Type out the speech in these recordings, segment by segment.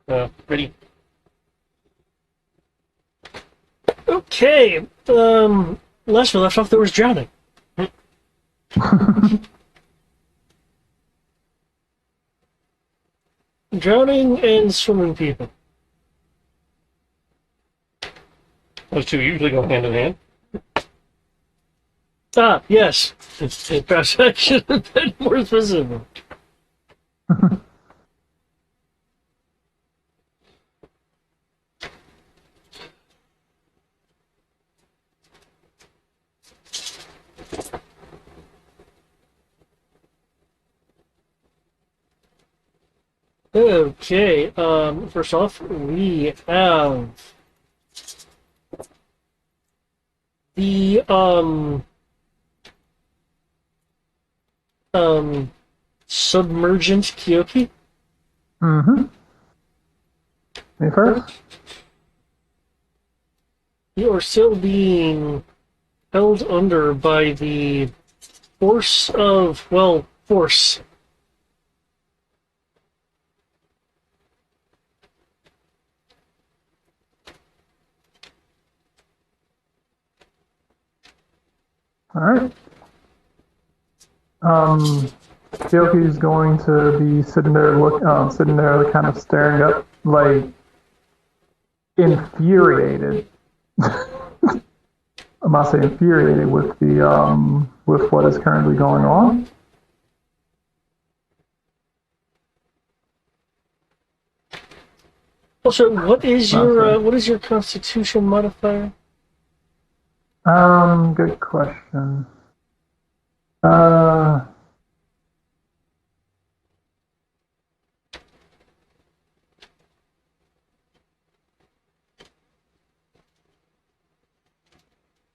Ready? Okay. Last we left off, there was drowning. Drowning and swimming people. Those two usually go hand in hand. Ah, yes. Perhaps I should have been more specific. Okay, first off, we have the, submergent Kyoki. Mm-hmm. Me first? You are still being held under by the force of, well, force. Alright. Kyoki's going to be sitting there kind of staring up, like, infuriated. I must say infuriated with with what is currently going on. Also, Must say. what is your constitution modifier? Good question. Uh,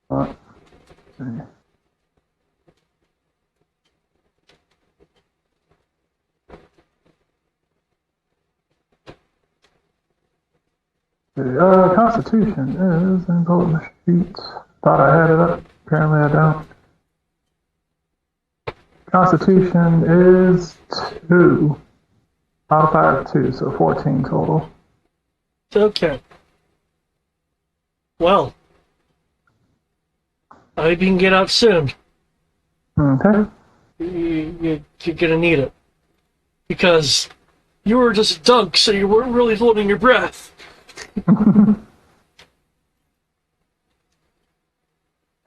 let's see. Constitution is in pull up my sheets. Thought I had it up. Apparently I don't. Constitution is 2. Modifier of 2, so 14 total. Okay. Well, I hope you can get out soon. Okay. You're gonna need it. Because you were just a dunk, so you weren't really holding your breath.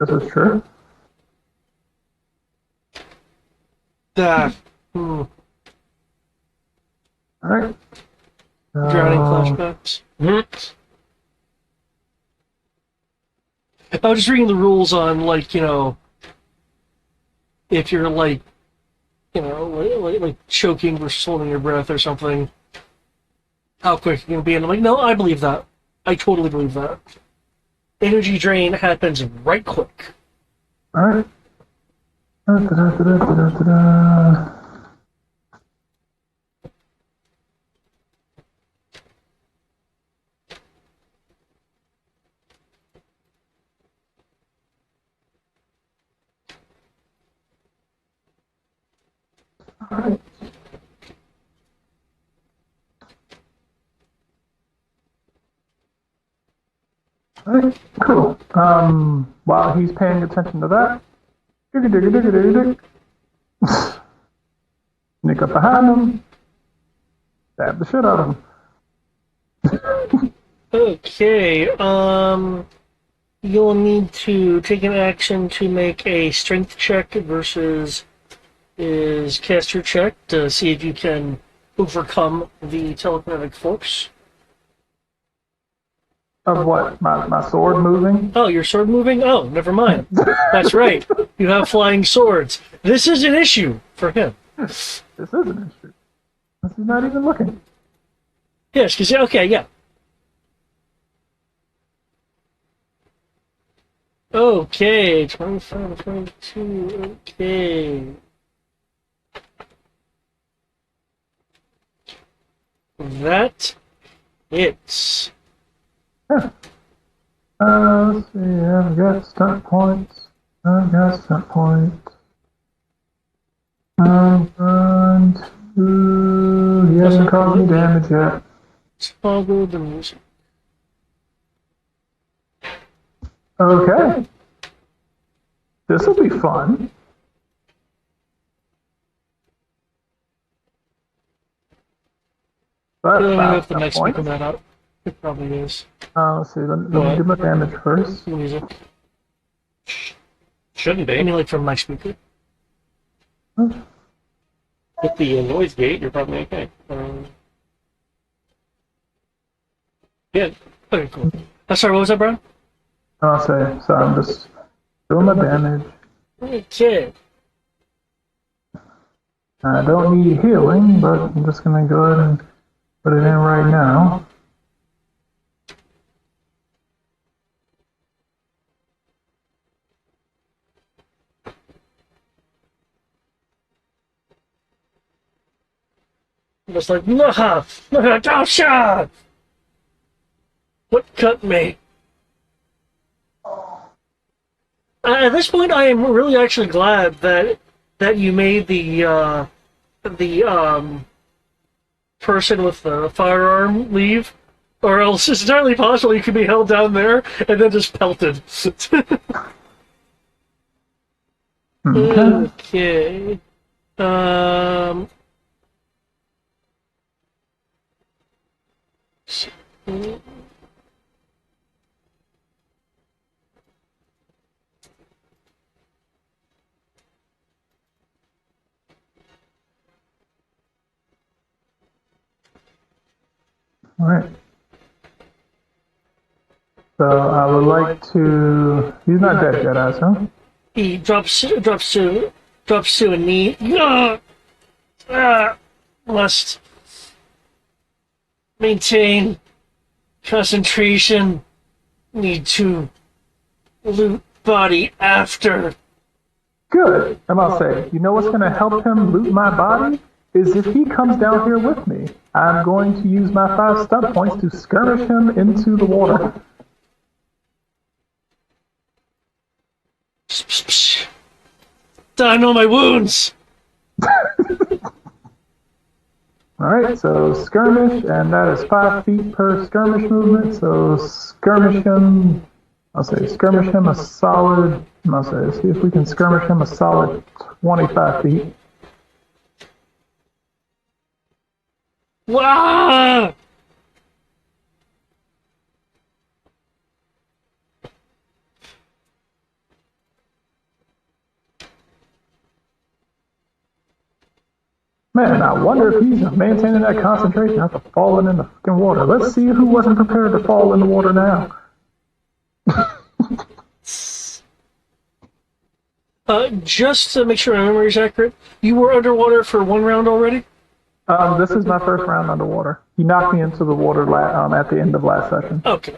This is true. Ah, hmm. Alright. Drowning flashbacks. I was just reading the rules on, like, if you're, like, like choking versus holding your breath or something, how quick you can be. And I'm like, no, I believe that. I totally believe that. Energy drain happens right quick. Alright. Da-da-da-da-da-da-da. Alright. Alright, cool. While he's paying attention to that, digga digga digga digga dig. Sneak up behind him, stab the shit out of him. Okay, you'll need to take an action to make a strength check versus is caster check to see if you can overcome the telekinetic force. Of what? My sword moving? Oh, your sword moving? Oh, never mind. That's right. You have flying swords. This is an issue for him. This is an issue. He's not even looking. Yes, because, okay, yeah. Okay, 25, 22, okay. That hits. Yeah. Let's see. I've got stunt points. I've got stunt points. And he hasn't caused me damage yet. Toggle the music. Okay. This will be fun. I don't know if That's the a mic's point. picking that up. It probably is. Let's see. Let me do my damage first. Music. Shouldn't be. I mean, like from my speaker. With the noise gate, you're probably okay. Yeah. Okay, cool. Sorry, what was that, Brian? I'll say. So I'm just doing my damage. Okay. I don't need healing, but I'm just gonna go ahead and put it in right now. I'm just like, nah, don't shot! What cut me? At this point, I am really actually glad that you made the person with the firearm leave, or else it's entirely possible you could be held down there and then just pelted. Okay. All right. So I would like to. He's not dead yet, I assume. He drops to a knee. Must maintain concentration. Need to loot body after. Good. And I'll say, you know what's going to help him loot my body? Is if he comes down here with me. I'm going to use my 5 stunt points to skirmish him into the water. I know my wounds. Alright, so skirmish, and that is 5 feet per skirmish movement, so skirmish him, I'll say skirmish him a solid, I'll say, see if we can skirmish him a solid 25 feet. Wah! Man, I wonder if he's maintaining that concentration after falling in the fucking water. Let's see who wasn't prepared to fall in the water now. Just to make sure my memory is accurate, you were underwater for 1 round already? This is my first round underwater. He knocked me into the water at the end of last session. Okay.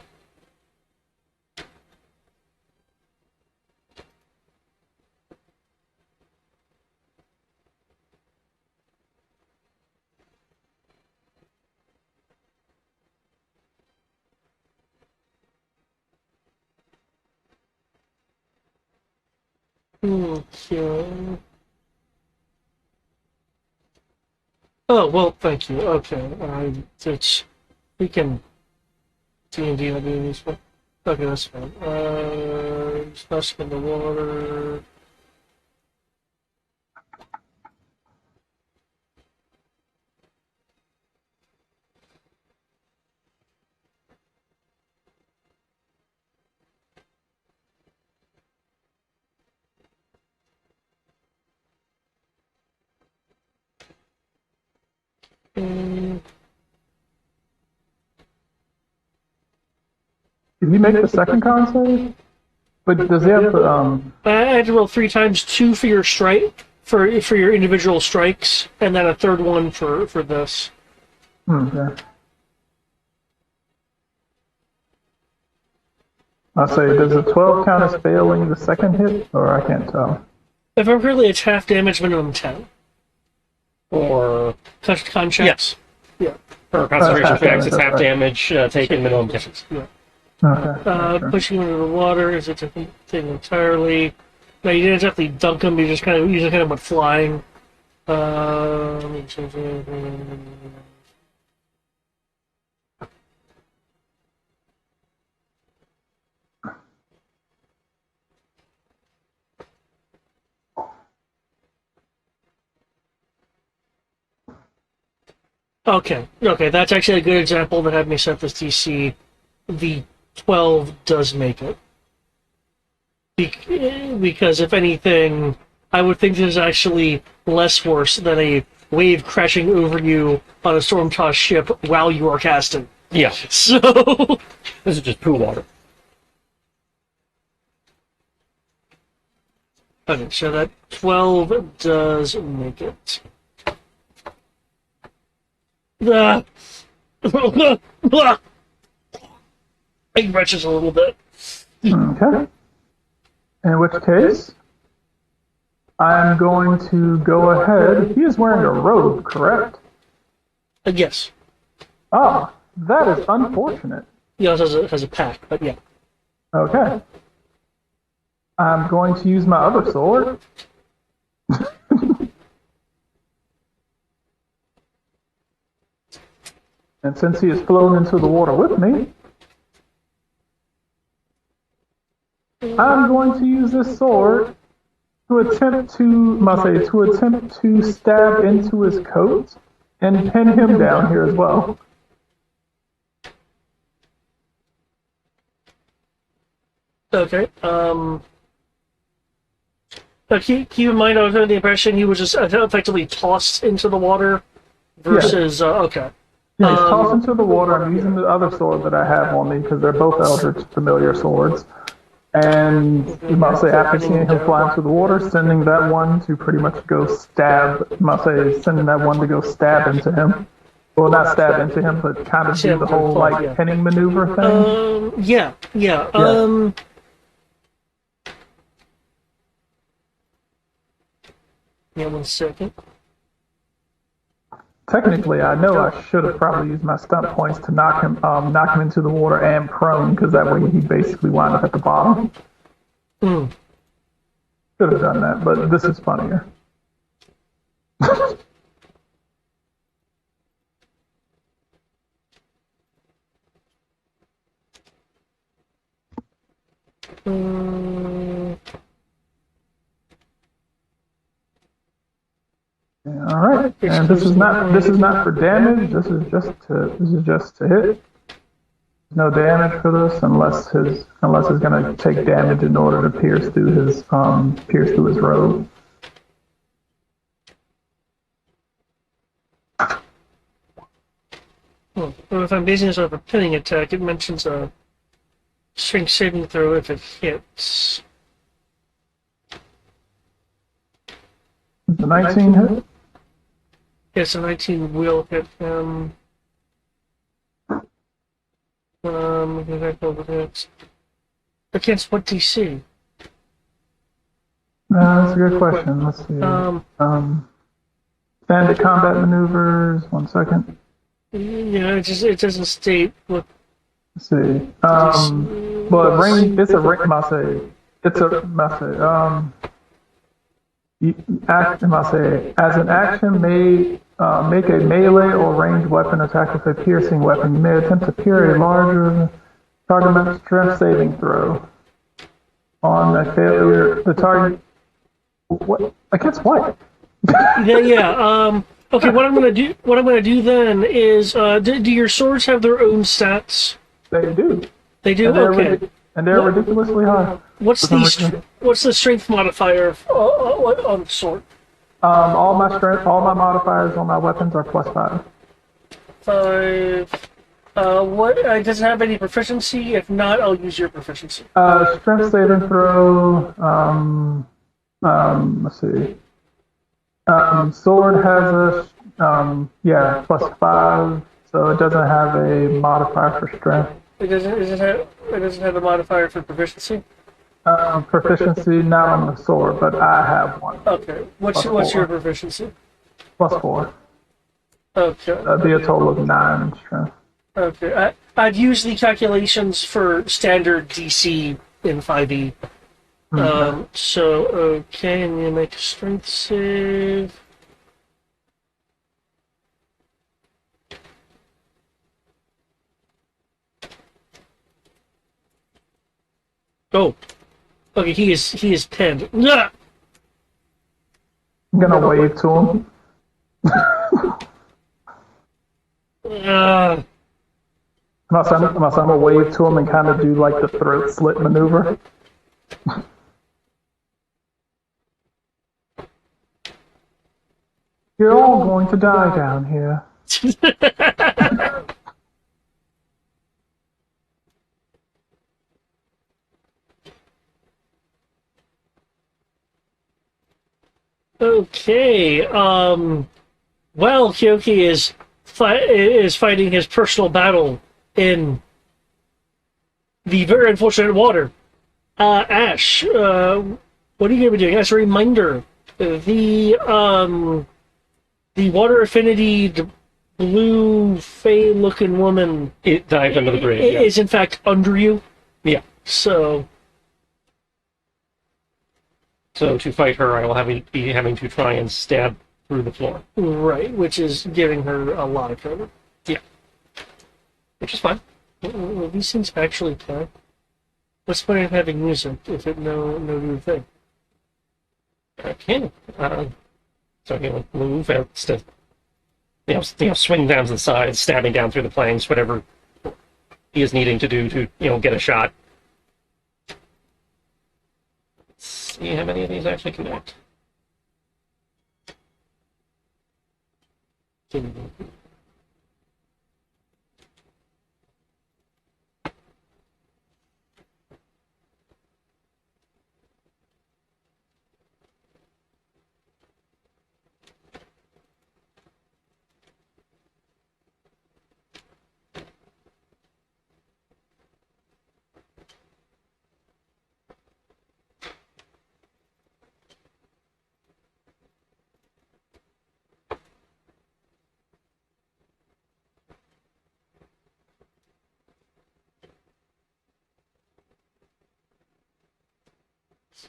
Okay. Oh, well, thank you. Okay. We can D&D not doing this one. Okay, that's fine. Splashing in the water. Did he make the second con save? But does he have the, I had to roll 3 times, 2 for your strike, for your individual strikes, and then a third one for this. Okay. I'll say, does the 12 count as failing the second hit? Or I can't tell. If I'm correctly, it's half damage, minimum 10. Or Con checks? yes, Yeah. for concentration half checks, damage, it's that's half right. damage taken minimum distance. Yeah. Okay. Sure. Pushing him into the water is a different thing entirely. No, you didn't exactly dunk him. You just kind of went flying. Okay, that's actually a good example that had me set this DC. The 12 does make it. Because if anything, I would think this is actually less worse than a wave crashing over you on a storm-tossed ship while you are casting. Yeah, So, this is just poo water. okay, so that 12 does make it. Ah. It wrenches a little bit. Okay. In which case, I'm going to go ahead. He is wearing a robe, correct? Yes. Ah, that is unfortunate. He also has a pack, but yeah. Okay. I'm going to use my other sword. And since he has flown into the water with me, I'm going to use this sword to attempt to stab into his coat and pin him down here as well. Okay. But keep in mind, I was under the impression he was just effectively tossed into the water versus. Okay. Yeah, he's tossed into the water. I'm using the other sword that I have on me because they're both Eldritch familiar swords. And you might say, after seeing him fly into the water, sending that one to pretty much go stab, you might say, sending that one to go stab into him. Well, not stab into him, but kind of do the whole, like, pinning maneuver thing. Yeah. Yeah, 1 second. Technically, I know I should have probably used my stunt points to knock him into the water and prone, because that way he basically wound up at the bottom. Should have done that, but this is funnier. All right, and this is not for damage. This is just to hit. No damage for this unless it's going to take damage in order to pierce through his robe. Well, if I'm basing this off a pinning attack, it mentions a strength saving throw if it hits. The 19 hit. Yes, a 19 will hit him. Against what DC? That's a good question. Let's see. Standard combat maneuvers. 1 second. Yeah, it doesn't state what. Let's see. But range. It's a range. It's a message. As an action, may make a melee or ranged weapon attack with a piercing weapon. You may attempt to pierce a larger target strength saving throw. On a failure, the target. What against what? Yeah. Okay. What I'm gonna do then is, do your swords have their own stats? They do. They do. Okay. And they're ridiculously high. What's the strength modifier on the sword? All my modifiers on my weapons are +5. 5. What does it have any proficiency? If not, I'll use your proficiency. Strength saving throw. Let's see. Sword has a +5, so it doesn't have a modifier for strength. It doesn't have a modifier for proficiency? Proficiency not on the sword, but I have one. Okay. What's your proficiency? +4. Okay. That'd be a total of 9 in strength. Okay. I'd use the calculations for standard DC in 5e. So, okay, and you make a strength save. Oh. Okay, he is pinned. I'm gonna wave to him. Uh, Unless I'm gonna wave to him and kind of do like the throat slit maneuver. You're all going to die down here. okay. Well, Kyoki is fighting his personal battle in the very unfortunate water. Ash, what are you going to be doing? As a reminder, the water affinity blue fey-looking woman It dived under the bridge. is in fact under you. Yeah. So So to fight her, I will be having to try and stab through the floor. right, which is giving her a lot of cover. Yeah. Which is fine. Well, these things actually play. What's the point of having music if it no new thing? Okay. So he'll move instead. Swing down to the side, stabbing down through the planks, whatever he is needing to do to, get a shot. Let's see how many of these actually connect.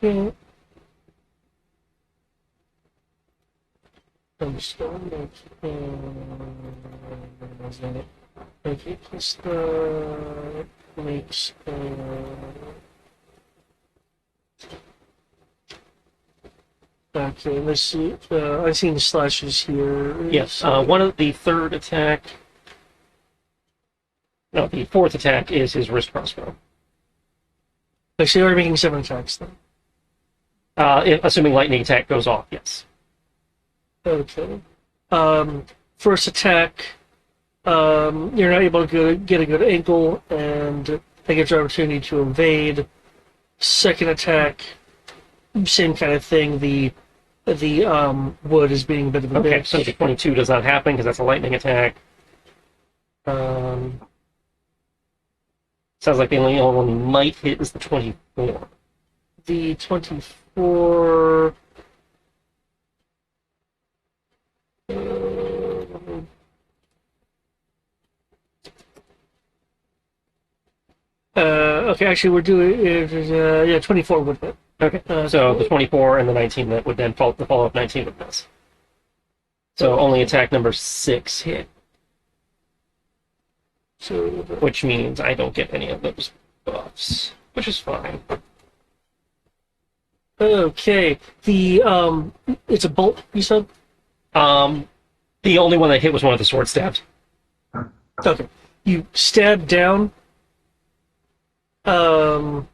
So I'm just going to okay, plus the makes okay, let's see. I've seen slashes here. Yes, one of the third attack. No, the fourth attack is his wrist crossbow. Actually, we're making 7 attacks then. Assuming lightning attack goes off, yes. Okay. First attack, you're not able to get a good angle, and that gives you opportunity to invade. Second attack, same kind of thing. The wood is being a bit of a Okay, bitch. so the 22 does not happen because that's a lightning attack. Sounds like the only one he might hit is the 24. The 24. Okay, actually, we're doing yeah, 24 would hit. Okay, so the 24 and the 19 that would then the follow-up 19 would miss. So only attack number 6 hit, So which means I don't get any of those buffs, which is fine. okay, the it's a bolt. You said. The only one that hit was one of the sword stabs. Okay, you stab down. Um,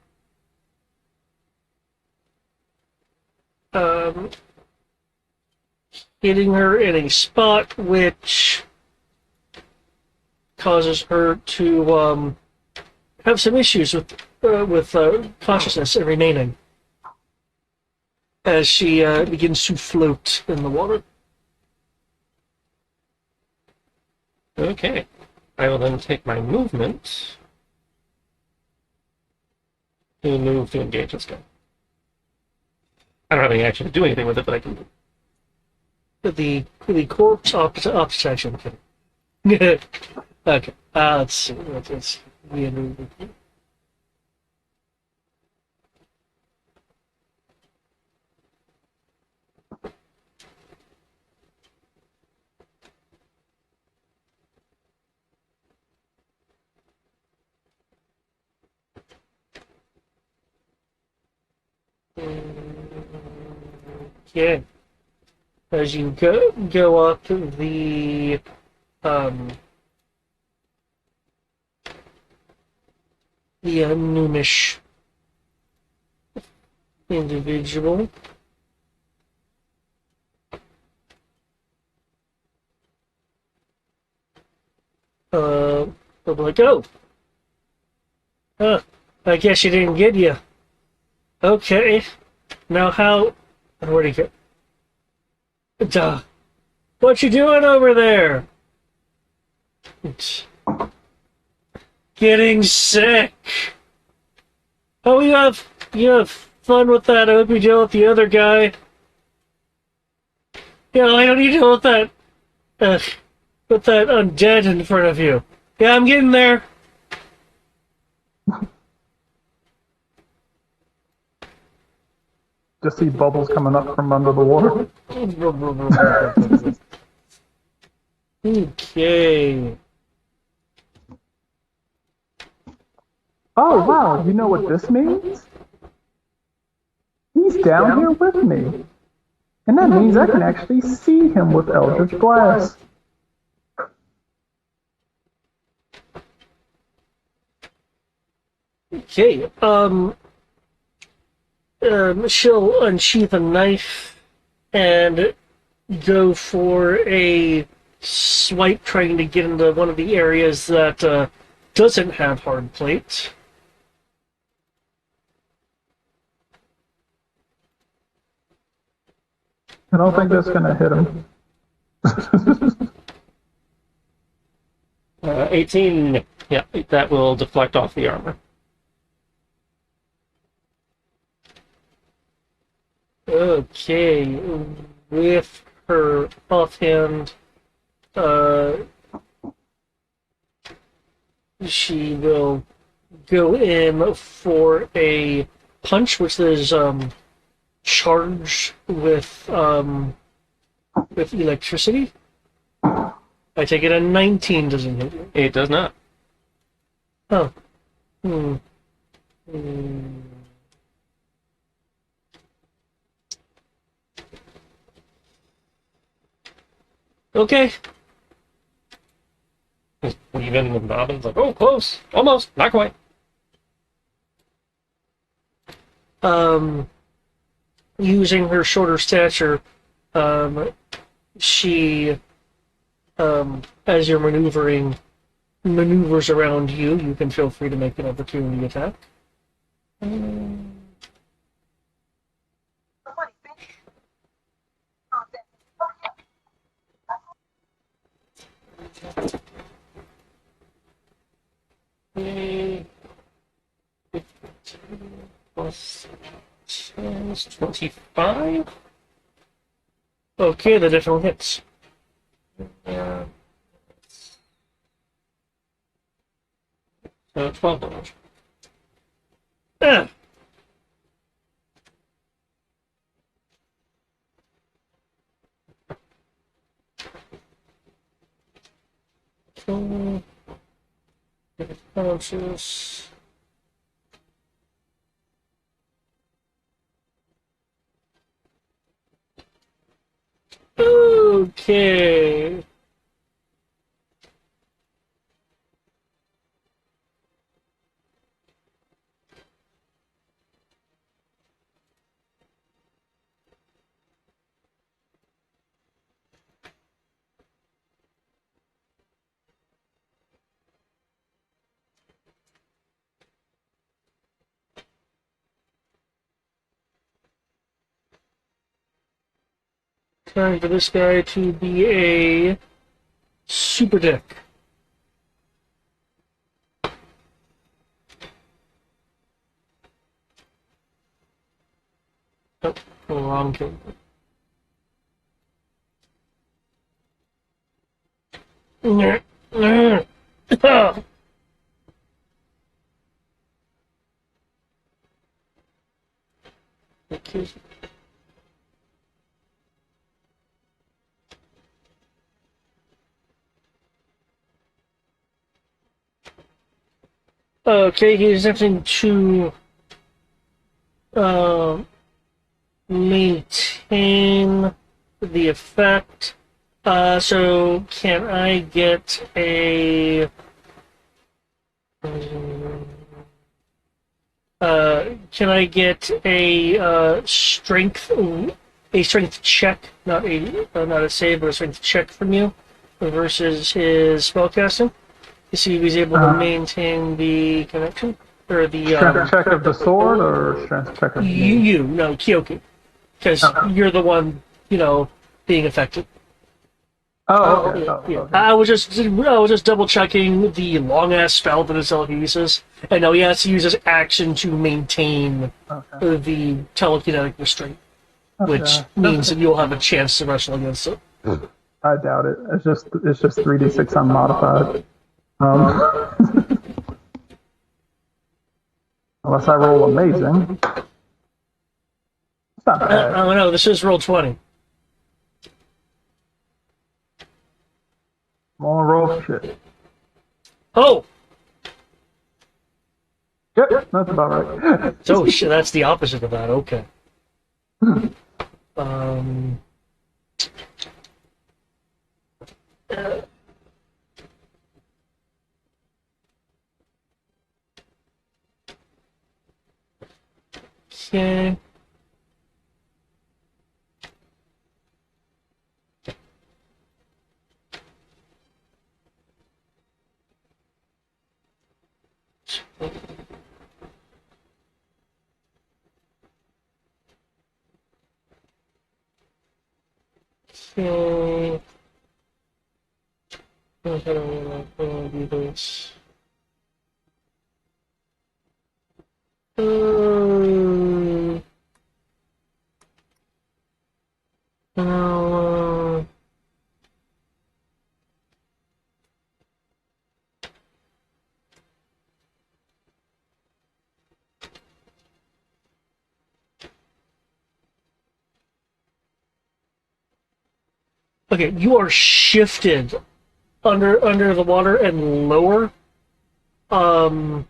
hitting her in a spot which causes her to have some issues with consciousness and remaining as she begins to float in the water. Okay, I will then take my movement to move to engage this guy. I don't have any action to do anything with it, but I can. The corpse opposite action. Okay. Okay. Let's see. Let's okay. As you go up the the Noomish individual. They'll be like, oh, I guess she didn't get you. Okay, now how? Where'd he go? Duh. What you doing over there? Getting sick. Oh, you have fun with that. I hope you deal with the other guy. Yeah, I don't need to deal with that undead in front of you. Yeah, I'm getting there. Just see bubbles coming up from under the water. Okay. Oh, wow, you know what this means? He's down here with me. And that means I can actually see him with Eldritch Blast. Okay. She'll unsheath a knife and go for a swipe, trying to get into one of the areas that doesn't have hard plates. I don't think that's going to hit him. 18. Yeah, that will deflect off the armor. Okay, with her offhand, she will go in for a punch, which is charged with electricity. I take it a 19 doesn't hit you. It does not. Oh. Okay. Just weaving and bobbing. It's like, oh, close. Almost. Not quite. Using her shorter stature, she, as you're maneuvers around you. You can feel free to make an opportunity attack. Okay. 15 plus 10 is 25. Okay, that definitely hits. So 12 damage. Ah. So, get conscious. Okay. Time for this guy to be a super dick. Oh, wrong kid. Okay, he's attempting to uh, maintain the effect. So can I get a Can I get a strength check, not a save, but a strength check from you versus his spellcasting to see if he's able to maintain the connection or the Strength check of the sword or strength check of me? no Kyoku, because Okay. you're the one being affected. Oh, okay. Yeah, Oh, yeah. okay. I was just double checking the long ass spell that his telekinesis, and no, he has to use his action to maintain Okay. the telekinetic restraint, which Okay. means that you'll have a chance to wrestle against it. I doubt it. It's just 3d6 unmodified. Um, unless I roll amazing. It's not I bad. don't know. This is roll 20. I'm on roll for shit. Oh, Yep, that's about right. so shit. That's the opposite of that. Okay. Um. Okay. Okay. How do I do this? Um, uh, okay, you are shifted under the water and lower. Um,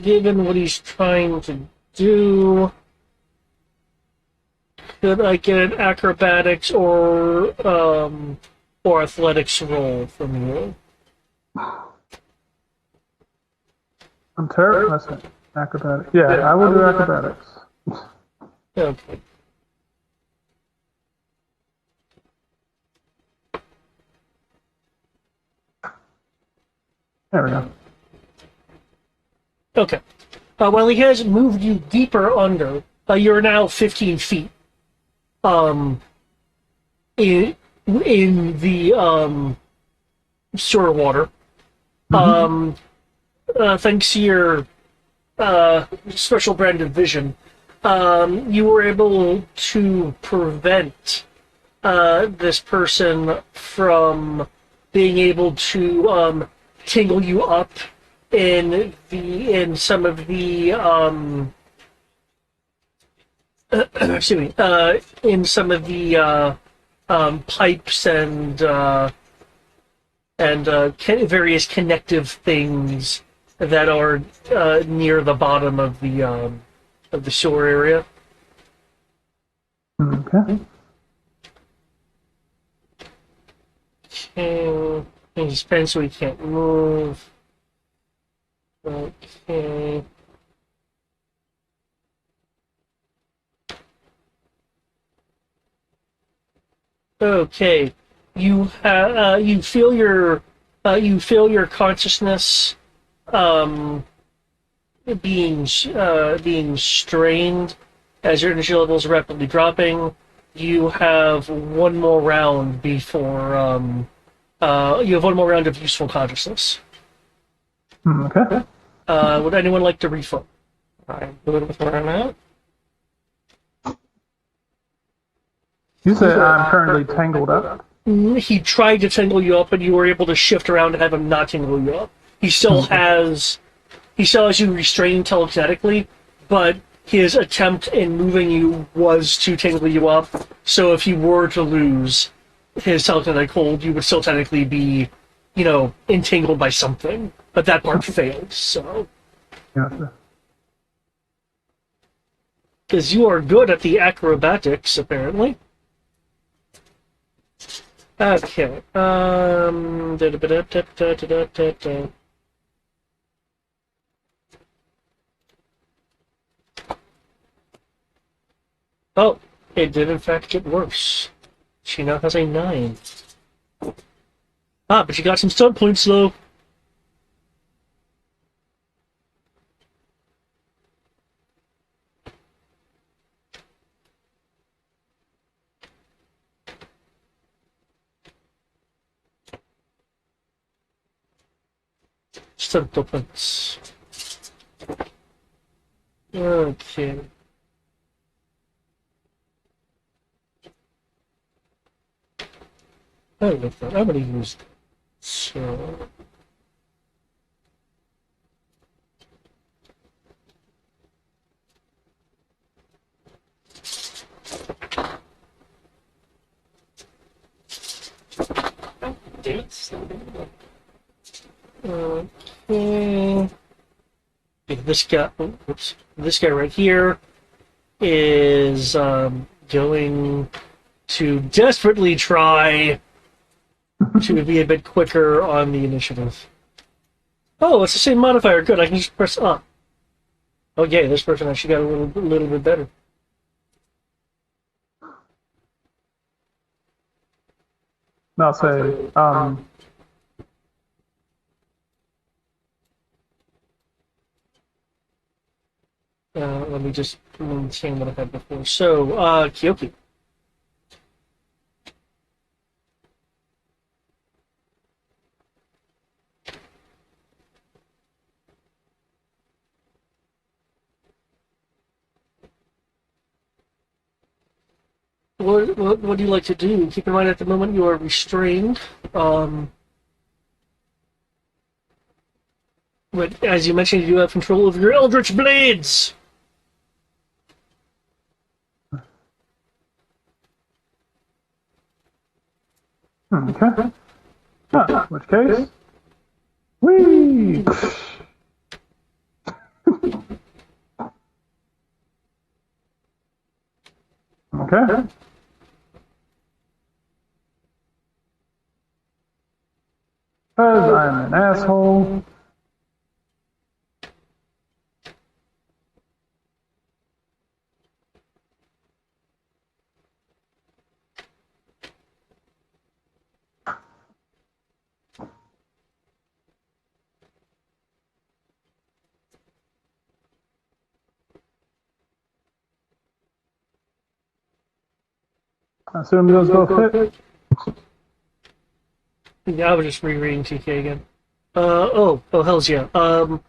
Given what he's trying to do, could I get an acrobatics or athletics roll from you? I'm terrible. That's it. Acrobatics. Yeah, I will do acrobatics. Okay. There we go. Okay. While he has moved you deeper under, you're now 15 feet. In the sewer water. Thanks to your special brand of vision, you were able to prevent this person from being able to tingle you up in some of the excuse me in some of the pipes and various connective things that are near the bottom of the sewer area. Okay. Okay, he's pinned so he can't move. Okay. Okay. You feel your consciousness being strained as your energy level is rapidly dropping. You have one more round you have one more round of useful consciousness. Okay. Would anyone like to refill? I'm good with where I'm at. You say I'm currently tangled up. He tried to tangle you up, and you were able to shift around and have him not tangle you up. He still has you restrained telekinetically, but his attempt in moving you was to tangle you up. So if you were to lose his telekinetic hold, you would still technically be, entangled by something. But that part failed. So Gotcha. because you are good at the acrobatics, apparently. Okay. Oh, it did in fact get worse. She now has a 9. Ah, but she got some stun points though. Stun points. Okay. I like that. I'm gonna use that. So. Okay. This guy, oops, this guy right here is going to desperately try to be a bit quicker on the initiative. Oh, it's the same modifier. Good, I can just press up. Okay, this person actually got a little bit better. I'll say, Let me just maintain what I had before. So, Kyoki. What do you like to do? Keep in mind at the moment you are restrained. But as you mentioned, you do have control of your Eldritch Blades! okay. In which case, whee! Okay. Because I'm an asshole. I assume those both hit. Yeah, I was just rereading TK again. Hells yeah. Oh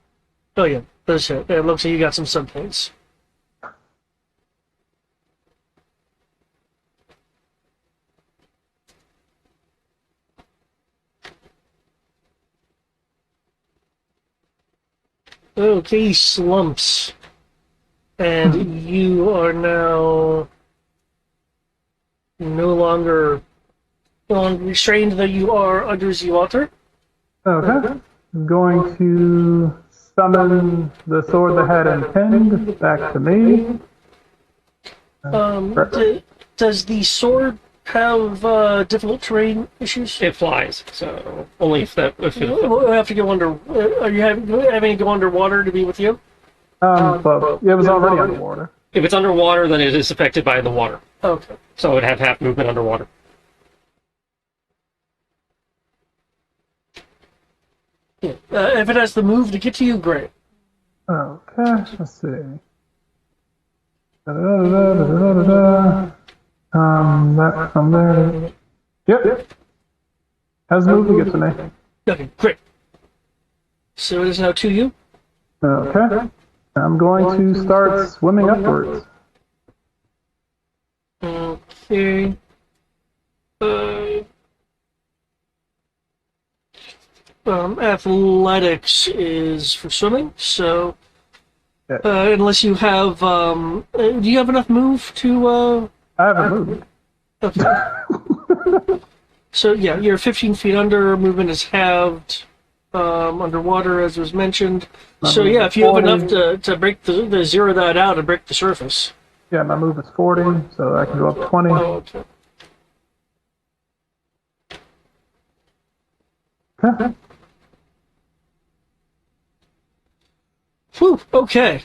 yeah, those hit. It looks like you got some sub points. Okay, slumps. And you are now no longer restrained, though you are under the water. Okay. I'm going to summon the sword that had impinged back to me. Does the sword have difficult terrain issues? It flies, so only if that if it, We'll have to go under. Are you having to go underwater to be with you? But it was already underwater. if it's underwater, then it is affected by the water. Okay. So it would have half movement underwater. Yeah. If it has the move to get to you, great. Okay, let's see. Da-da-da-da-da-da-da. That from there. Yep. Has moved to get to me. Okay, great. So it is now to you. Okay. I'm going to start swimming upwards. Okay. Athletics is for swimming, so unless you have, do you have enough move to? I haven't moved. Okay. So yeah, you're 15 feet under. Movement is halved. Underwater, as was mentioned. So yeah, if you have enough to break the zero that out and break the surface. Yeah, my move is 40, so I can go up 20. Oh, okay. Okay. Whew, okay.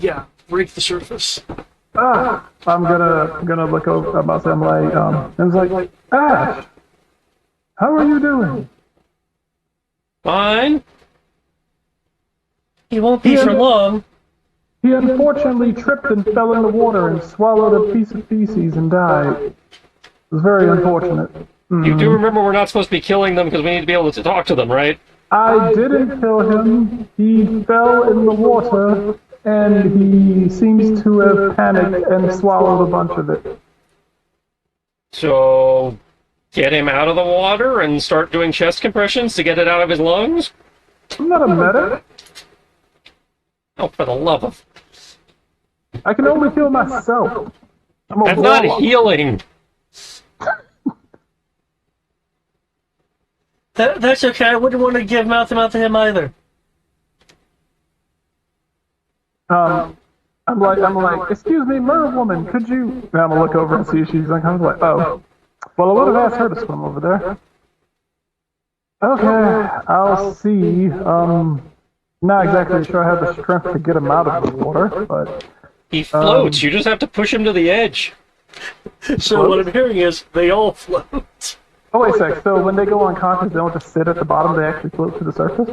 Yeah. break the surface. I'm gonna look over. I'm like, and it's like, Ash, how are you doing? Fine. He won't be for long. He unfortunately tripped and fell in the water and swallowed a piece of feces and died. It was very unfortunate. You do remember we're not supposed to be killing them because we need to be able to talk to them, right? I didn't kill him. He fell in the water and he seems to have panicked and swallowed a bunch of it. So, get him out of the water and start doing chest compressions to get it out of his lungs? I'm not a medic. Oh, for the love of... I can only heal myself. I'm a That's not warlock. healing! That's okay. I wouldn't want to give mouth to mouth to him either. I'm like, excuse me, mer woman, could you? And I'm gonna look over and see if she's uncomfortable. Like, oh, well, I would have asked her to swim over there. Okay, I'll see. Not exactly sure I have the strength to get him out of the water, but He floats, you just have to push him to the edge. So what I'm hearing is they all float. oh wait a sec. So when they go unconscious, they don't just sit at the bottom; they actually float to the surface.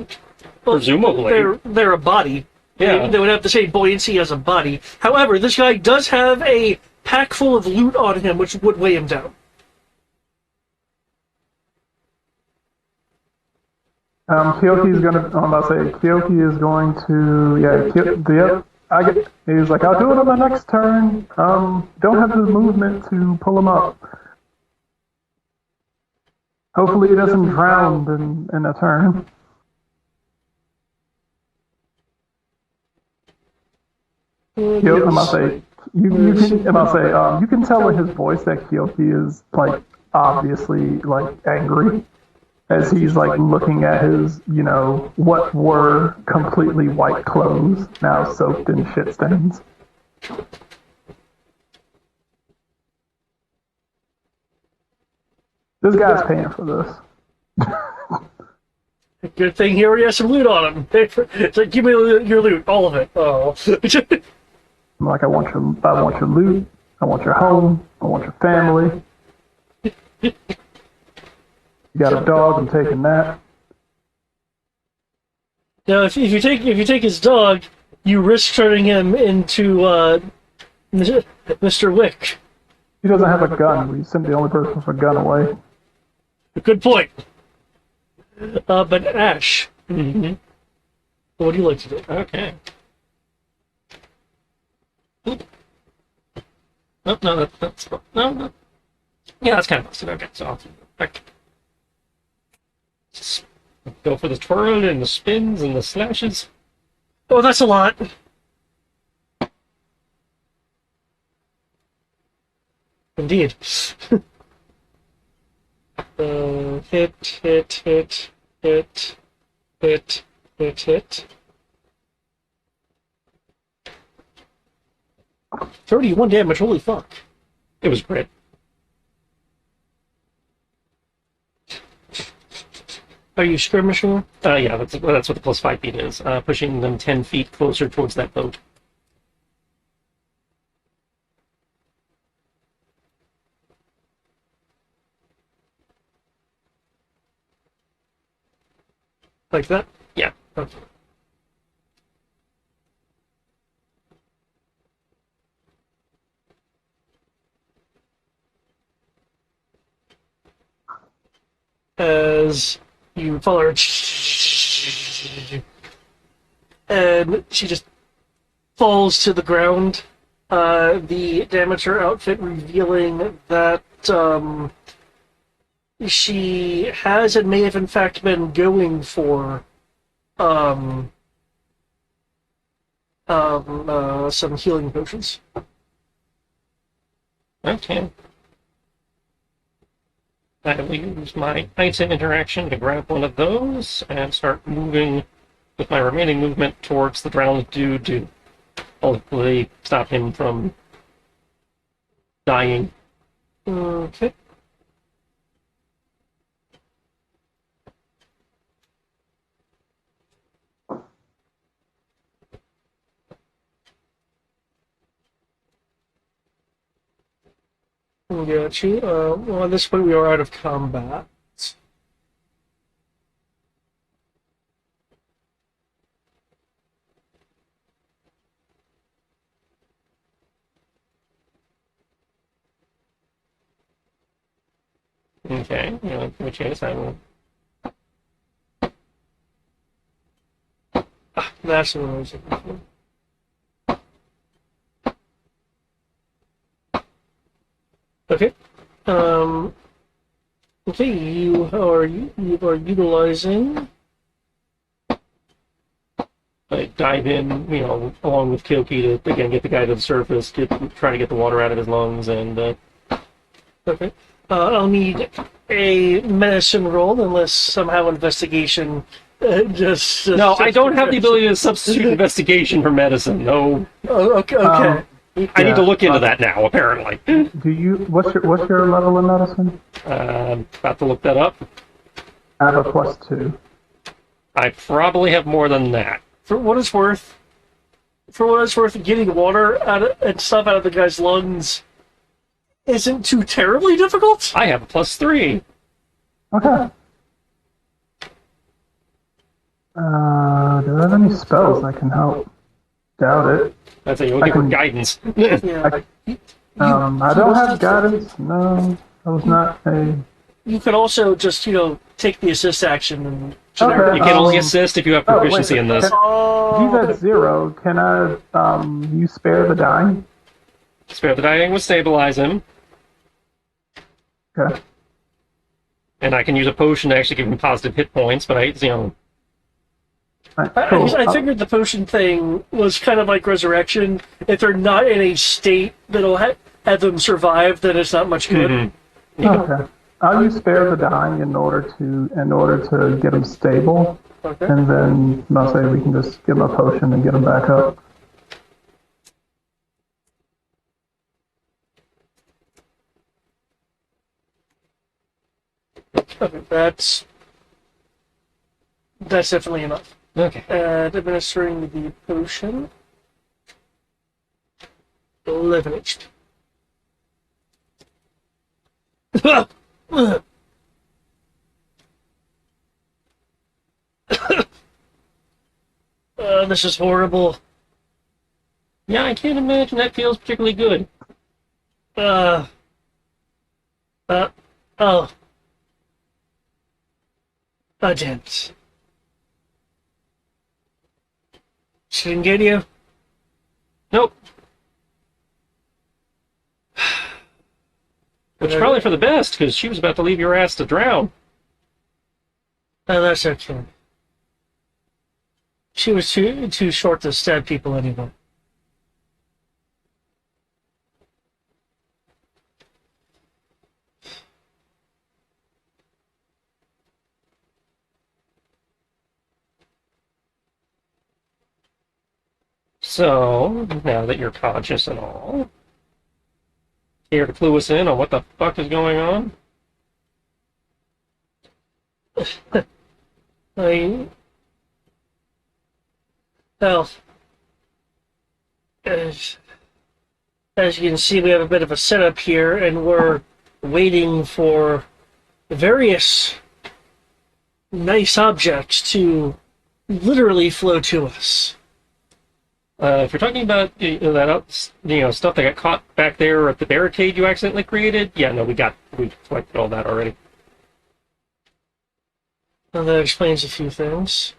Well, Presumably. they're a body. Yeah. They would have the same buoyancy as a body. However, this guy does have a pack full of loot on him, which would weigh him down. Kyoki's gonna. I'm about to say Kyoki is going to. He's like, I'll do it on my next turn. Don't have the movement to pull him up. Hopefully, he doesn't drown in a turn. Kyoki, I'm about to say. You can tell in his voice that Kyoki is like obviously like angry. As he's like looking at his, what were completely white clothes now soaked in shit stains. This guy's paying for this. Good thing he already has some loot on him. It's like, give me your loot, all of it. Oh. I'm like, I want your loot, I want your home, I want your family. You got a dog, I'm taking that. Now, if you take his dog, you risk turning him into Mr. Wick. He doesn't have a gun. We sent the only person with a gun away. Good point. But Ash, what would you like to do? Okay. Oop. Oh, no, that's... No. Yeah, that's kind of busted. Okay, so I'll... Okay. Go for the twirl and the spins and the slashes. Oh, that's a lot. Indeed. Hit. 31 damage, holy fuck. It was great. Are you skirmishing? Yeah, that's what the plus 5 feet is. Pushing them 10 feet closer towards that boat. Like that? Yeah. Okay. As you follow her, and she just falls to the ground. The damager outfit revealing that she has and may have in fact been going for some healing potions. Okay. I will use my item interaction to grab one of those and start moving with my remaining movement towards the drowned dude to hopefully stop him from dying. Okay. Got you. Well, at this point, we are out of combat. Okay, give a chance. I will. That's what I was looking for. Okay. Okay, you are utilizing. Like dive in, along with Kyoki to again get the guy to the surface, try to get the water out of his lungs, and Okay. I'll need a medicine roll, unless somehow investigation just. no, I don't have the ability to substitute investigation for medicine. No, Oh, okay. Okay. I need to look into that now. Apparently, Do you? What's your level in medicine? about to look that up. I have a +2. I probably have more than that. For what it's worth, getting water and stuff out of the guy's lungs isn't too terribly difficult. I have a +3. Okay. Do I have any spells that can help? Doubt it. That's a looking for guidance. Yeah. I don't have guidance. No, that was not a. You can also just, take the assist action and. Okay. You can only assist if you have proficiency wait, in this. He's at 0. Can I use spare the dying? Spare the dying will stabilize him, Okay. and I can use a potion to actually give him positive hit points. But All right, cool. I figured the potion thing was kind of like resurrection. If they're not in a state that'll have them survive, then it's not much good. Mm-hmm. Okay. I'll use spare the dying in order to get him stable, Okay. and then I'll say we can just give him a potion and get him back up. Okay, that's definitely enough. Okay. Administering the potion. 11 HP. This is horrible. Yeah, I can't imagine that feels particularly good. Oh. Oh, damn it. She didn't get you? Nope. Which is probably for the best, because she was about to leave your ass to drown. Oh, that's okay. She was too short to stab people anyway. So, now that you're conscious and all, here to clue us in on what the fuck is going on? Well, as you can see, we have a bit of a setup here, and we're waiting for various nice objects to literally flow to us. If you're talking about stuff that got caught back there at the barricade you accidentally created, yeah, no, we collected all that already. Well, that explains a few things.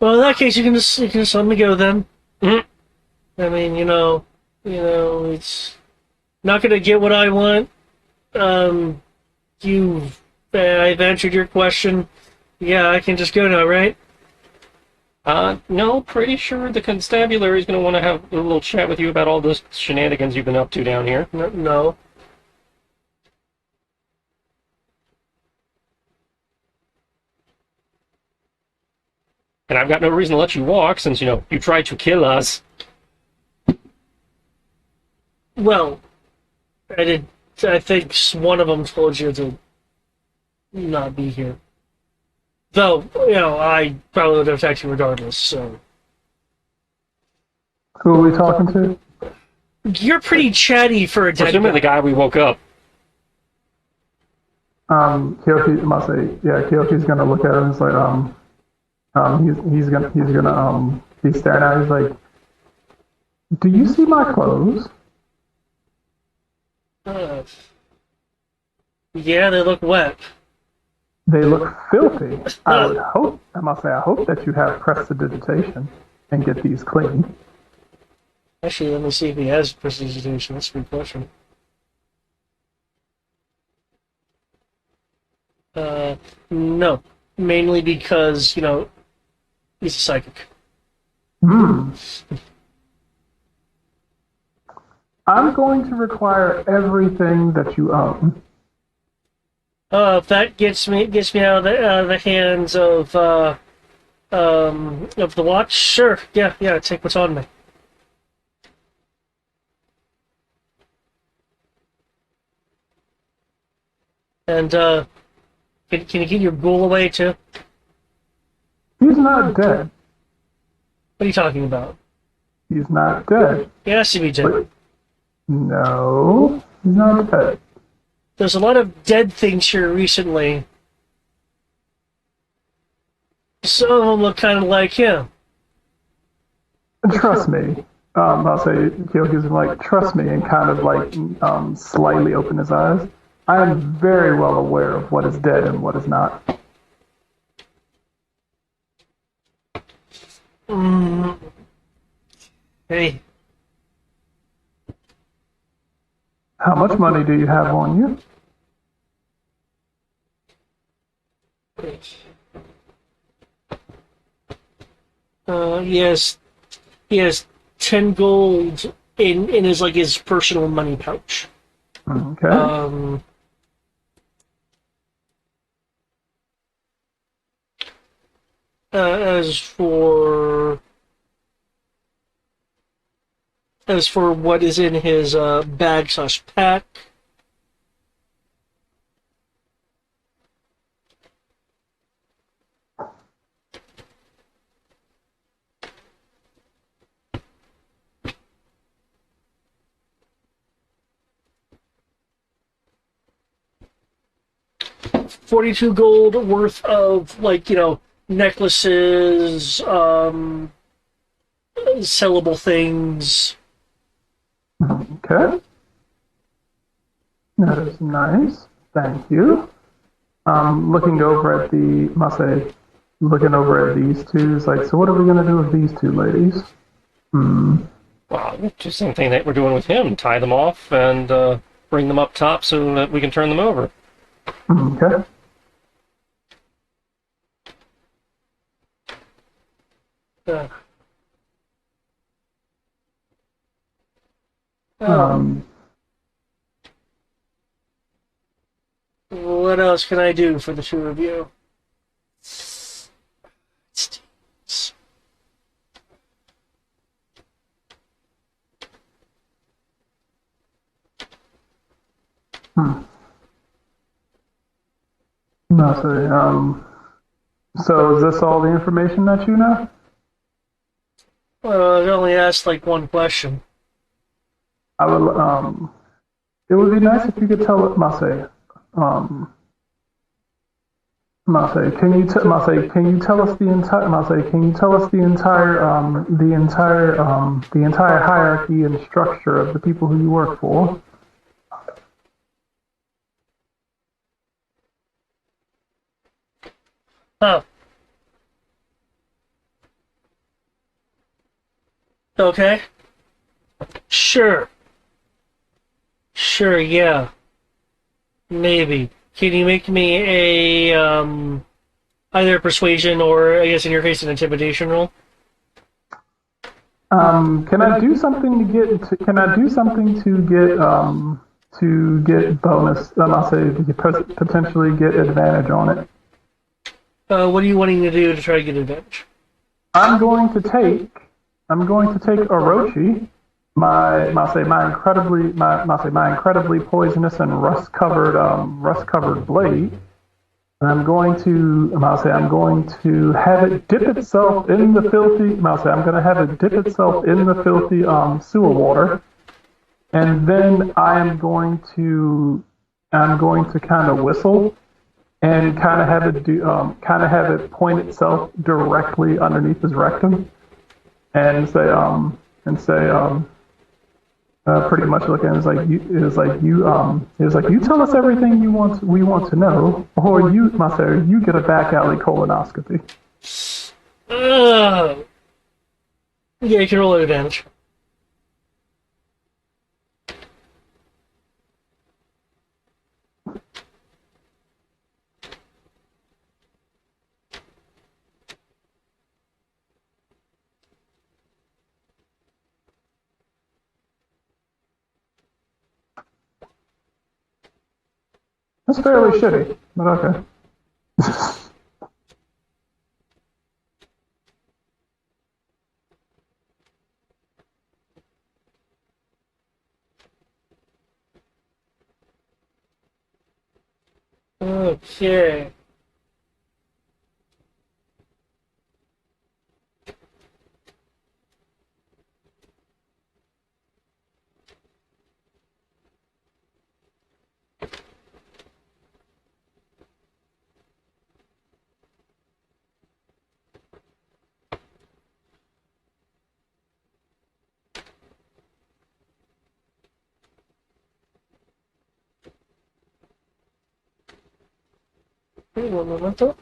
Well, in that case, you can just let me go then. Mm-hmm. I mean, it's not going to get what I want. I've answered your question. Yeah, I can just go now, right? No, pretty sure the constabulary is going to want to have a little chat with you about all the shenanigans you've been up to down here. No. And I've got no reason to let you walk since, you tried to kill us. Well, I did. I think one of them told you to not be here. Though, I probably would have attacked you regardless, so. Who are we talking to? You're pretty chatty for a dead Presumably the guy. guy we woke up. Kyoki must say, yeah, Kyoki's gonna look at him and he's like, he's gonna be staring at him. He's like, do you see my clothes? Uh, yeah, they look wet. They look filthy. I hope that you have prestidigitation and get these clean. Actually, let me see if he has prestidigitation. That's a good question. No. Mainly because, he's a psychic. Hmm. I'm going to require everything that you own. If that gets me out of the hands of the watch, sure. Yeah, take what's on me. And, can you get your ghoul away, too? He's not dead. What are you talking about? He's not dead. He has to be dead. Wait. No, he's not dead. There's a lot of dead things here recently. Some of them look kind of like him. Trust me. I'll say, Kyoki's like, trust me, and kind of like slightly open his eyes. I am very well aware of what is dead and what is not. Hey, How much money do you have on you? he has 10 gold in his personal money pouch. Okay. As for what is in his bag/pack, $42 gold worth of necklaces, sellable things. Okay. That is nice. Thank you. Looking over at looking over at these two, it's like, so what are we gonna do with these two ladies? Well, just the same thing that we're doing with him. Tie them off and bring them up top so that we can turn them over. Okay. Uh, what else can I do for the two of you? No, so is this all the information that you know? Well, I only asked one question. I would, it would be nice if you could tell can you tell us the entire, can you tell us the entire hierarchy and structure of the people who you work for? Oh. Okay. Sure, yeah. Maybe. Can you make me a, either a persuasion or, I guess in your case, an intimidation roll? Can I do something to get bonus? I'll say potentially get advantage on it. What are you wanting to do to try to get advantage? I'm going to take Orochi, my incredibly poisonous and rust covered blade, and I'm going to have it dip itself in the filthy. I'm going to have it dip itself in the filthy sewer water, and then I'm going to kind of whistle and kind of have it point itself directly underneath his rectum and say pretty much look at it as like you tell us everything we want to know, or you, Master, you get a back alley colonoscopy. Uh, yeah, you can roll an advantage. That's fairly shitty, but okay. Okay. Un momento.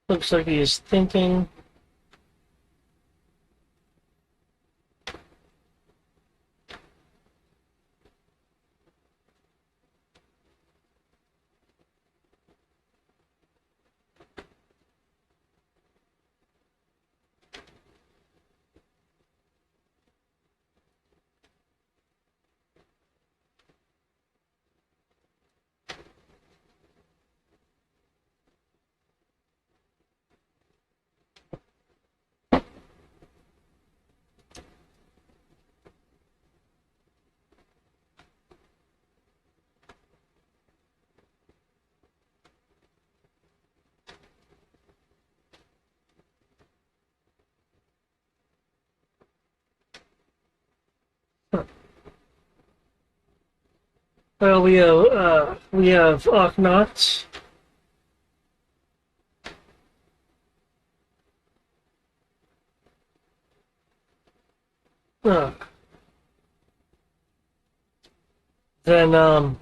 Looks like he is thinking. Well, we have Aknot. Uh, then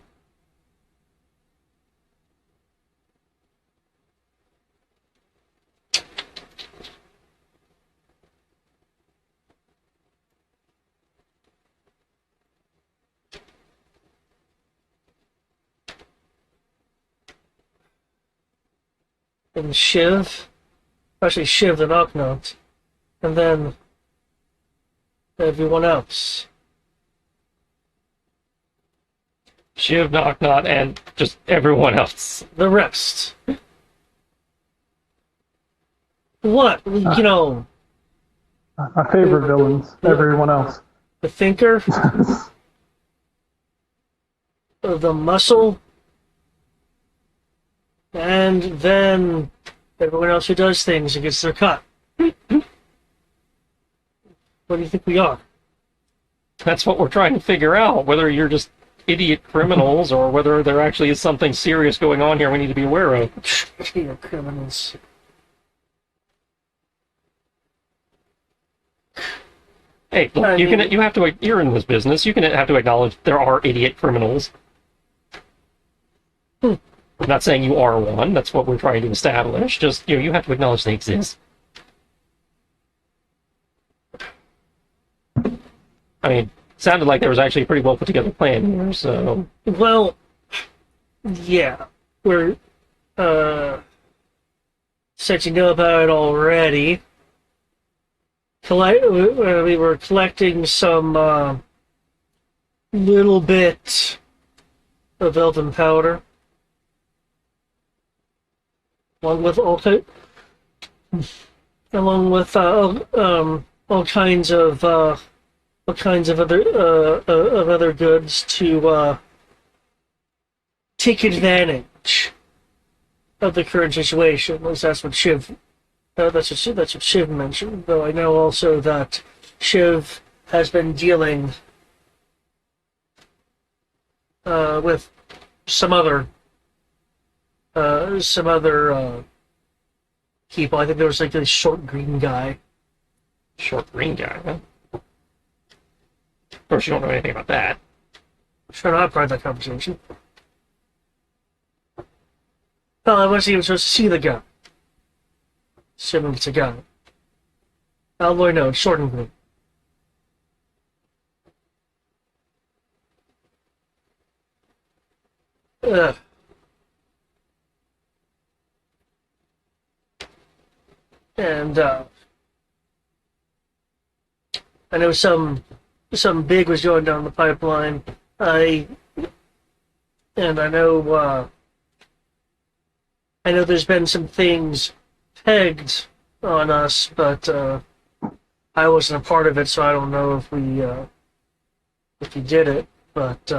and Shiv. Actually, Shiv and Aknot, and then everyone else. Shiv, Knock Knot, and just everyone else. The rest. What? You know, My favorite villains, everyone else. the Thinker, the Muscle, and then everyone else who does things and gets their cut. What do you think we are? That's what we're trying to figure out, whether you're just idiot criminals or whether there actually is something serious going on here we need to be aware of. You're criminals. Hey, look, you're in this business. You can have to acknowledge there are idiot criminals. I'm not saying you are one. That's what we're trying to establish. Just you have to acknowledge they exist. I mean, sounded like there was actually a pretty well put together plan here. So, Well, yeah, we're since you know about it already. We were collecting some little bit of elven powder, along with all kinds of other goods to take advantage of the current situation. At least that's what Shiv. That's what Shiv mentioned. Though I know also that Shiv has been dealing with some other people. I think there was like this short green guy. Short green guy, huh? Of course, you don't know anything about that. Sure, not part of that conversation. Well, I wasn't even supposed to see the guy. Assuming it's a guy. Alloy, no, it's short and green. Ugh. And I know some big was going down the pipeline. I know there's been some things pegged on us, but I wasn't a part of it, so I don't know if we did it. But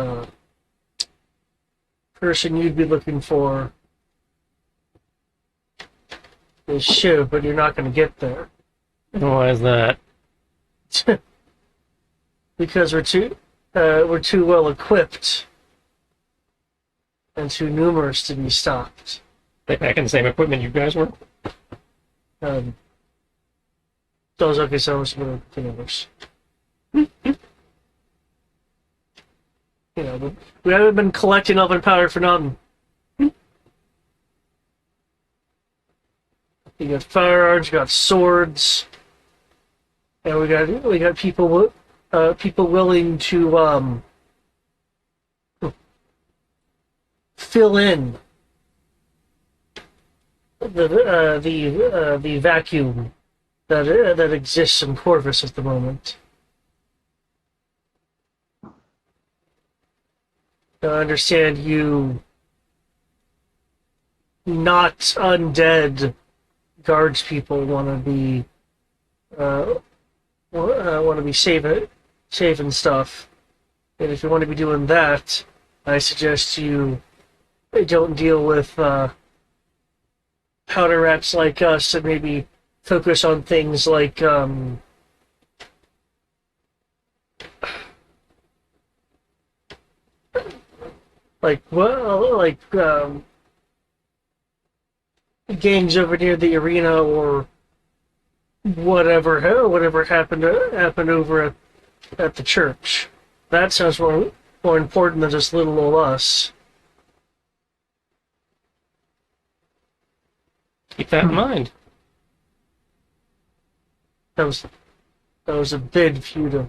person you'd be looking for is Shiv, but you're not going to get there. Why is that? Because we're too well equipped and too numerous to be stopped. They pack in the same equipment you guys were? Those okay, so some of the numbers. But we haven't been collecting oven powder for nothing. You got firearms, you got swords, and we got people willing to fill in the vacuum that exists in Corvus at the moment. I understand you not undead guards people want to be saving stuff, and if you want to be doing that, I suggest you don't deal with powder rats like us, and maybe focus on things like gangs over near the arena, or whatever happened over at the church. That sounds more important than just little old us. Keep that in mind. That was a bid for you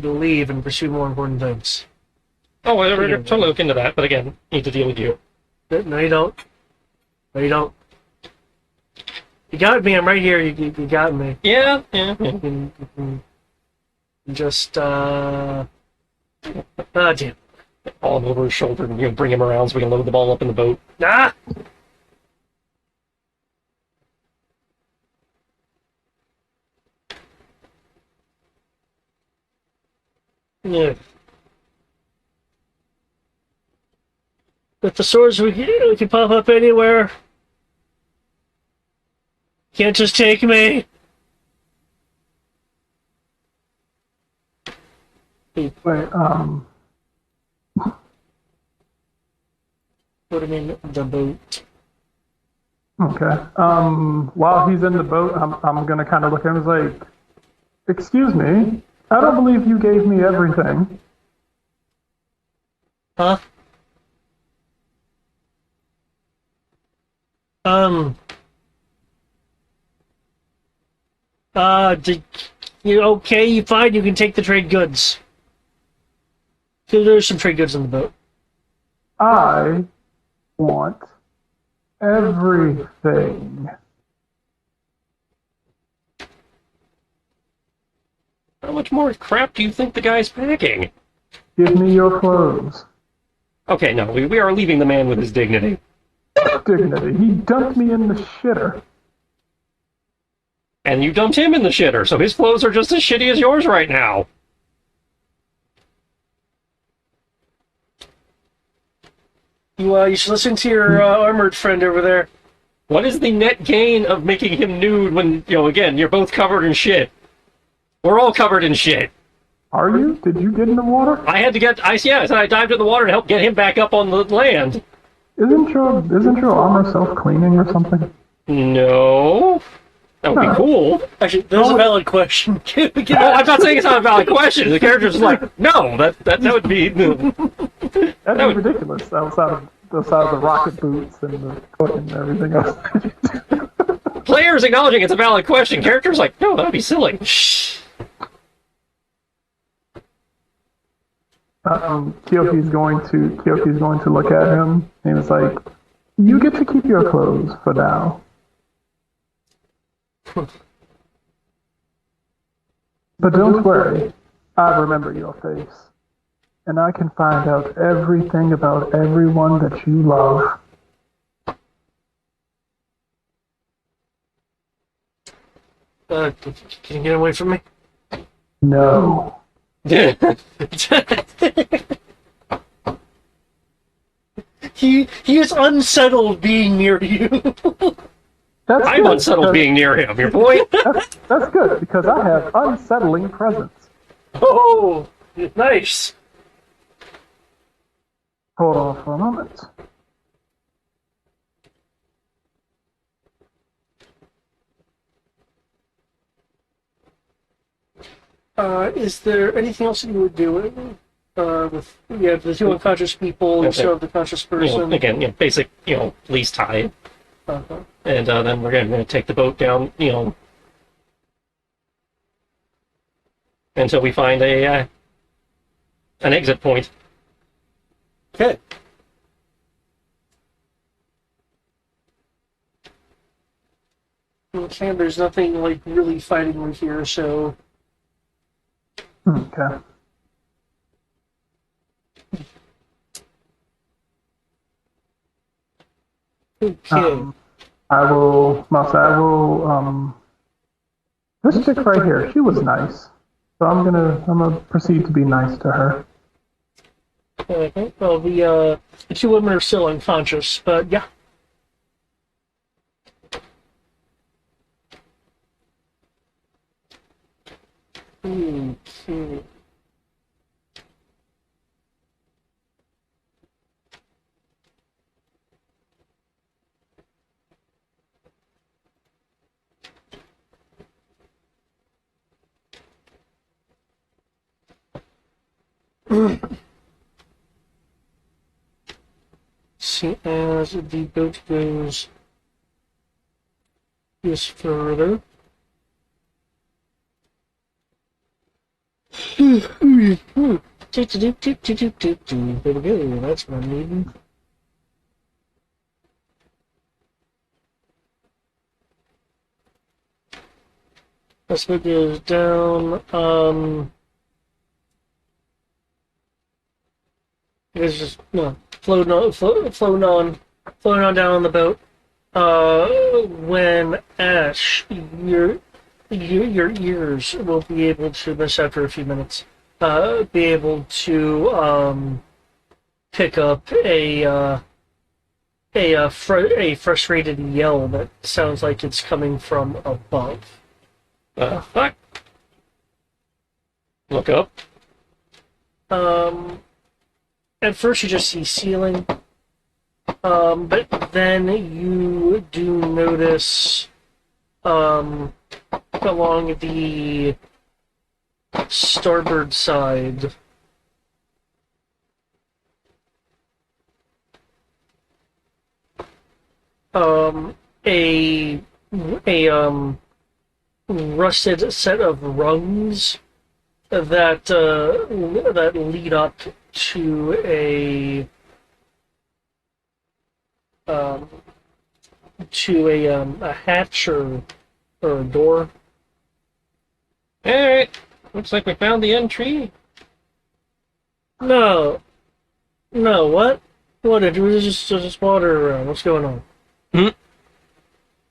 to leave and pursue more important things. Oh, we're totally look into that, but again, need to deal with you. No, you don't. No, you don't. You got me. I'm right here. You got me. Yeah. You can just damn. Haul him over his shoulder and bring him around so we can load them all up in the boat. Ah! Yeah. With the swords, we can pop up anywhere. Can't just take me. Wait, What do you mean, the boat? okay. While he's in the boat, I'm gonna kind of look at him and like, excuse me, I don't believe you gave me everything. Huh? Okay, you fine, you can take the trade goods. There's some trade goods on the boat. I want everything. How much more crap do you think the guy's packing? Give me your clothes. Okay, no, we are leaving the man with his dignity. Dignity. He dumped me in the shitter. And you dumped him in the shitter, so his clothes are just as shitty as yours right now. You should listen to your armored friend over there. What is the net gain of making him nude when, again, you're both covered in shit? We're all covered in shit. Are you? Did you get in the water? I had to get ice, yes, and I dived in the water to help get him back up on the land. Isn't your armor self-cleaning or something? No. That would be cool. Actually, that's a valid question. Oh, I'm not saying it's not a valid question. The character's like, no, that would be... That'd be ridiculous outside of the rocket boots and the foot and everything else. Players acknowledging it's a valid question. Characters like, no, that would be silly. Kyoki's going to look at him and he's like, "You get to keep your clothes for now." But don't worry, I remember your face. And I can find out everything about everyone that you love. Can you get away from me? No. He is unsettled being near you. I'm unsettled being near him, your point? That's good, because I have unsettling presence. Oh, nice. Hold on for a moment. Is there anything else that you would do with the two unconscious people, you still have the conscious person? Again, basic, lease tie. Uh-huh. And then we're going to take the boat down, until we find an exit point. Okay. Okay, there's nothing like really fighting right here, so. Okay. Okay. This chick right here, she was nice. So I'm gonna proceed to be nice to her. Okay. Well, the two women are still unconscious, but yeah. Okay. See, as the boat goes further. There we go, that's what I need. As it goes down, it's just floating on down on the boat. When Ash, your ears will be able to, this after a few minutes, be able to pick up a frustrated yell that sounds like it's coming from above. Fuck. Look up. At first you just see ceiling, but then you do notice along the starboard side a rusted set of rungs that lead up to a hatch or a door. Alright, looks like we found the entry. No, what? What? There's just water around. What's going on?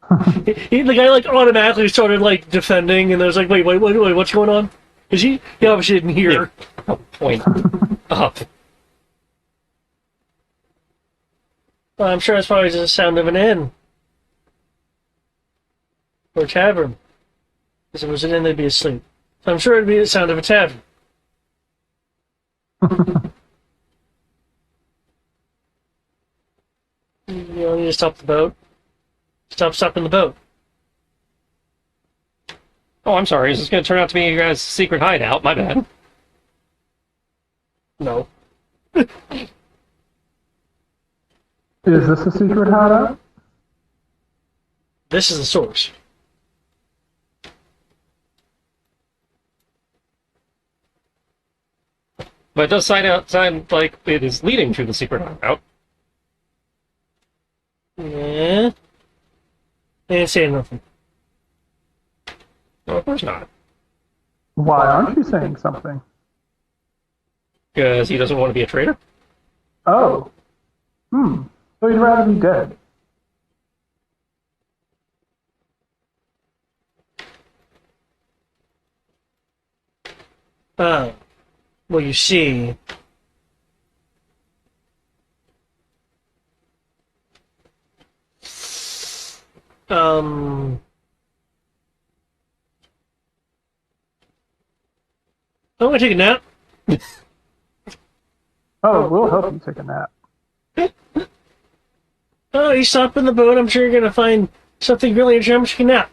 The guy automatically started defending, and there's wait, what's going on? Because he obviously didn't hear. Yeah. Point up. Well, I'm sure it's probably just the sound of an inn. Or a tavern. Because if it was an inn, they'd be asleep. So I'm sure it'd be the sound of a tavern. You don't need to stop the boat. Stop stopping the boat. Oh, I'm sorry. Is this going to turn out to be your guys' secret hideout? My bad. No. Is this a secret hideout? This is the source. But it does sound like it is leading to the secret hideout. Yeah. They ain't saying nothing. No, of course not. Why aren't you saying something? Because he doesn't want to be a traitor? Oh. So you'd rather be dead. Well, you see, I'm gonna take a nap. Oh, we'll help you take a nap. Oh, you stop in the boat. I'm sure you're gonna find something really interesting. Take a nap.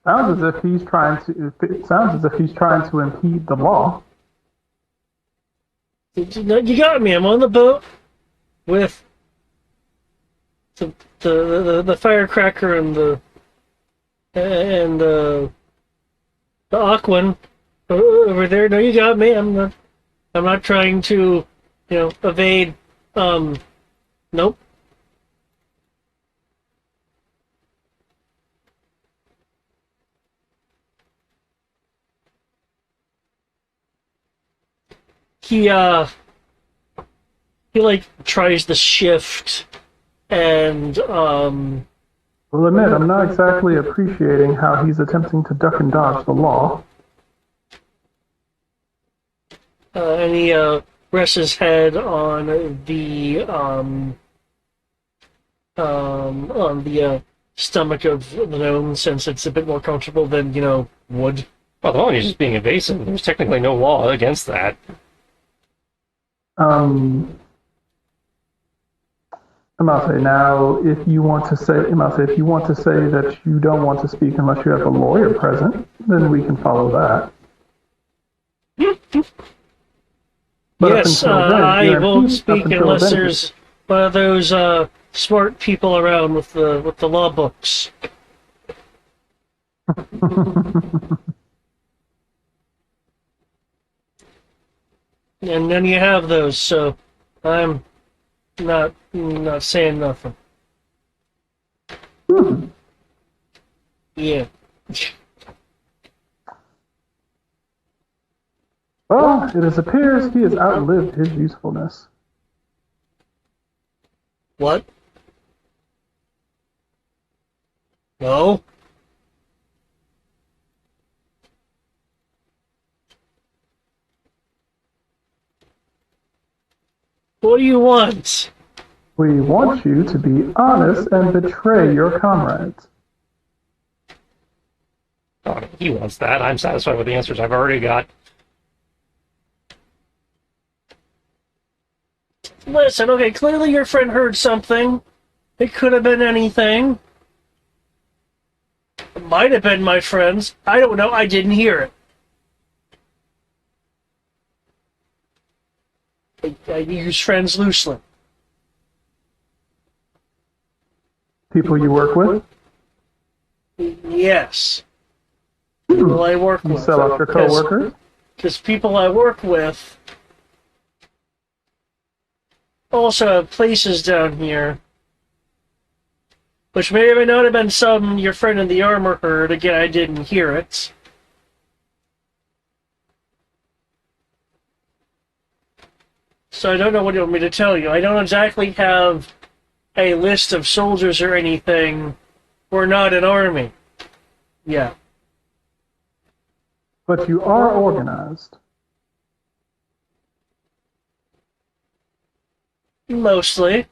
Sounds as if he's trying to. It sounds as if he's trying to impede the law. You got me. I'm on the boat with the firecracker and the Aquan over there. No, you got me. I'm not trying to, evade. Nope. He like tries the shift and Will admit, I'm not exactly appreciating how he's attempting to duck and dodge the law. and he rests his head on the stomach of the gnome, since it's a bit more comfortable than wood. Well, the one he's just being evasive. There's technically no law against that. Imase, now, if you want to say, that you don't want to speak unless you have a lawyer present, then we can follow that. But Yes, I won't speak unless there's one of those smart people around with the law books. And none of you have those, so I'm not saying nothing. Yeah. Well, it appears he has outlived his usefulness. What? No? What do you want? We want you to be honest and betray your comrades. Oh, he wants that. I'm satisfied with the answers I've already got. Listen, okay, clearly your friend heard something. It could have been anything. It might have been my friend's. I don't know. I didn't hear it. I use friends loosely. People you work with? Yes. People I work You with. sell out your coworkers? Because people I work with also have places down here, which may or may not have been some your friend in the armor heard. Again, I didn't hear it. So I don't know what you want me to tell you. I don't exactly have a list of soldiers or anything. We're not an army. Yeah. But you are organized. Mostly.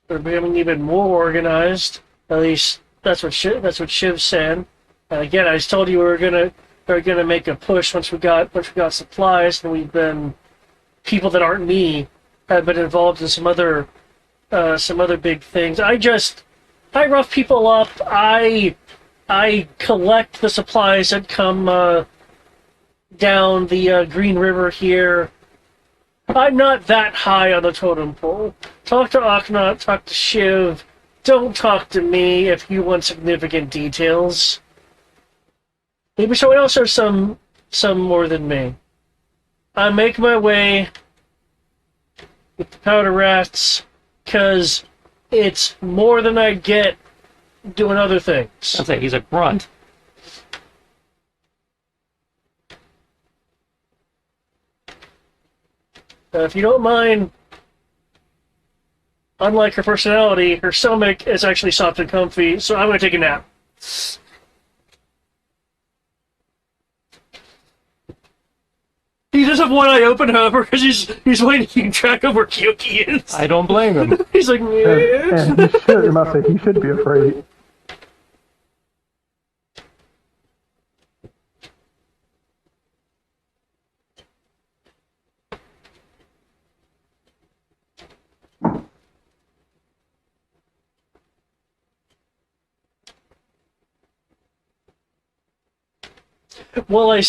They're becoming even more organized. At least that's what Shiv said. And again, I just told you we were gonna make a push once we got supplies, and we've been people that aren't me have been involved in some other big things. I rough people up. I collect the supplies that come down the Green River here. I'm not that high on the totem pole. Talk to Akhnat, talk to Shiv. Don't talk to me if you want significant details. Maybe someone else has some more than me. I make my way with the powder rats, because it's more than I get doing other things. I'll say he's a grunt. If you don't mind, unlike her personality, her stomach is actually soft and comfy, so I'm going to take a nap. He does have one eye open, however, because he's waiting to keep track of where Kyoki is. I don't blame him. He's like, And he should, I must say, he should be afraid. I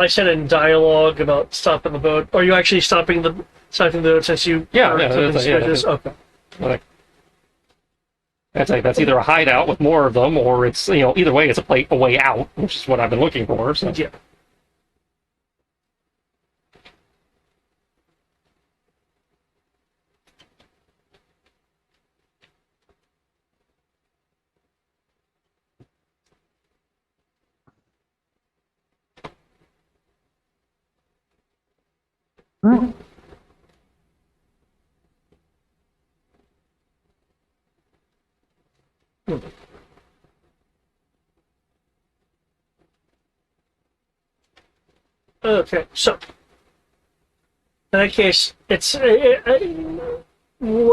said in dialogue about stopping the boat. Are you actually stopping the boat since you? Yeah, suspicious? yeah. Okay. Like, that's either a hideout with more of them, or it's either way, it's a way out, which is what I've been looking for. So. Yeah. Hmm. Okay, so in that case, it's what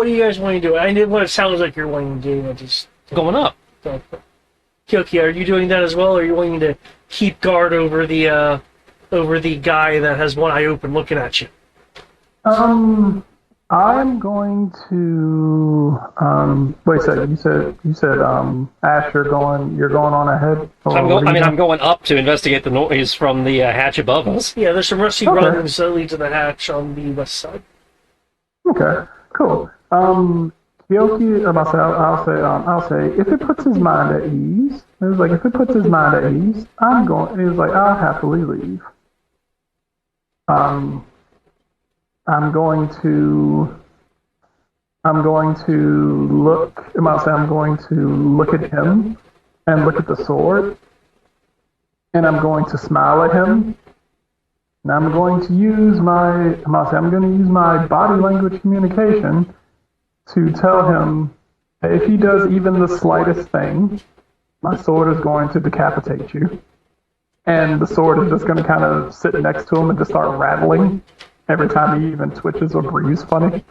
do you guys want to do? I know what it sounds like you're wanting to do. I just Going up. don't. Kyoki, are you doing that as well, or are you wanting to keep guard over the guy that has one eye open looking at you? I'm going to wait a second. You said Ash, you're going on ahead. Or I'm going up to investigate the noise from the hatch above us. Yeah, there's some rusty Okay. rungs that lead to the hatch on the west side. Okay, cool. Kyoki, I'll say, if it puts his mind at ease, it was like, if it puts his mind at ease, he was like, I'll happily leave. I'm going to look at him and look at the sword, and I'm going to smile at him, and I'm going to use my body language communication to tell him that if he does even the slightest thing, my sword is going to decapitate you. And the sword is just going to kind of sit next to him and just start rattling every time he even twitches or breathes funny.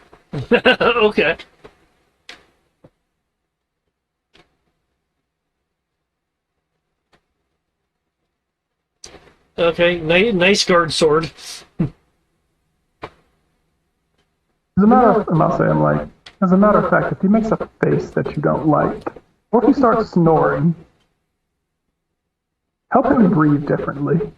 Okay. Okay, nice guard sword. As a matter of fact, if he makes a face that you don't like, or if he starts snoring, help him breathe differently.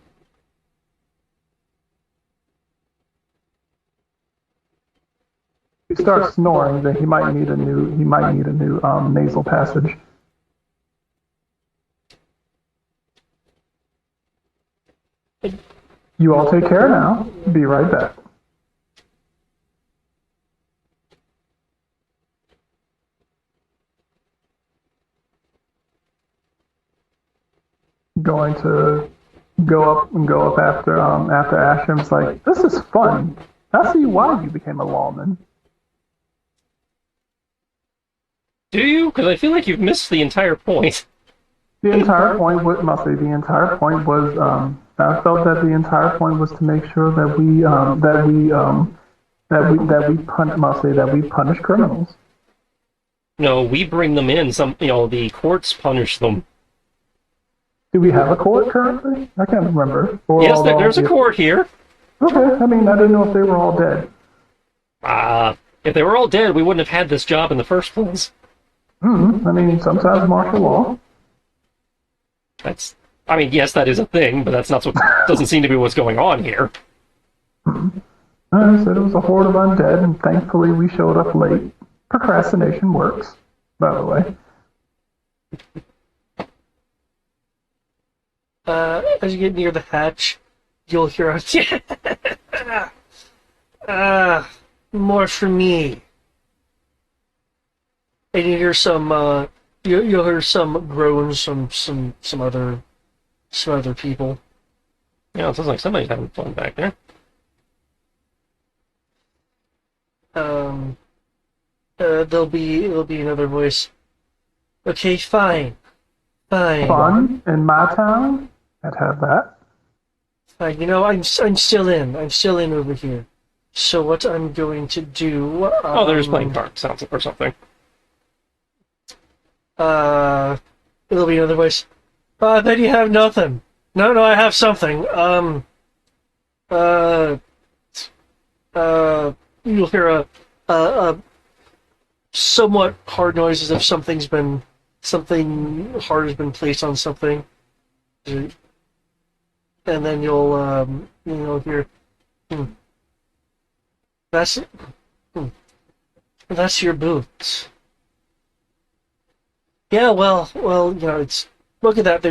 If he starts snoring, then he might need a new nasal passage. You all take care now. Be right back. Going to go up after Ashram's like, this is fun. I see why you became a lawman. Do you? Because I feel like you've missed the entire point. The entire point was, must say, the entire point was, I felt that the entire point was to make sure that we punish criminals. No, we bring them in. The courts punish them. Do we have a court currently? I can't remember. Or Yes, there's a court here. Okay, I mean, I didn't know if they were all dead. If they were all dead, we wouldn't have had this job in the first place. I mean, sometimes martial law. Yes, that is a thing, but that's not what doesn't seem to be what's going on here. I said it was a horde of undead, and thankfully we showed up late. Procrastination works, by the way. As you get near the hatch, you'll hear a more for me. And you hear some you'll hear some groans from some other people. Yeah, it sounds like somebody's having fun back there. There'll be another voice. Okay, fine. Fun in my town? I'd have that. Fine. You know, I'm still in. I'm still in over here. So what I'm going to do? They're just playing cards, sounds or something. There'll be another voice. Then you have nothing. No, I have something. You'll hear a somewhat hard noise as if something hard has been placed on something, and then you'll hear, that's your boots. Yeah, well, it's look at that.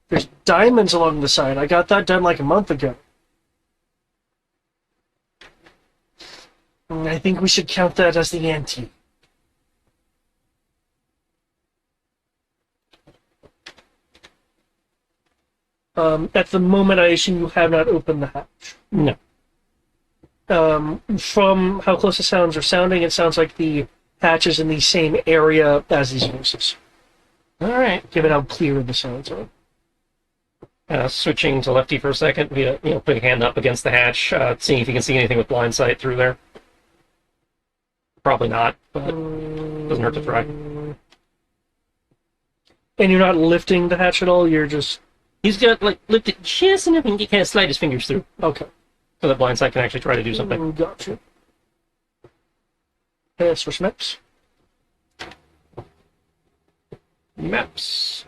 There's diamonds along the side. I got that done like a month ago. I think we should count that as the ante. At the moment, I assume you have not opened the hatch. No. From how close the sounds are sounding, it sounds like the hatch is in the same area as these voices. All right. Given how clear the sounds are. Switching to lefty for a second, putting a hand up against the hatch, seeing if you can see anything with blind sight through there. Probably not, but doesn't hurt to try. And you're not lifting the hatch at all. You're just. He's got lifted just enough and he can't slide his fingers through. Okay. So that blind sight can actually try to do something. Gotcha. Switch maps. Maps.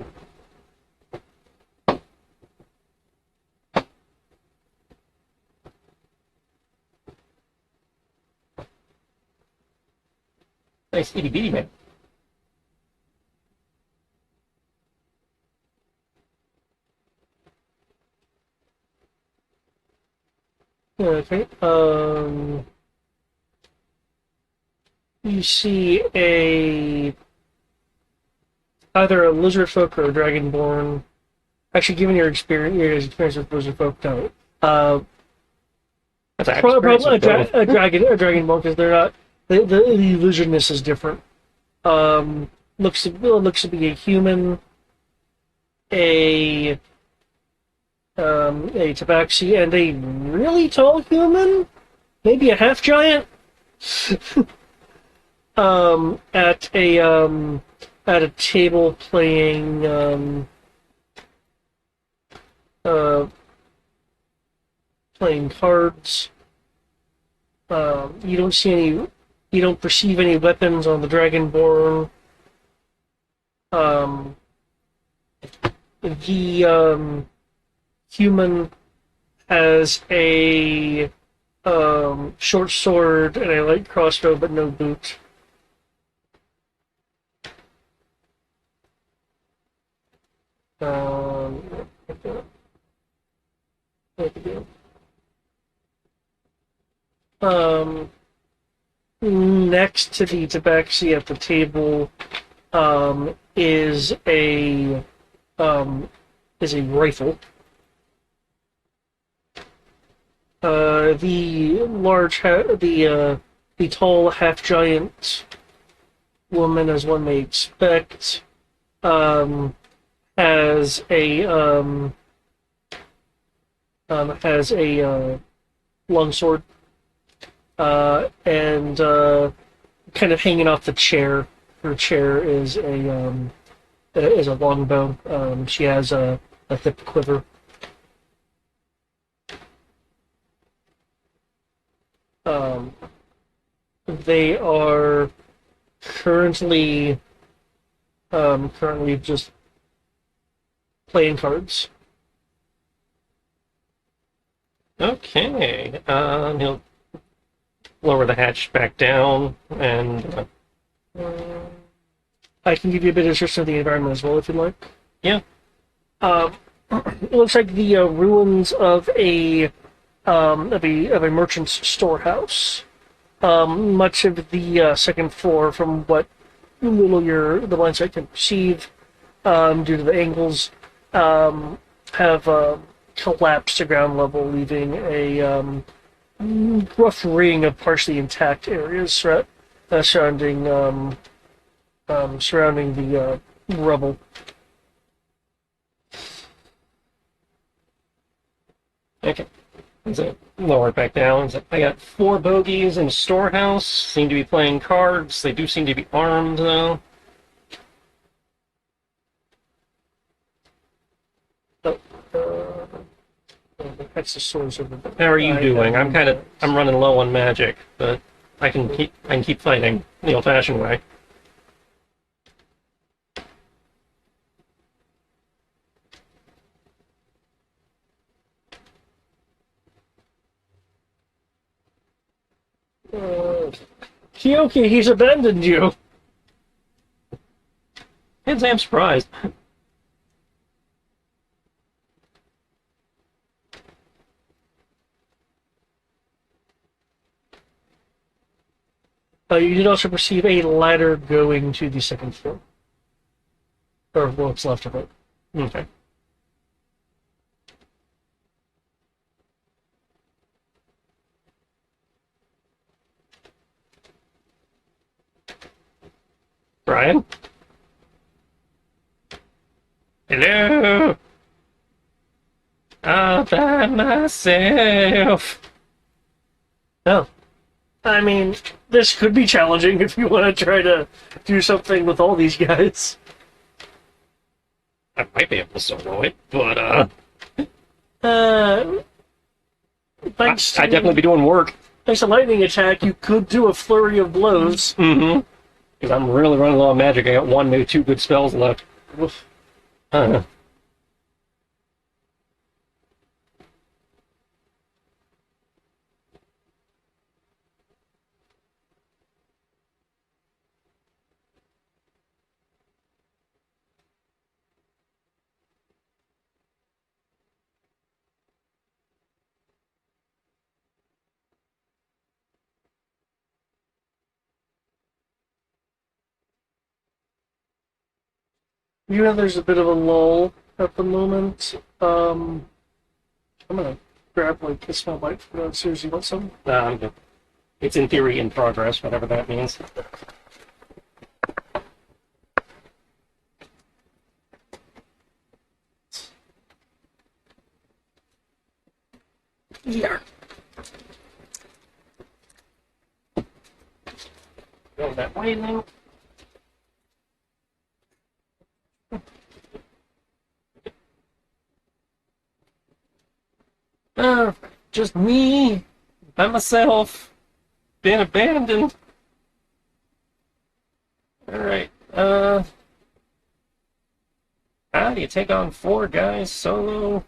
Nice itty bitty map. Okay. You see either a lizard folk or a dragonborn. Actually, given your experience with lizard folk, no. Probably a dragonborn because they're not. The illusionness is different. Looks to be a human, a tabaxi, and a really tall human, maybe a half giant. At a table playing playing cards. You don't perceive any weapons on the Dragonborn. The human has a short sword and a light crossbow, but no boot. Next to the tabaxi at the table is a rifle. The tall half giant woman, as one may expect, has a longsword, and kind of hanging off the chair. Her chair is a longbow. She has a hip quiver. Um, they are currently currently just playing cards. Okay. He'll lower the hatch back down and. I can give you a bit of description of the environment as well if you'd like. Yeah. It looks like the ruins of a merchant's storehouse. Much of the second floor, from what little the blind sight can perceive, due to the angles, have collapsed to ground level, leaving a rough ring of partially intact areas surrounding the rubble. Okay. So lower it back down. So I got 4 bogeys in a storehouse. Seem to be playing cards. They do seem to be armed, though. That's the swords of the. How are you doing? I'm running low on magic, but I can keep fighting the old-fashioned way. Kyoki, he's abandoned you. Can't say I'm surprised. You did also perceive a ladder going to the second floor, or what's left of it. Okay. Brian? Hello? All by myself. Oh. I mean, this could be challenging if you want to try to do something with all these guys. I might be able to solo it, but Thanks I'd definitely be doing work. Thanks to lightning attack, you could do a flurry of blows. Mm-hmm. Because I'm really running low on magic. I got 1, maybe 2 good spells left. Oof. Huh. You know, there's a bit of a lull at the moment. I'm gonna grab like a small bite from downstairs. You want some? It's in theory in progress, whatever that means. Yeah. Go that way now. Just me, by myself, been abandoned. Alright, how do you take on 4 guys solo?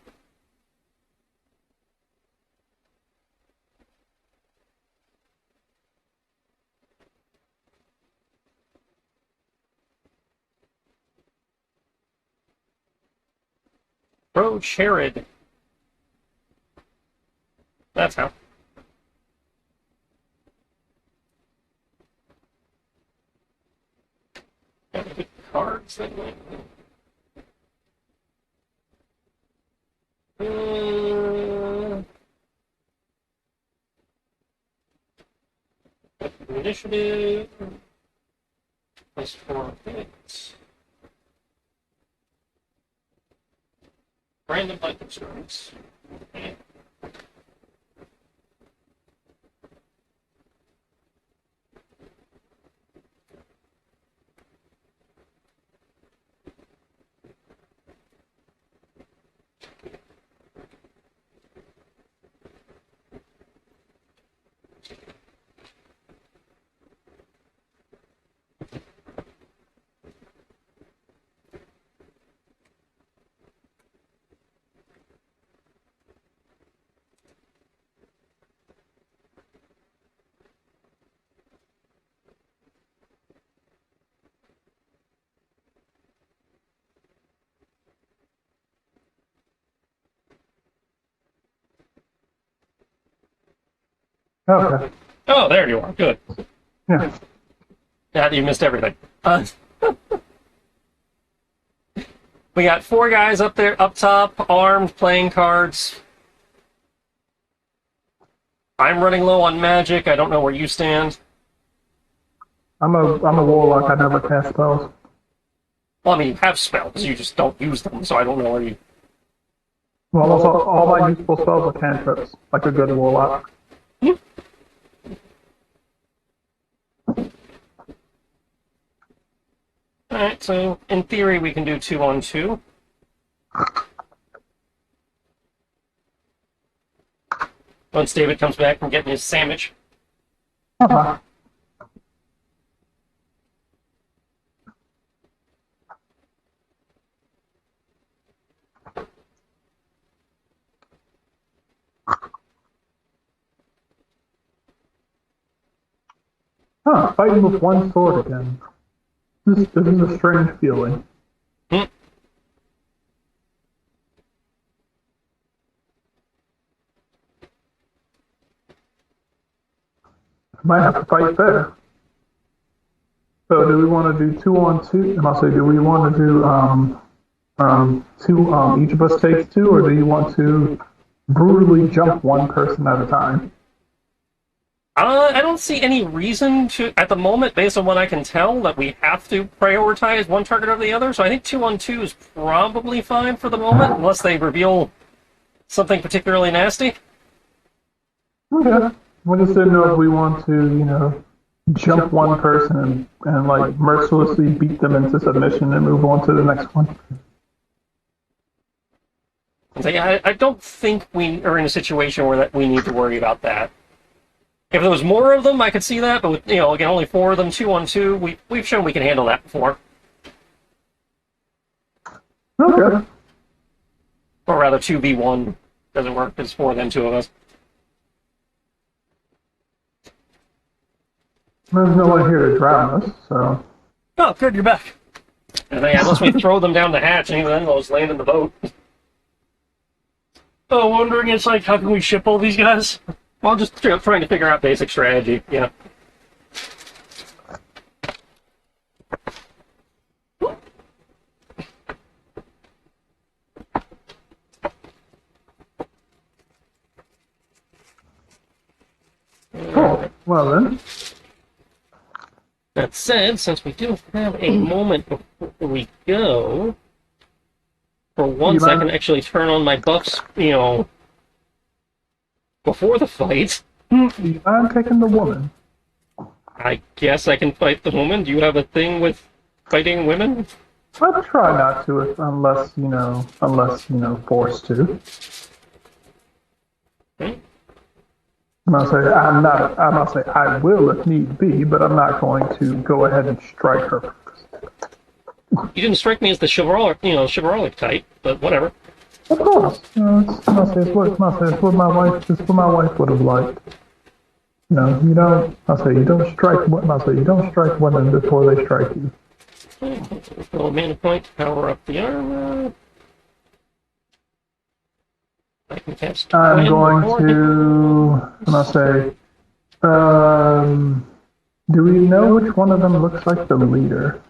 Approach Herod. That's how. Got any cards that might. Initiative. +4 hits. Random life insurance. Okay. Oh, there you are. Good. Yeah. Yeah, you missed everything. We got 4 guys up there, up top, armed, playing cards. I'm running low on magic. I don't know where you stand. I'm a warlock. I never cast spells. Well, I mean, you have spells. You just don't use them, so I don't know where you... Well, almost all my useful spells are cantrips, like a good warlock. Alright, so in theory we can do 2-on-2. Once David comes back from getting his sandwich. Uh-huh. Huh, fighting with one sword again. This is a strange feeling. Hmm. I might have to fight fair. So do we want to do 2-on-2? And I'll say, do we want to do two each of us takes 2, or do you want to brutally jump one person at a time? I don't see any reason to, at the moment, based on what I can tell, that we have to prioritize one target over the other. So I think 2-on-2 is probably fine for the moment, unless they reveal something particularly nasty. Okay. We just didn't know if we want to, jump one person and like mercilessly beat them into submission and move on to the next one. So yeah, I don't think we are in a situation where that we need to worry about that. If there was more of them, I could see that, but with, again, only 4 of them, 2-on-2, we've shown we can handle that before. Okay. Or rather, 2v1 doesn't work, it's 4 then 2 of us. There's no one here to drown us, so. Oh, good, you're back. And then, unless we throw them down the hatch, and even then they'll just land in the boat. Oh, wondering, it's like, how can we ship all these guys? Well, just trying to figure out basic strategy, yeah. Cool. Well then. That said, since we do have a moment before we go, for once I can actually turn on my buffs, before the fight. I'm taking the woman. I guess I can fight the woman. Do you have a thing with fighting women? I'll try not to, unless forced to. Okay. I'm not saying I will if need be, but I'm not going to go ahead and strike her. You didn't strike me as the chivalric type, but whatever. Of course, it's what my wife would have liked. You don't strike women before they strike you. Roll a mana point to power up the armor. I can cast. I'm going to. Do we know which one of them looks like the leader?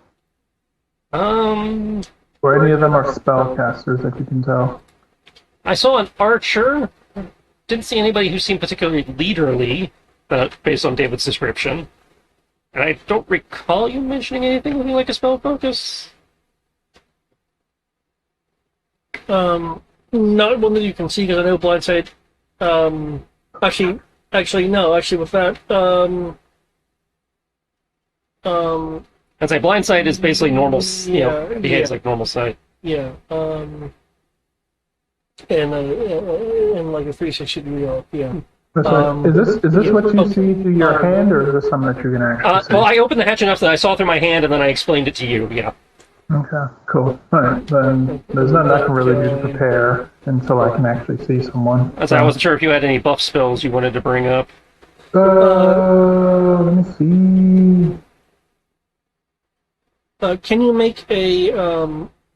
Or any of them are spellcasters, if you can tell. I saw an archer. Didn't see anybody who seemed particularly leaderly, based on David's description. And I don't recall you mentioning anything looking like a spell focus. Not one that you can see because I know blindsight. Actually, no. Actually, with that, I'd say blind sight is basically normal. Behaves yeah. like normal sight. Yeah. And like a 360 degree, yeah. Is this what you okay. see through your hand, or is this something that you can actually see? Well, I opened the hatch enough that I saw through my hand, and then I explained it to you. Yeah. Okay, cool. All right, then there's nothing I can really do to prepare until I can actually see someone. That's I wasn't sure if you had any buff spells you wanted to bring up. Let me see. Can you make a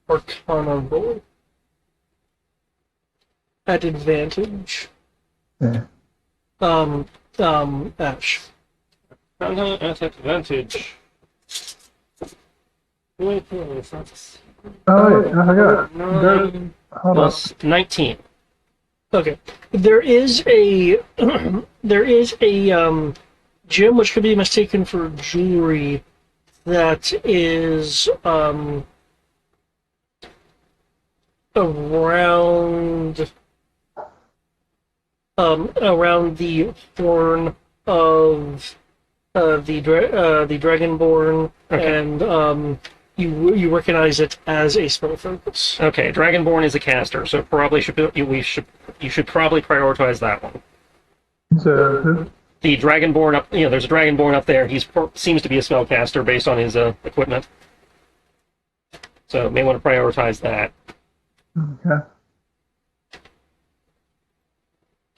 Arcana roll at advantage? Yeah. Ash. At advantage. Oh wait, I forgot. Hold on. Plus 19. Okay. There is a gem which could be mistaken for jewelry that is around the horn of the Dragonborn, Okay. and you recognize it as a spell focus. Okay, Dragonborn is a caster, so probably you should probably prioritize that one. So, The Dragonborn up, there's a Dragonborn up there. Seems to be a spellcaster based on his equipment, so may want to prioritize that. okay.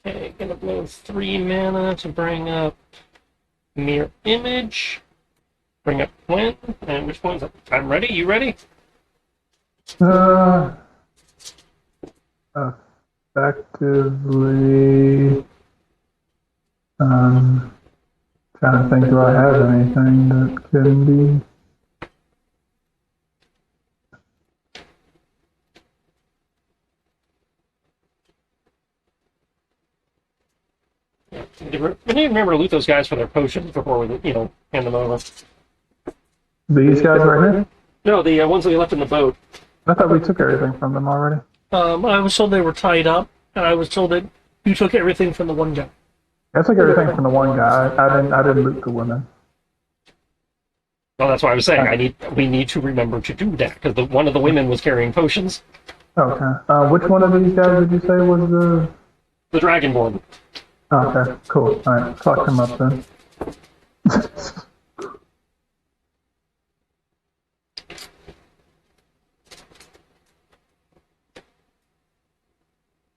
Okay, gonna blow 3 mana to bring up Mirror Image. Bring up Gwen. And which one's up? I'm ready. You ready? Effectively. Trying to think, do I have anything that can be? We need to remember to loot those guys for their potions before we, hand them over. These guys right here? No, the ones that we left in the boat. I thought we took everything from them already. I was told they were tied up, and I was told that you took everything from the one guy. I took everything from the one guy. I didn't loot the women. Well, that's why I was saying we need to remember to do that because one of the women was carrying potions. Okay. Which one of these guys did you say was the? The Dragonborn. Okay, cool. All right, fuck him up then.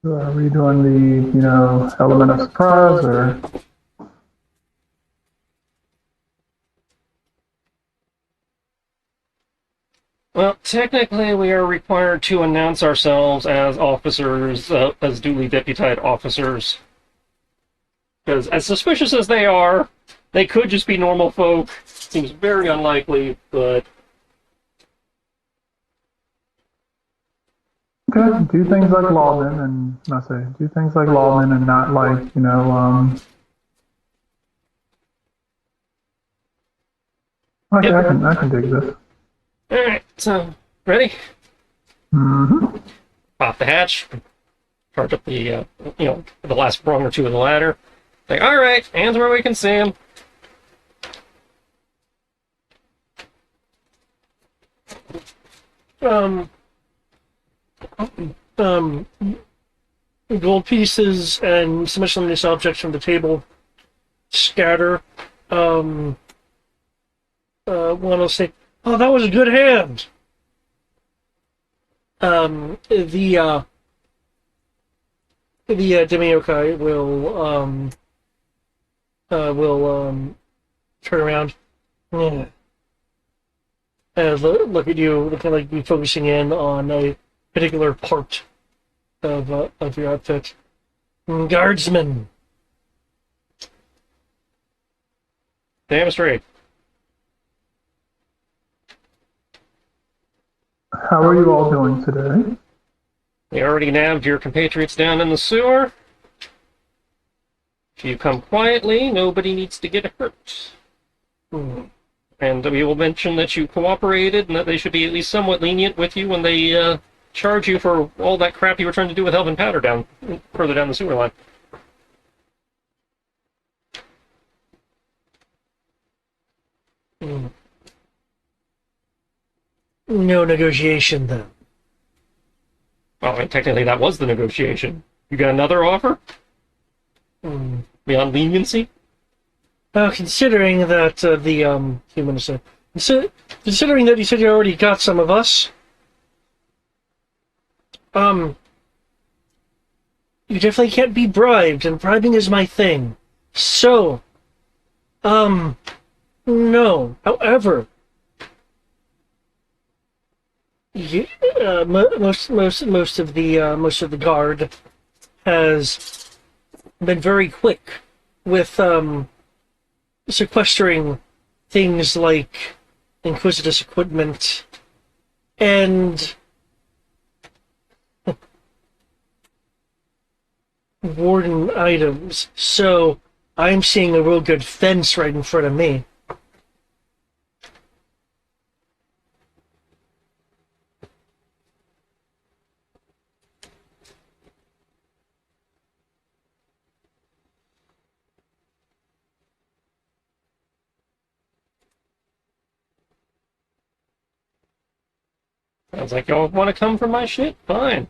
So are we doing the, element of surprise, or? Well, technically, we are required to announce ourselves as officers, as duly deputized officers. Because as suspicious as they are, they could just be normal folk. Seems very unlikely, but... Okay, do things like lawmen, and do things like lawmen, and not like Okay, I can dig this. All right, so ready? Mm-hmm. Pop the hatch. Charge up the the last rung or two of the ladder. Like, all right, hands where we can see them. Gold pieces and some miscellaneous objects from the table scatter. One will say, "Oh, that was a good hand." The Demiokai will turn around. Yeah. Look at you, looking like you're focusing in on a particular part of your outfit. Guardsman. Damn straight. How are you all doing today? We already nabbed your compatriots down in the sewer. If you come quietly, nobody needs to get hurt. And we will mention that you cooperated and that they should be at least somewhat lenient with you when they charge you for all that crap you were trying to do with Elvin Powder further down the sewer line. No negotiation, then. Well, I mean, technically that was the negotiation. You got another offer? Beyond leniency? Considering that considering that you said you already got some of us, you definitely can't be bribed, and bribing is my thing. So, no. However, most of the guard has been very quick with sequestering things like Inquisitus equipment and warden items. So I'm seeing a real good fence right in front of me. Sounds like y'all want to come for my shit? Fine.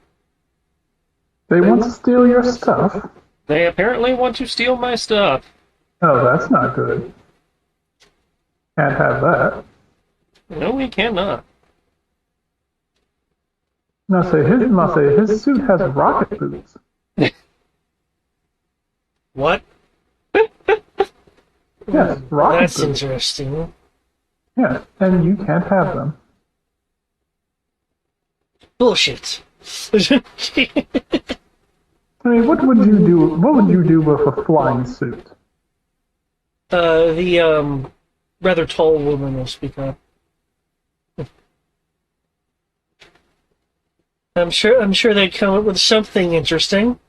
They want to steal your stuff? They apparently want to steal my stuff. Oh, that's not good. Can't have that. No, we cannot. His suit has rocket boots. What? Yes, rocket That's boots. interesting. Yes, and you can't have them. Bullshit. I mean, what would you do? What would you do with a flying suit? The rather tall woman will speak up. I'm sure they'd come up with something interesting.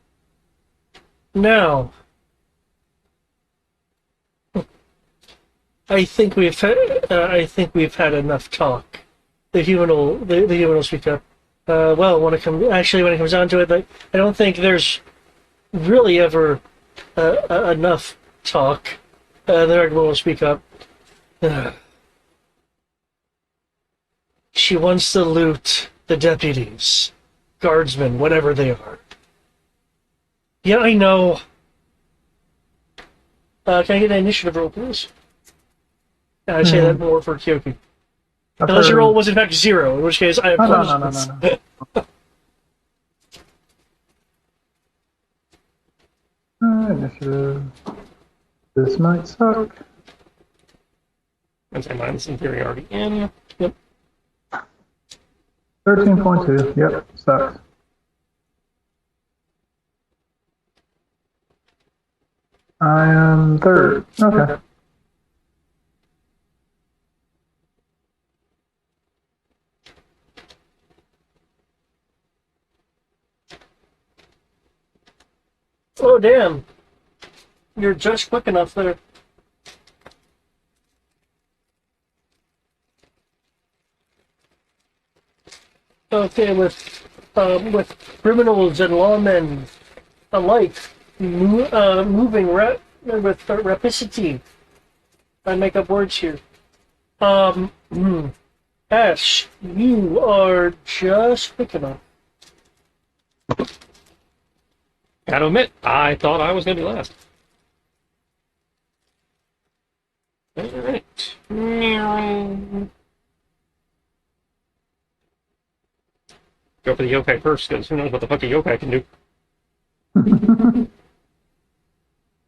Now, I think we've had enough talk. The human will speak up. Well, when it comes down to it, I don't think there's really ever enough talk. The Dragon will speak up. She wants to loot the deputies, guardsmen, whatever they are. Yeah, I know. Can I get an initiative roll, please? I say that more for Kyoki. Unless your roll was in fact 0, in which case I have No. Initiative. This might suck. And say mine's inferiority in. Yep. 13.2. Yep, sucks. I am 3rd. Okay. Oh, damn. You're just quick enough there. Okay, with criminals and lawmen alike moving with rapidity. I make up words here. Ash, you are just quick enough. Gotta admit, I thought I was gonna be last. Alright. Go for the yokai first, because who knows what the fuck a yokai can do.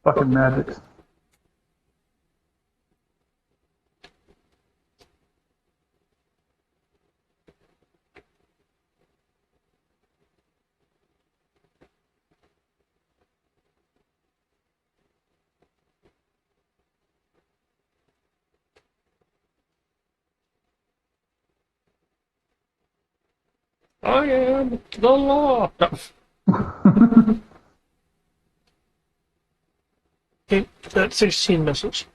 Fucking magic. I am the law. Okay, that's 16 misses.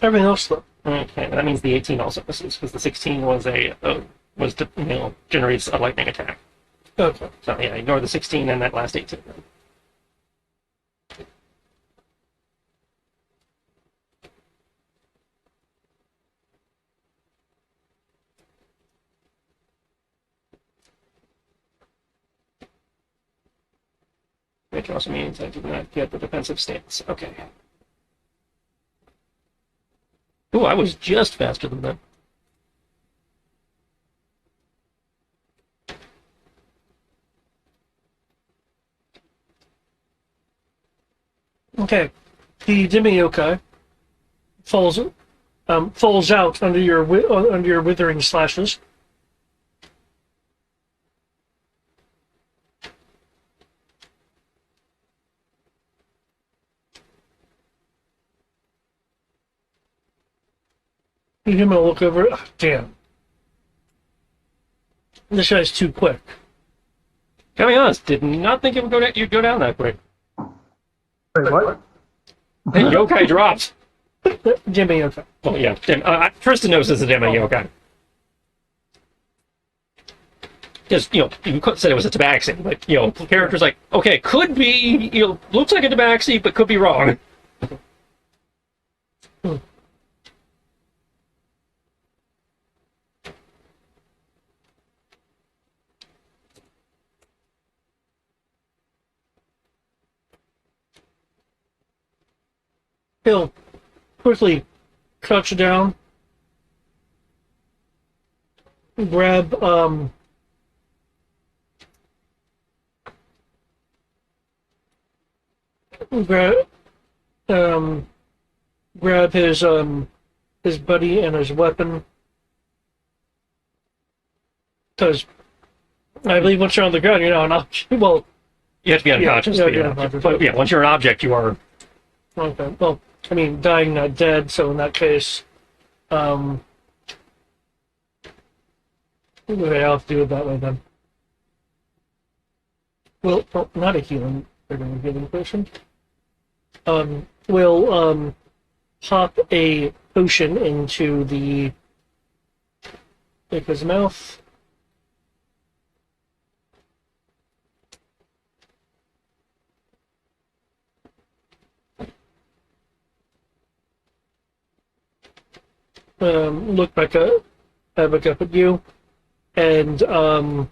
Everything else, though. Okay, that means the 18 also misses, because the 16 was a was generates a lightning attack. Okay. So yeah, ignore the 16 and that last 18. Which also means I did not get the defensive stance. Okay. Ooh, I was just faster than that. Okay. The Demi-yokai falls out under your withering slashes. You give him a look over. Oh, damn. This guy's too quick. Gotta be honest, did not think it would you'd go down that quick. Wait, what? Hey, yokai dropped. Demi-yokai. Oh yeah, Tristan knows this is a demo yokai. Because you said it was a tabaxi, but characters like okay, could be looks like a tabaxi, but could be wrong. He'll quickly crouch down, grab grab grab his buddy and his weapon. Because I believe once you're on the ground, you're not an object. Well, You have to be unconscious. yeah, to be yeah, an object. unconscious. But yeah, once you're an object, you are. okay. Well, I mean, dying, not dead. So in that case, okay, I'll have to do it that way then. Well, not a healing, regular healing potion. We'll pop a potion into the his mouth. Look back up at you, and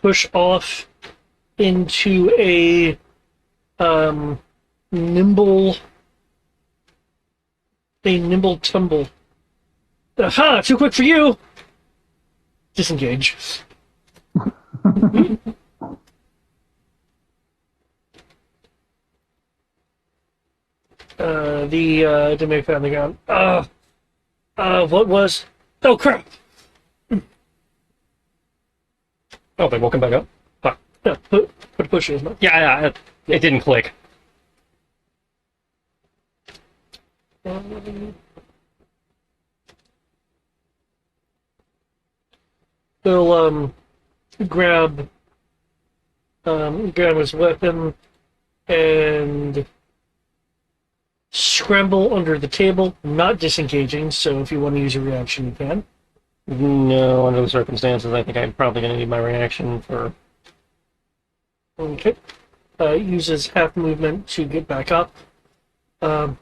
push off into a nimble tumble. Aha! Too quick for you. Disengage. The Demi found the ground. What was? Oh crap! Oh, they woke him back up. Huh. Yeah, put a push in his mouth. Yeah, it didn't click. He'll grab his weapon and scramble under the table, not disengaging. So if you want to use a reaction, you can. No, under the circumstances, I think I'm probably going to need my reaction for. Okay. Uses half movement to get back up. Whoever,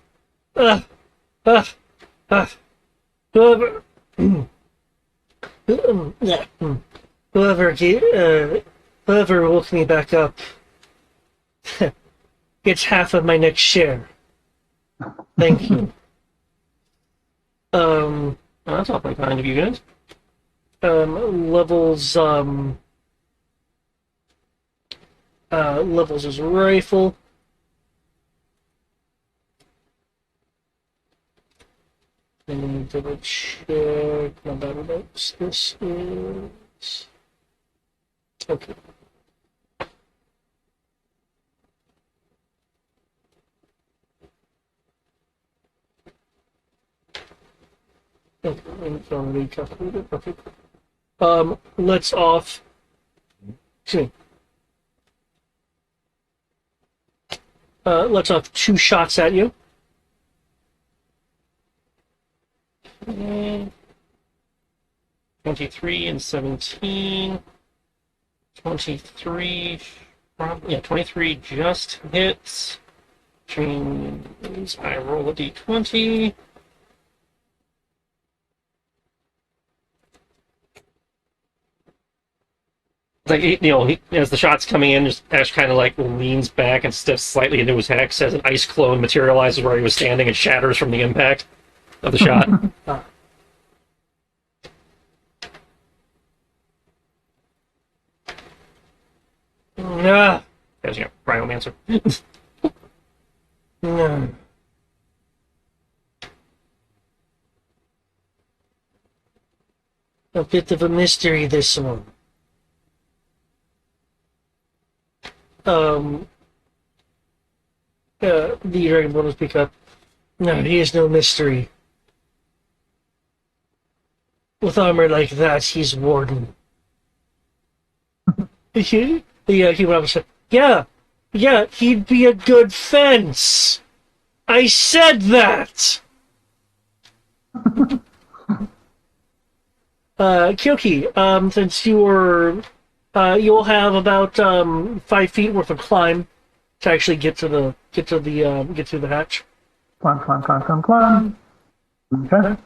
yeah, whoever woke me back up gets half of my next share. Thank you. Oh, that's awfully kind of you guys. Levels his rifle. Let me double check. My battle notes. This is okay. Okay, it's already calculated. Okay. Let's off. Excuse me. Let's off 2 shots at you. Okay, 23 and 17. 23. Yeah, 23 just hits. Which means I roll a d20. Like, as the shot's coming in, just Ash kind of like leans back and steps slightly into his hex as an ice clone materializes where he was standing and shatters from the impact of the shot. As Cryomancer. A bit of a mystery, this one. The Dragonborn will speak up. No, he is no mystery. With armor like that, he's Warden. he went up and said, yeah, he'd be a good fence. I said that! Kyoki, since you'll have about 5 feet worth of climb to actually get through the hatch. Climb. Okay.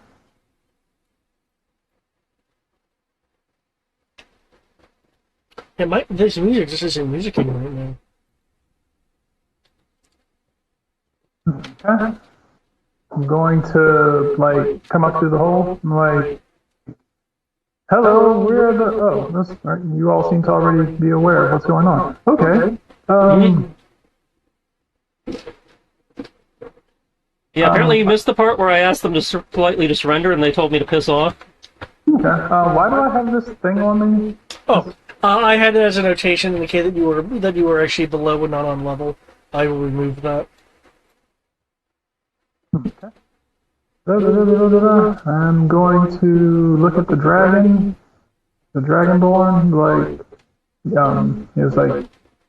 This music just isn't musicking right now. Okay. I'm going to come up through the hole. I'm hello, we're the. Oh, right, you all seem to already be aware of what's going on. Okay. Yeah, apparently you missed the part where I asked them to politely to surrender, and they told me to piss off. Okay. Why do I have this thing on me? Oh, I had it as a notation to indicate that you were actually below and not on level. I will remove that. Okay. I'm going to look at the dragon. The Dragonborn,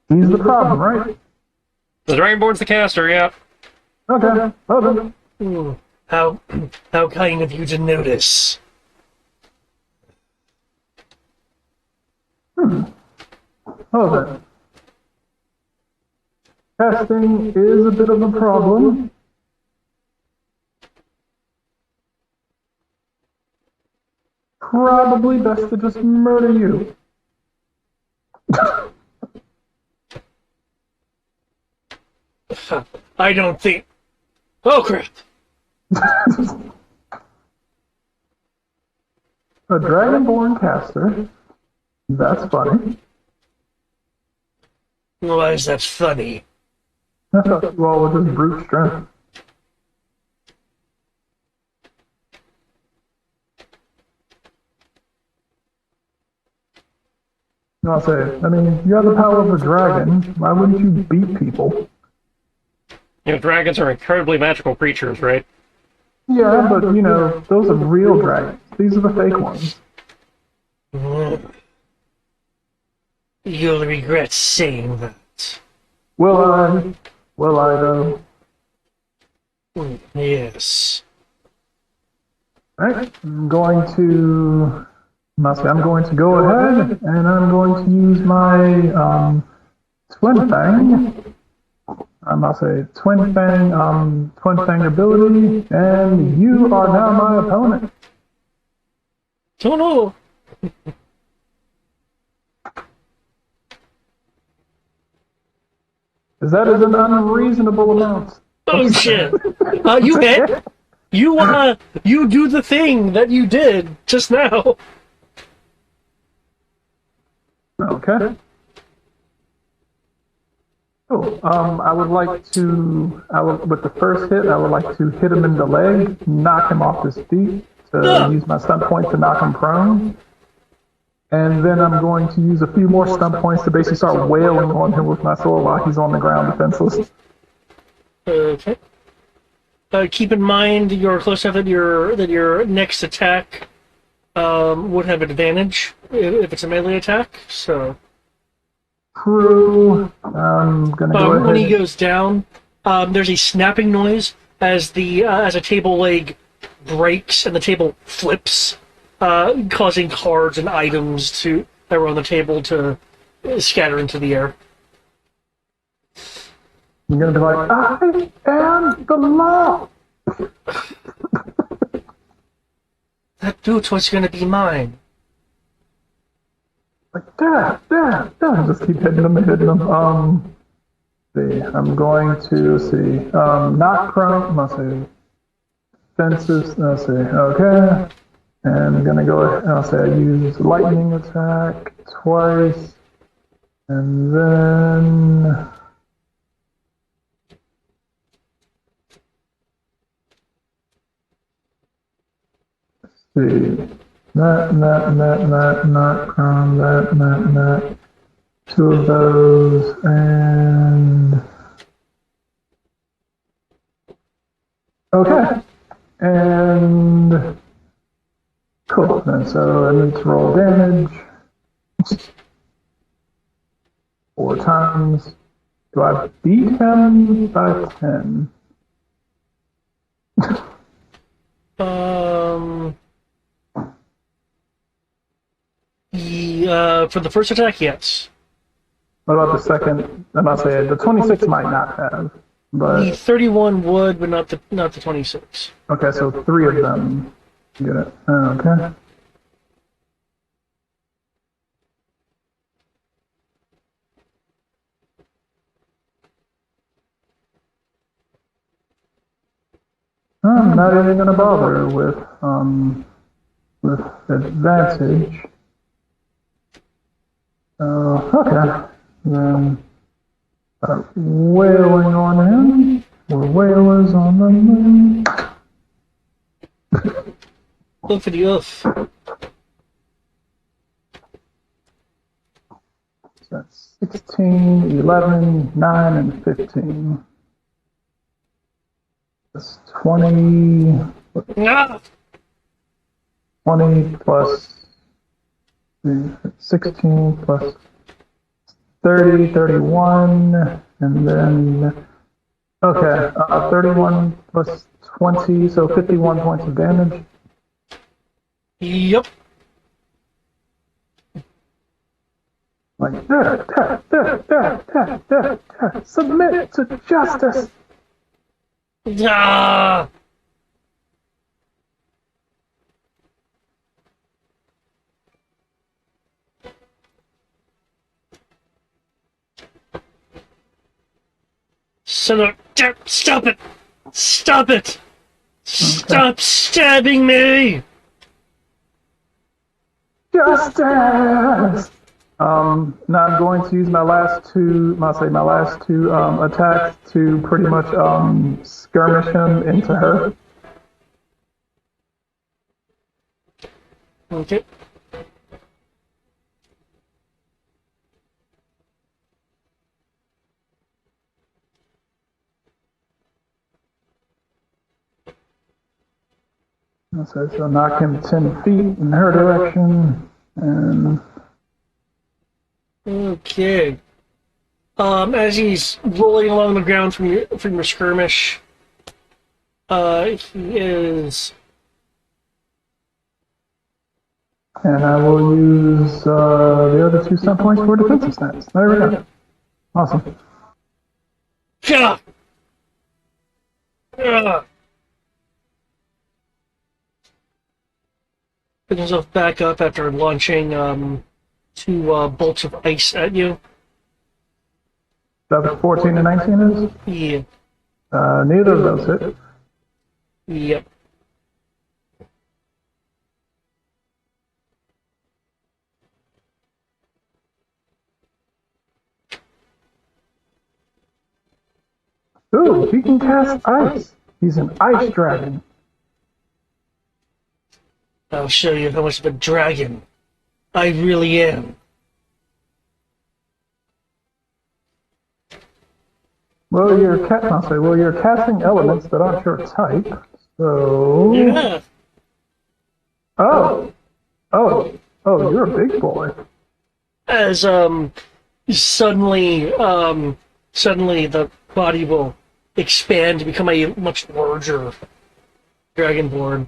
he's the problem, right? The Dragonborn's the caster, yeah. Okay. How kind of you to notice. Oh, then. Casting is a bit of a problem. Probably best to just murder you. I don't think... Oh, crap! A Dragonborn caster. That's funny. Why is that funny? Well, with his brute strength. I'll say, you have the power of a dragon. Why wouldn't you beat people? Dragons are incredibly magical creatures, right? Yeah, but, those are real dragons. These are the fake ones. You'll regret saying that. Will I? Will I, though? Yes. Alright, I'm going to go ahead, and I'm going to use my, Twin Fang. Twin Fang ability, and you are now my opponent. Oh no! That is an unreasonable amount. Oh shit! You hit? You do the thing that you did just now. Okay. Cool. With the first hit, I would like to hit him in the leg, knock him off his feet, to use my stun point to knock him prone. And then I'm going to use a few more stun points to basically start wailing on him with my sword while he's on the ground defenseless. Okay. Keep in mind your close up that your next attack would have advantage if it's a melee attack. So. True. I'm gonna go ahead. When he goes down, there's a snapping noise as a table leg breaks and the table flips causing cards and items that were on the table to scatter into the air. You're gonna be like, I am the law. That dude's what's going to be mine. Like, Dad. Just keep hitting them. See, I'm going to see. Not prone. Let's see. Fences. Let's see. Okay. And I'm gonna go ahead. I'll say I use lightning attack twice, and then. See, not crown, that. Two of those, and okay, and cool. And so I need to roll damage 4 times. Do I beat him by 10? For the first attack, yes. What about the second? I'm not saying the 26 might not have, but The 31 would, but not the 26. okay. So 3 of them get it. Okay. I'm not even gonna bother with advantage. Okay. Then wailing on him. We're whalers on the moon. Look for the earth. So that's 16, 11, 9, and 15. That's 20. Ah! 20 plus 16 plus 30, 31, and then, okay, 31 plus 20, so 51 points of damage. Yep. Like, submit to justice. Ah! Stop it! Stop it! Stop stabbing me! Justice! Now I'm going to use my last two attacks to pretty much skirmish him into her. Okay. So knock him 10 feet in her direction, and Okay. As he's rolling along the ground from your skirmish, he is. and I will use the other 2 stunt points for defensive stance. There we go. Awesome. Gah! Ugh. Pick himself back up after launching 2 bolts of ice at you. That 14 and 19 is? Yeah. Neither of those hit. Yep. Ooh, he can cast ice. He's an ice dragon. I'll show you how much of a dragon I really am. Well, you're casting elements that aren't your type. So. Yeah. Oh, you're a big boy. As suddenly the body will expand to become a much larger dragonborn.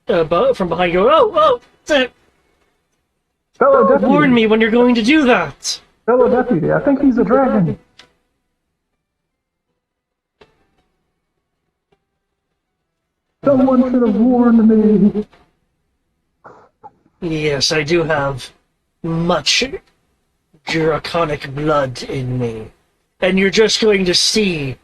from behind, go, oh, Fellow deputy. warn me when you're going to do that. Fellow deputy, I think he's a dragon. Someone should have warned me. Yes, I do have much draconic blood in me. And you're just going to see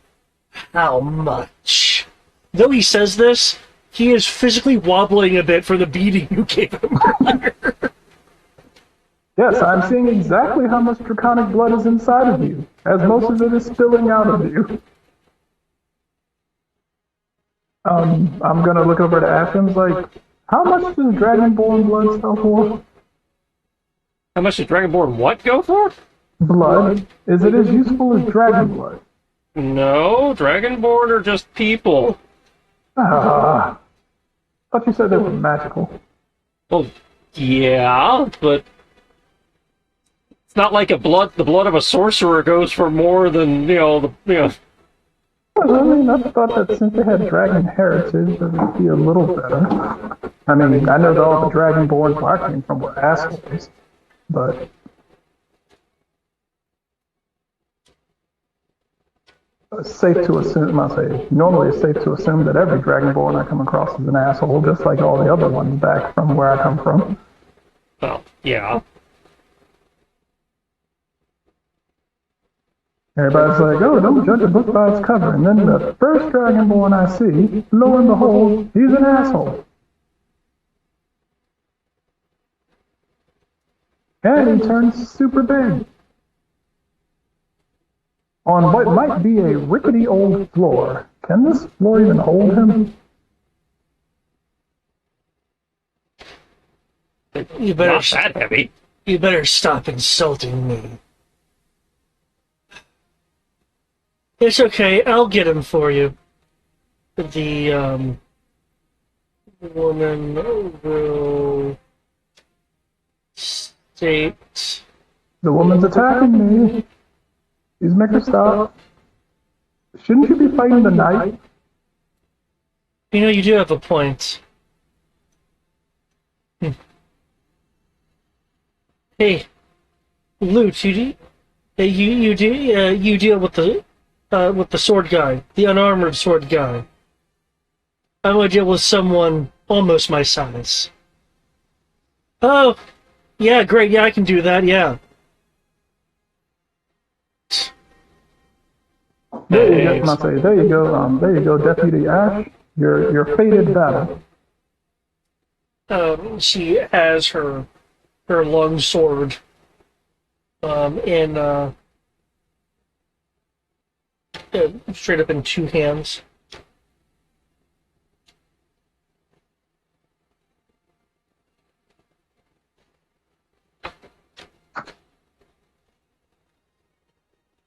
how much. Though he says this, he is physically wobbling a bit for the beating you gave him earlier. Yes, I'm seeing exactly how much draconic blood is inside of you, as most of it is spilling out of you. I'm gonna look over to Athens, like, how much does Dragonborn blood sell for? How much does Dragonborn what go for? Blood? Is it as useful as dragon blood? No, Dragonborn are just people. Ah, thought you said they were magical. Well, yeah, but it's not like the blood of a sorcerer goes for more than, Well, I mean, I thought that since they had dragon heritage, that would be a little better. I mean, I know that all the Dragonborn where I came from were assholes, but it's safe to assume, normally it's safe to assume that every Dragonborn I come across is an asshole, just like all the other ones back from where I come from. well, yeah. Everybody's like, oh, don't judge a book by its cover. And then the first Dragonborn I see, lo and behold, he's an asshole. And he turns super big. On what might be a rickety old floor. Can this floor even hold him? You better, Not that heavy. you better stop insulting me. It's okay, I'll get him for you. The, woman will state... The woman's attacking me. Please make her stop. Shouldn't you be fighting the knight? You know, you do have a point. Hey, Lute, you deal with the sword guy, the unarmored sword guy. I'm gonna deal with someone almost my size. Oh, yeah, great, yeah, I can do that, yeah. There you go, Deputy Ash. Your fated battle. She has her long sword, straight up in two hands.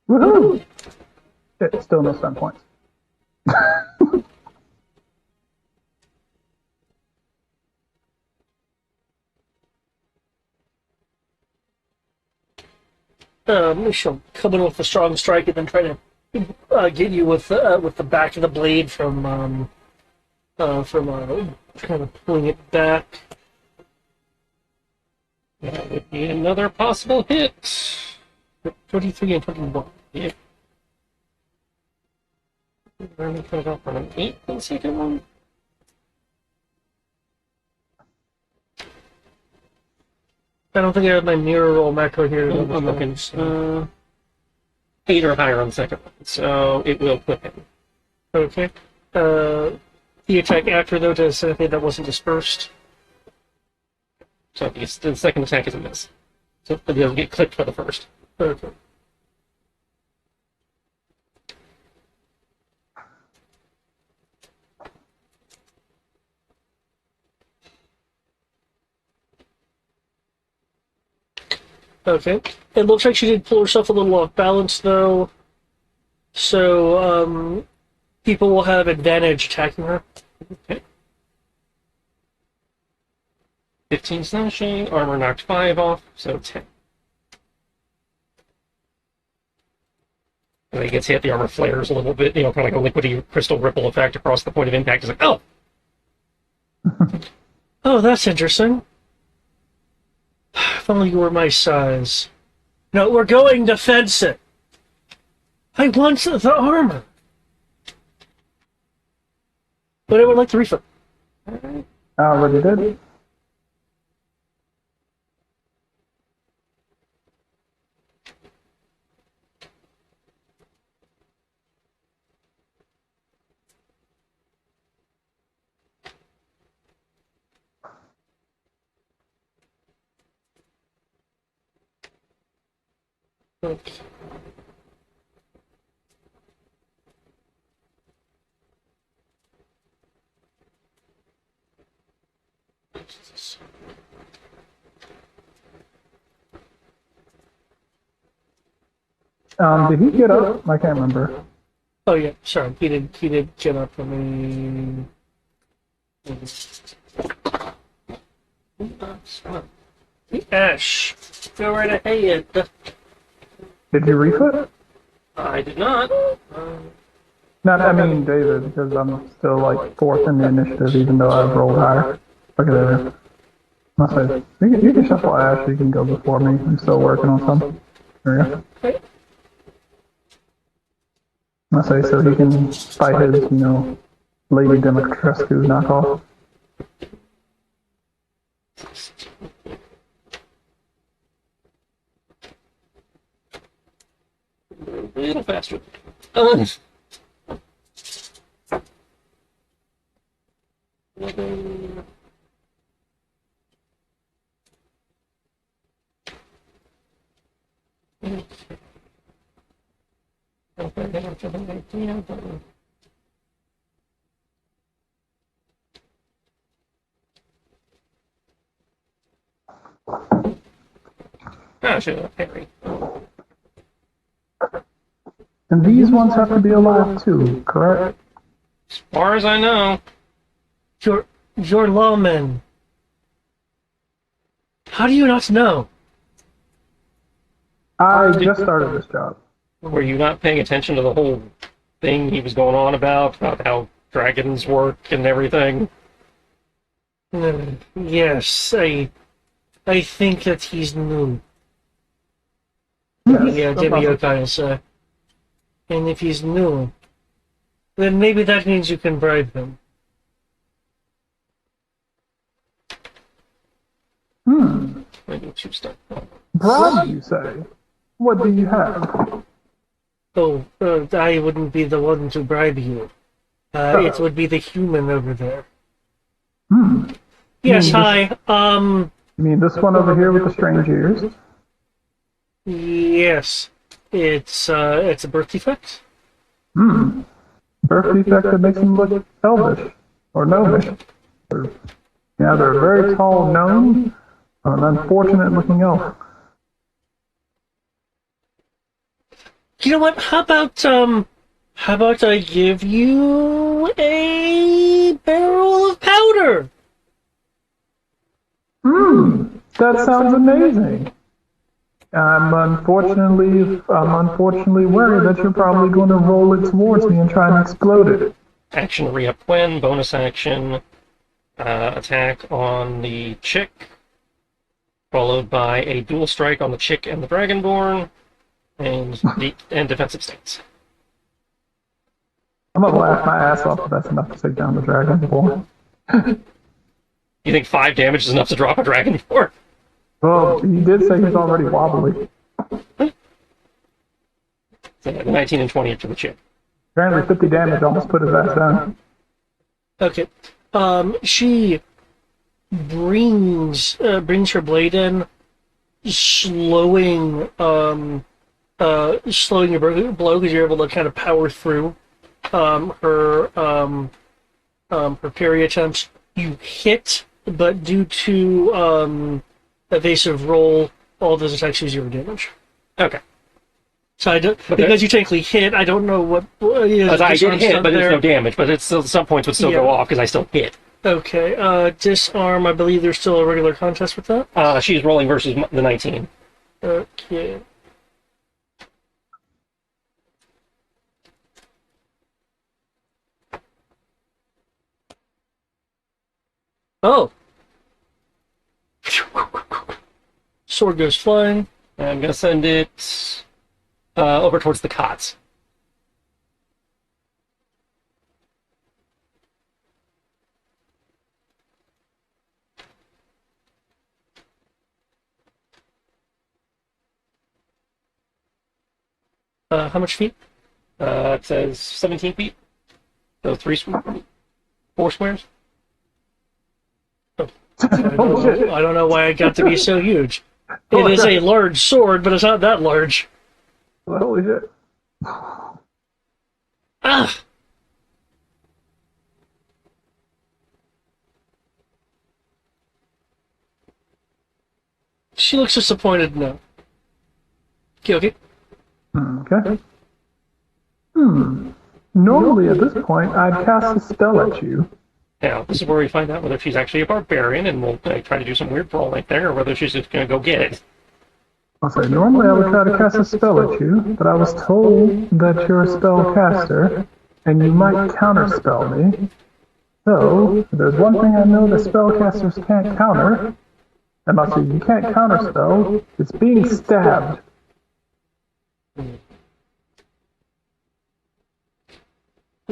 Woohoo! Shit, still no stun points. She'll come in with a strong strike and then try to get you with the back of the blade from kind of pulling it back. That would be another possible hit. 23 and 21. Yeah. Let me cut it off on an 8 for the second one. I don't think I have my mirror roll macro here. I'm looking. 8 or higher on the second one, so it will put him. Okay. The attack after, though, does anything that wasn't dispersed. So the second attack is a miss. So it doesn't get clipped for the first. Okay. Okay. It looks like she did pull herself a little off balance, though. So, people will have advantage attacking her. Okay. 15 slashing, armor knocked 5 off, so 10. When he gets hit, the armor flares a little bit, kind of like a liquidy crystal ripple effect across the point of impact. It's like, oh! Oh, that's interesting. If only you were my size. No, we're going to fence it. I want the armor. But I would like to refund. I already did. Okay. Did he get up? I can't remember. Oh yeah, sorry. He did get up for me. Ash, go right ahead. Did you refit? I did not. Not, I mean, David, because I'm still like fourth in the initiative, even though I've rolled higher. Look at that. I say, you can shuffle Ash, you can go before me. I'm still working on some. There we go. Okay. I say, so he can fight his, Lady Dimitrescu knockoff. A little faster. Ah, sure, Harry. And these ones have to be alive too, correct? As far as I know. You're lawman. How do you not know? I just started this job. Were you not paying attention to the whole thing he was going on about how dragons work and everything? Yes, I think that he's new. Yes, Yeah, Demiokai will say. And if he's new, then maybe that means you can bribe him. Maybe two step. Bribe, you say? What do you have? Oh, I wouldn't be the one to bribe you. It would be the human over there. Yes, hi. You mean this one over here with the strange ears? Yes. It's a birth defect? Birth defect that makes him look elvish or gnomish. Yeah, they're a very tall gnome or an unfortunate looking elf. You know what? How about I give you a barrel of powder? That sounds amazing. I'm unfortunately worried that you're probably going to roll it towards me and try and explode it. Action re-up when, bonus action, attack on the chick, followed by a dual strike on the chick and the dragonborn, and defensive stance. I'm gonna laugh my ass off if that's enough to take down the dragonborn. You think 5 damage is enough to drop a dragonborn? Well, he did say he's already wobbly. So, 19 and 20 to the chick. Apparently 50 damage almost put his ass down. Okay. She brings her blade in, slowing your blow because you're able to kind of power through her parry attempts. You hit, but due to evasive roll, all those attacks use 0 damage. Okay. So I don't, because you technically hit. I don't know what. I did hit, but there's no damage. But it's still, some points would still go off because I still hit. Okay. Disarm. I believe there's still a regular contest with that. She's rolling versus the 19. Okay. Oh, Sword goes flying. I'm gonna send it over towards the cots. How much feet? It says 17 feet. So 4 squares. Holy shit. I don't know why it got to be so huge. It Oh, is a yeah. large sword, but it's not that large. Holy shit. Ah! She looks disappointed now. Okay, okay. Okay. Normally at this point, I'd cast a spell at you. Now, this is where we find out whether she's actually a barbarian, and we'll try to do some weird rolling there, or whether she's just going to go get it. I'll say, normally I would try to cast a spell at you, but I was told that you're a spellcaster, and you might counterspell me. So, if there's one thing I know that spellcasters can't counter, and I'll say you can't counterspell, it's being stabbed.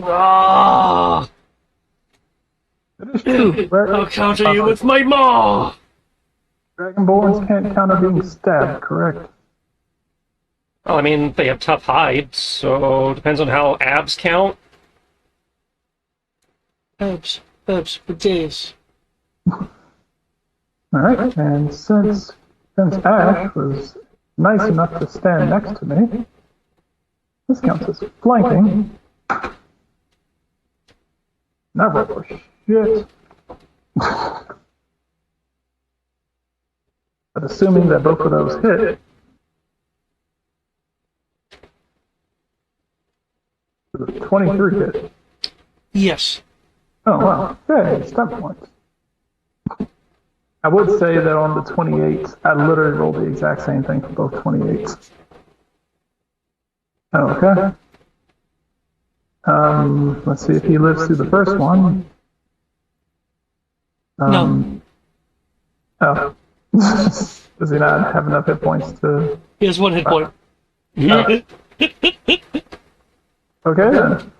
Ah! It is true. I'll counter you with my maw! Dragonborns can't counter being stabbed, correct? Well, I mean, they have tough hide, so it depends on how abs count. Herbs for days. Alright, and since Ash was nice enough to stand next to me, this counts as flanking. Never for shit. But assuming that both of those hit, the 23 hit. Yes. Oh, wow. Okay, stunt points. I would say that on the 28th, I literally rolled the exact same thing for both 28s. Okay. Let's see if he lives through the first one. No. Oh. Does he not have enough hit points to... He has 1 hit point. Okay, then.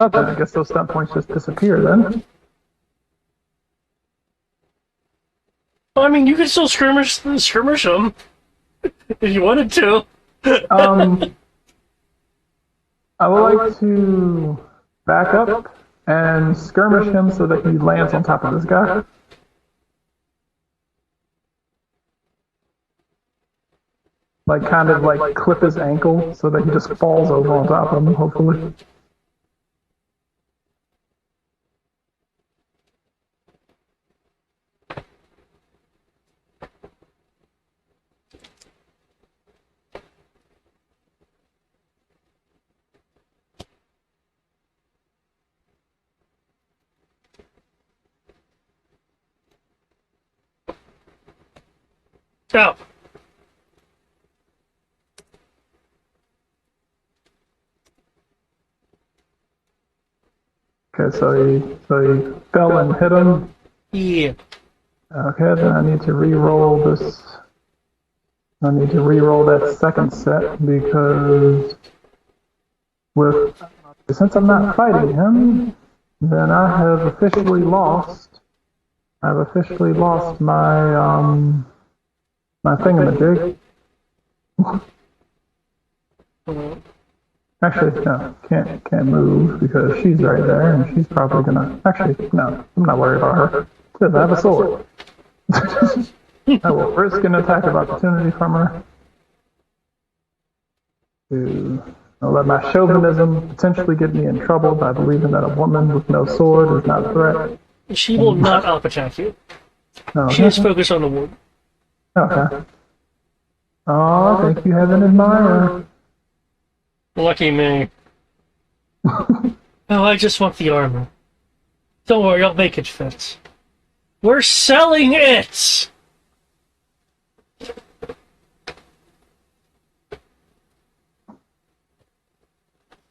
Okay, I guess those stunt points just disappear, then. I mean, you could still skirmish them if you wanted to. I would like to back up and skirmish him so that he lands on top of this guy. Like, kind of like clip his ankle so that he just falls over on top of him, hopefully. Oh. Okay, so he fell and hit him. Yeah. Okay, then I need to re-roll this. I need to re-roll that second set because since I'm not fighting him, then I have officially lost. I've officially lost my my thingamajig. Actually, no, can't move because she's right there, and she's probably gonna. Actually, no, I'm not worried about her because I have a sword. I will risk an attack of opportunity from her. I'll let my chauvinism potentially get me in trouble by believing that a woman with no sword is not a threat. She will not up attack you. No, She is focused on the wound. okay. Oh, I think you have an admirer. Lucky me. Oh, I just want the armor. Don't worry, I'll make it fit. We're selling it!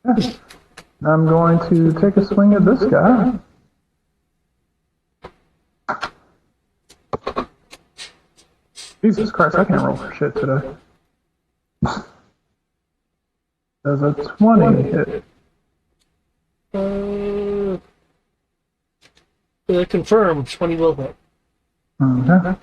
I'm going to take a swing at this guy. Jesus Christ, I can't roll for shit today. Does a 20 hit? Confirmed. 20 will hit. Okay.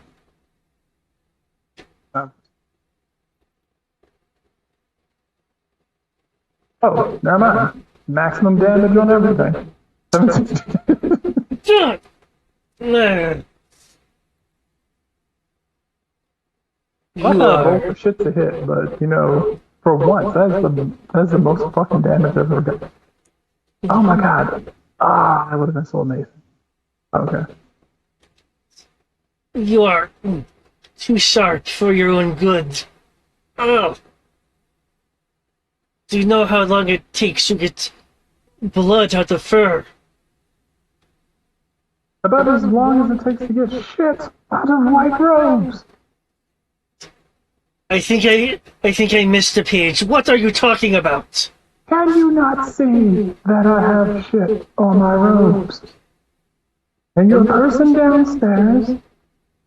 Oh, never mind. Maximum damage on everything. 17. Nah. I thought roll for shit to hit, but you know, for once, that's the most fucking damage I've ever done. Oh my god. Ah, that would have been so amazing. Okay. You are too sharp for your own good. Oh. Do you know how long it takes to get blood out of fur? About as long as it takes to get shit out of white robes. I think I missed a page. What are you talking about? Can you not see that I have shit on my robes? And your person downstairs,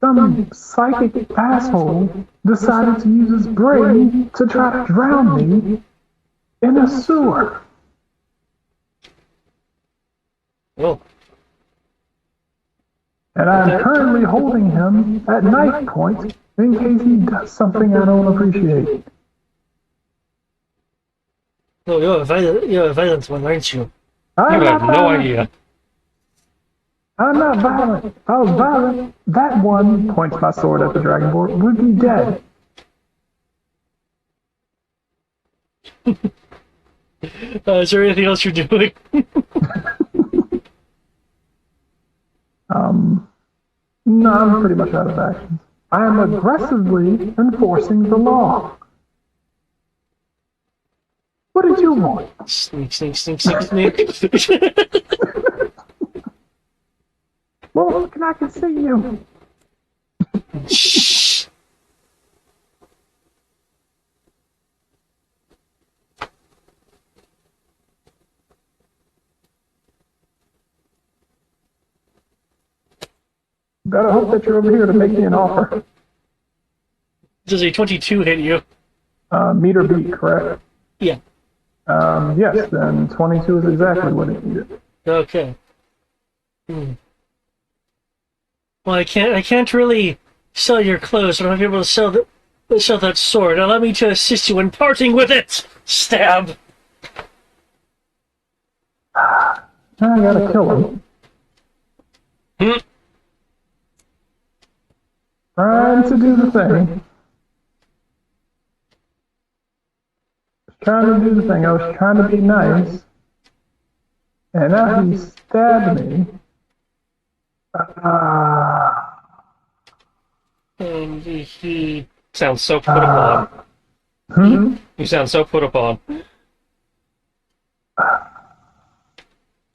some psychic asshole, decided to use his brain to try to drown me in a sewer. Oh. And I'm currently holding him at knife point in case he does something I don't appreciate. Oh, you're a violent one, aren't you? I'm You have not no violent. idea. I'm not violent. If I was violent, that one, points my sword at the dragonborn, would be dead. Is there anything else you're doing? No, I'm pretty much out of action. I am aggressively enforcing the law. What did you want? Sneak, sneak, sneak, sneak, sneak. Well, look, and I can see you. Shh. Gotta hope that you're over here to make me an offer. Does a 22 hit you? Meet or beat, correct? Yeah. Yes, then 22 is exactly what it needed. Okay. Well, I can't really sell your clothes, but I'm able to sell that sword. Allow me to assist you in parting with it. Stab. I gotta kill him. Trying to do the thing. Trying to do the thing. I was trying to be nice. And now he stabbed me. And he Sounds so put upon. You sound so put upon.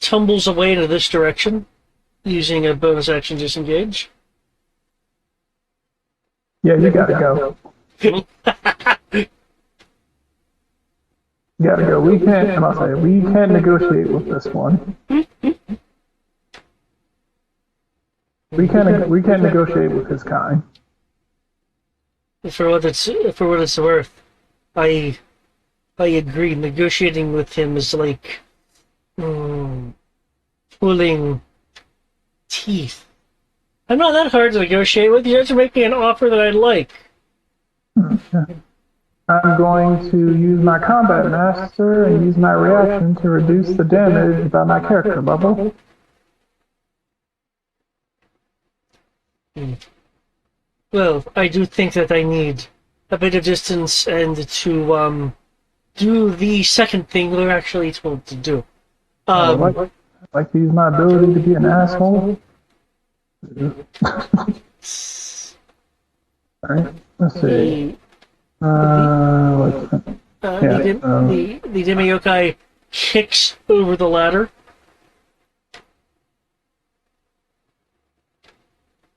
tumbles away to this direction, using a bonus action disengage. Yeah, you gotta go. You gotta go. We can't, I must say, we can't negotiate with this one. We can't negotiate with his kind. For what it's worth, I agree. Negotiating with him is like pulling teeth. I'm not that hard to negotiate with. You have to make me an offer that I like. I'm going to use my combat master and use my reaction to reduce the damage by my character level. Well, I do think that I need a bit of distance and to do the second thing we're actually told to do. I'd like to use my ability to be an asshole. Alright, let's see. The Demi-yokai kicks over the ladder.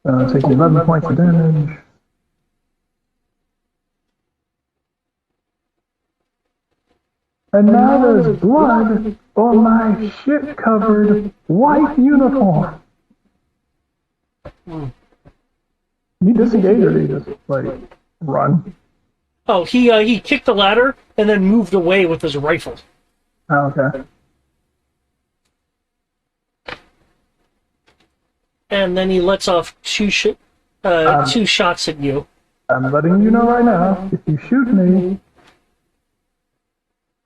Taking 11 points of damage. And now there's blood on my shit-covered white uniform. Can you disengage or do you just, like, run? Oh, he kicked the ladder and then moved away with his rifle. Oh, okay. And then he lets off two shots at you. I'm letting you know right now, if you shoot me,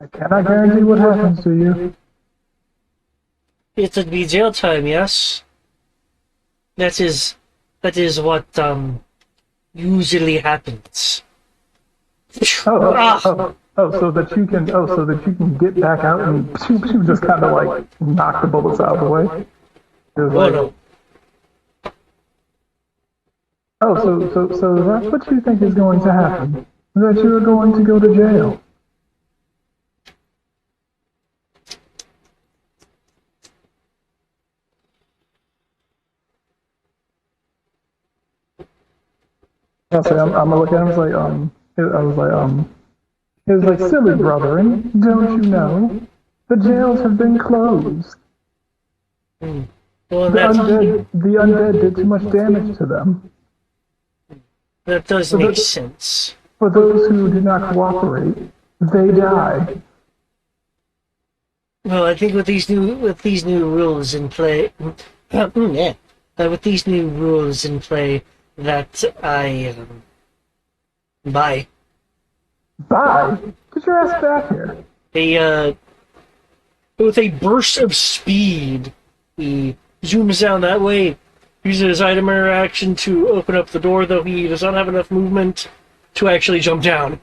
I cannot guarantee what happens to you. It'd be jail time, yes? That is what, usually happens. So that you can get back out and just kind of like knock the bullets out of the way. No. So that's what you think is going to happen? That you are going to go to jail? I'm gonna look at him. He was like, silly brethren, don't you know? The jails have been closed. Well, The undead did too much damage to them. that does make sense. For those who do not cooperate, they die. Well, I think with these new rules in play, with these new rules in play, that I bye. Bye. Get your ass back here. With a burst of speed, he zooms down that way, uses his item interaction to open up the door, though he does not have enough movement to actually jump down.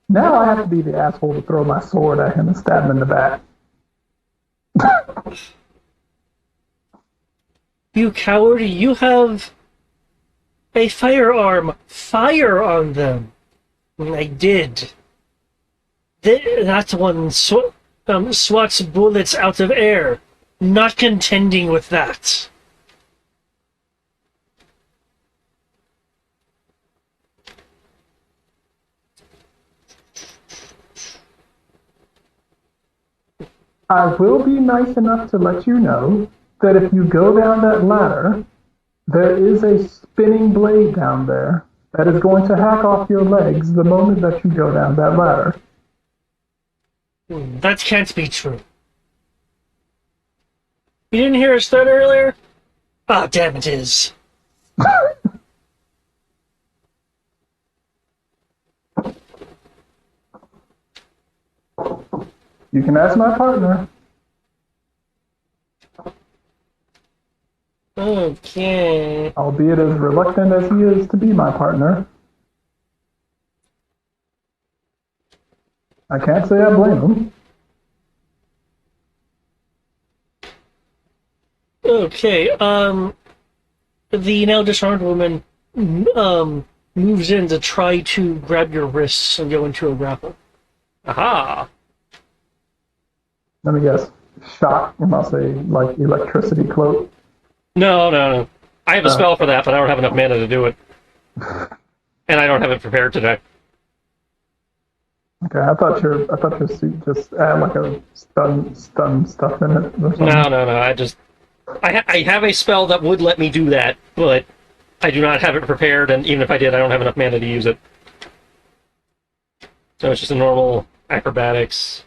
Now I have to be the asshole to throw my sword at him and stab him in the back. You coward, you have a firearm. Fire on them. I did. That one swats bullets out of air. Not contending with that. I will be nice enough to let you know that if you go down that ladder, there is a spinning blade down there that is going to hack off your legs the moment that you go down that ladder. That can't be true. You didn't hear us start earlier? Ah, damn it is. You can ask my partner. Okay. Albeit as reluctant as he is to be my partner. I can't say I blame him. Okay, the now disarmed woman, moves in to try to grab your wrists and go into a grapple. Aha! Let me guess. Shock, and I'll say, like, electricity cloak. No. I have a spell for that, but I don't have enough mana to do it. And I don't have it prepared today. Okay, I thought your suit just had like a stun stuff in it or something. No. I have a spell that would let me do that, but I do not have it prepared, and even if I did, I don't have enough mana to use it. So it's just a normal acrobatics.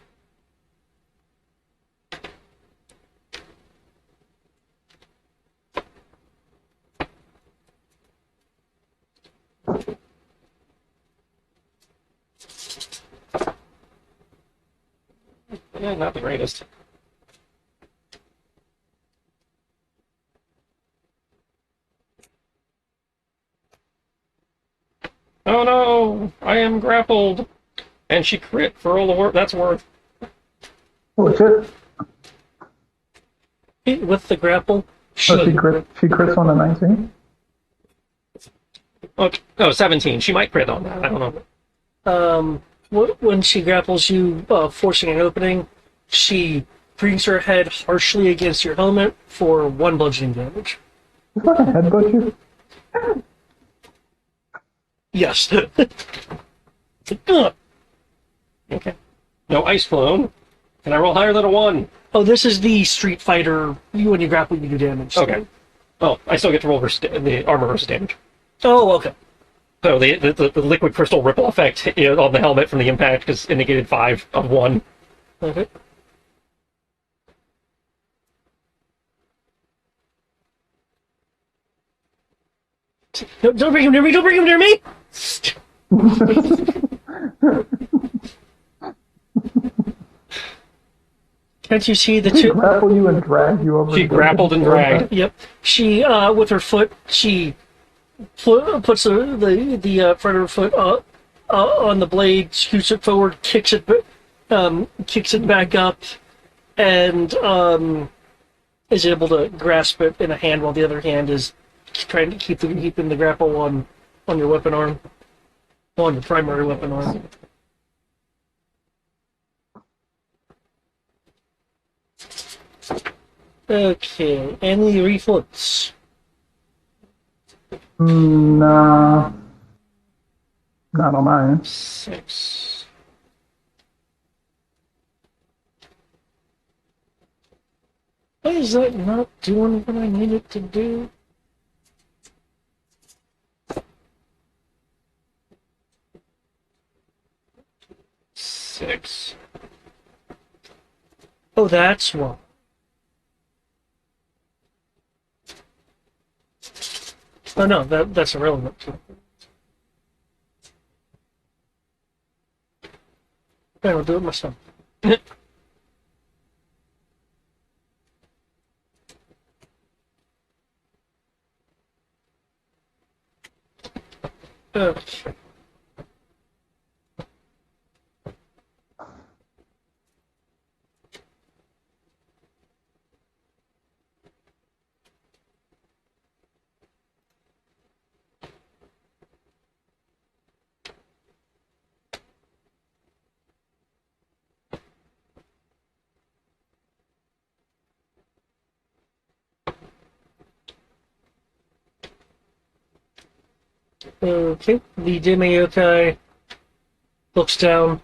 Yeah, not the greatest. Oh no! I am grappled! And she crit for all the work that's worth. Oh shit. With the grapple, She crits on a 19? Okay. Oh, 17. She might crit on that. I don't know. When she grapples you, forcing an opening, she brings her head harshly against your helmet for 1 bludgeoning damage. You fucking headbutt you? Yes. Okay. No ice clone. Can I roll higher than a 1? Oh, this is the Street Fighter. When you grapple, you do damage. Okay. Oh, I still get to roll the armor versus damage. Oh, okay. So the liquid crystal ripple effect on the helmet from the impact is indicated 5 of 1. Okay. Don't bring him near me! Don't bring him near me! Can't you see the Did she two? grapple you and drag you over? She the grappled and building? dragged. Yep. She, with her foot, she puts the front of her foot on the blade, scoots it forward, kicks it back up, and is able to grasp it in a hand while the other hand is trying to keeping the grapple on your weapon arm, on your primary weapon arm. Okay, any reflux? Nah, not on my end. 6. Why is that not doing what I need it to do? Six. Oh, that's why. Oh no, that's irrelevant. Okay, I'll do it myself. Okay. Okay, the Demi-yokai looks down,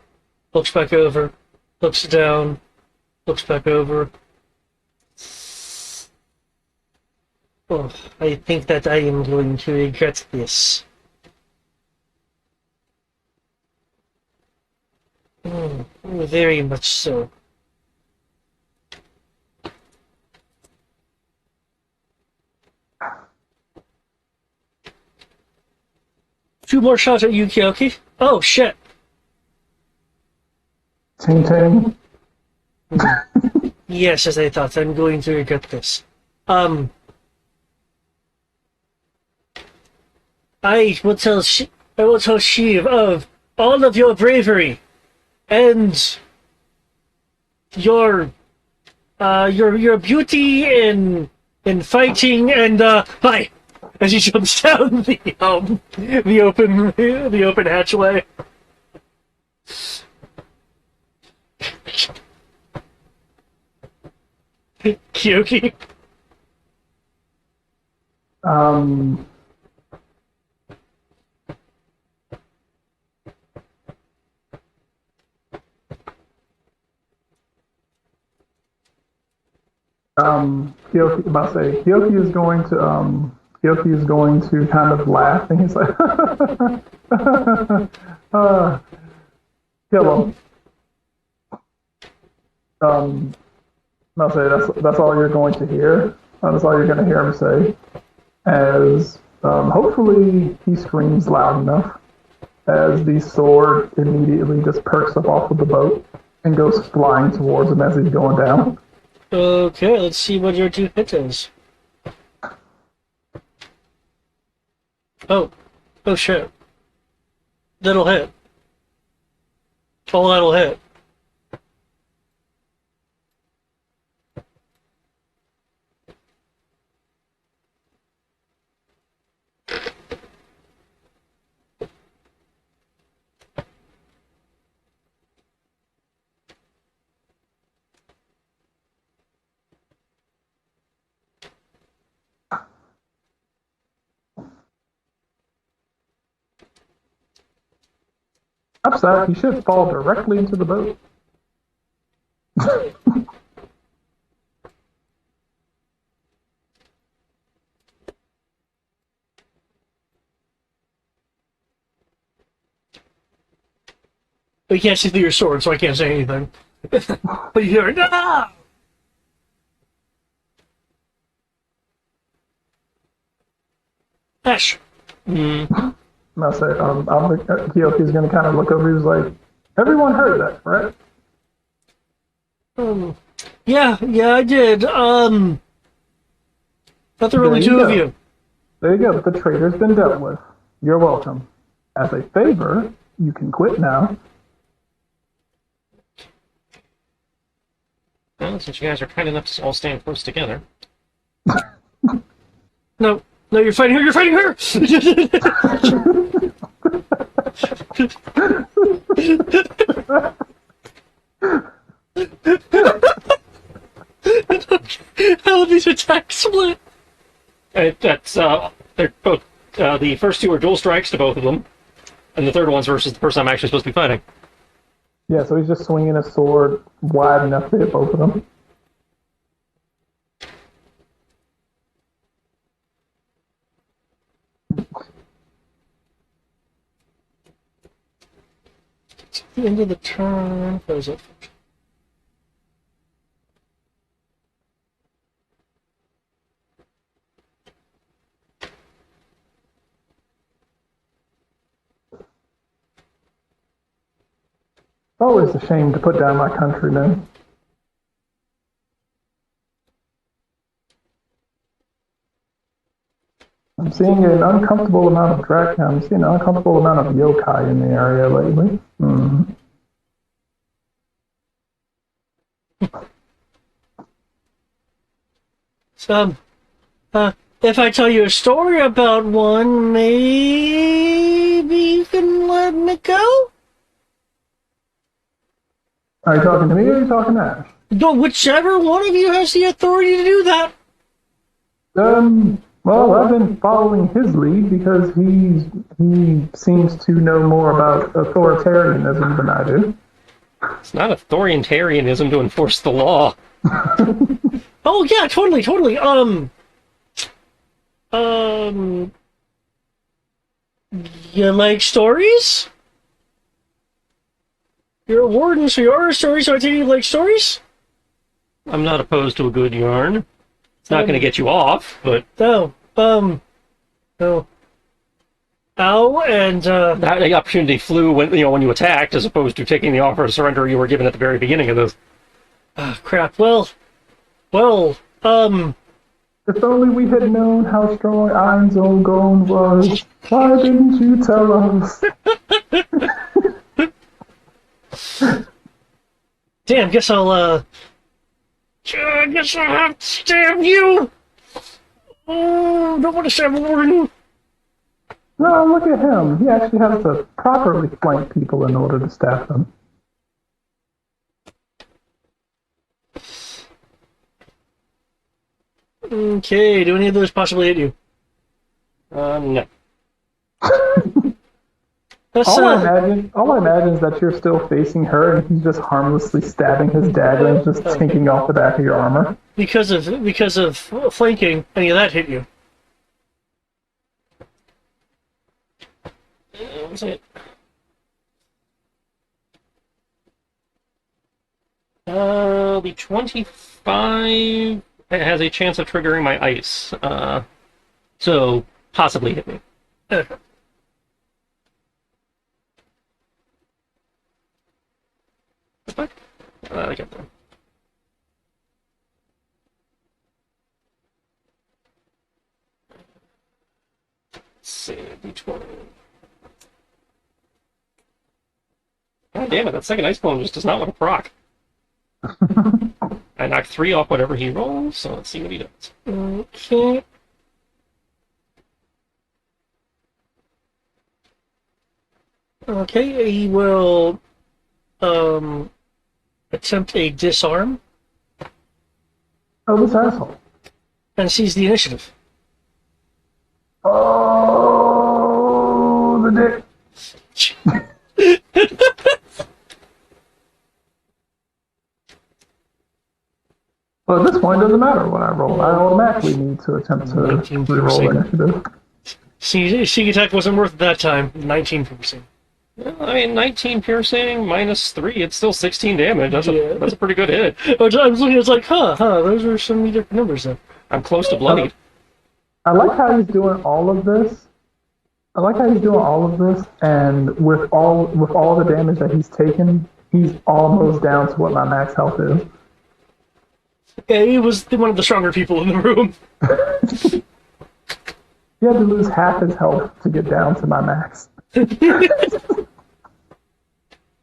looks back over, looks down, looks back over. Oh, I think that I am going to regret this. Very much so. Two more shots at Yukioki. Oh, shit. Ting ting. Yes, as I thought, I'm going to regret this. I will tell Sheev of all of your bravery and your beauty in fighting and hi, as he jumps down the open hatchway. Kyoki. Um, Kyoki is going to kind of laugh, and he's like, kill him. I'll say that's all you're going to hear. That's all you're going to hear him say. As hopefully he screams loud enough as the sword immediately just perks up off of the boat and goes flying towards him as he's going down. Okay, let's see what your two hit is. Oh shit. That'll hit. Oh, that'll hit. Upside, he should fall directly into the boat. But you can't see through your sword, so I can't say anything. But you hear, no! Ash. And I say, Keoki's going to kind of look over. He's like, everyone heard that, right? Yeah, I did. Not the really two of you. There you go. The traitor's been dealt with. You're welcome. As a favor, you can quit now. Well, since you guys are kind enough to all stand close together. No, you're fighting her. You're fighting her. How are these attacks split? They're both. The first two are dual strikes to both of them, and the third one's versus the person I'm actually supposed to be fighting. Yeah, so he's just swinging his sword wide enough to hit both of them. It's the end of the turn. What is it? Always a shame to put down my countrymen. I'm seeing an uncomfortable amount of I'm seeing an uncomfortable amount of yokai in the area lately. So, if I tell you a story about one, maybe you can let me go? Are you talking to me or are you talking to Ash? No, whichever one of you has the authority to do that. Well, I've been following his lead because he seems to know more about authoritarianism than I do. It's not authoritarianism to enforce the law. Oh yeah, totally. You like stories? You're a warden, so you are a story, so I take it you like stories? I'm not opposed to a good yarn. It's not going to get you off, but... No. Ow, and, The opportunity flew when you attacked, as opposed to taking the offer of surrender you were given at the very beginning of this. Crap. Well, If only we had known how strong Ein's own Gone was. Why didn't you tell us? damn, guess I'll have to stab you! Oh, don't want to stab a warden! No, look at him. He actually has to properly flank people in order to stab them. Okay, do any of those possibly hit you? No. All I imagine is that you're still facing her and he's just harmlessly stabbing his dagger and just tinking off the back of your armor. Because of flanking, any of that hit you. What's it? The 25 has a chance of triggering my ice. So possibly hit me. I get there. Let's see, D20. God damn it, that second ice bomb just does not want to proc. I knock 3 off whatever he rolls, so let's see what he does. Okay. Okay, he will attempt a disarm Oh, this asshole. and seize the initiative. Oh, the dick. Well, at this point, it doesn't matter what I roll. I automatically need to attempt to reroll initiative. Sneak attack wasn't worth it that time. 19%. I mean, 19 piercing minus 3, it's still 16 damage. That's Yeah. that's a pretty good hit. I was looking, it's like, those are some different numbers then. I'm close to bloodied. I like how he's doing all of this. I like how he's doing all of this, and with all the damage that he's taken, he's almost down to what my max health is. Yeah, he was one of the stronger people in the room. He had to lose half his health to get down to my max. God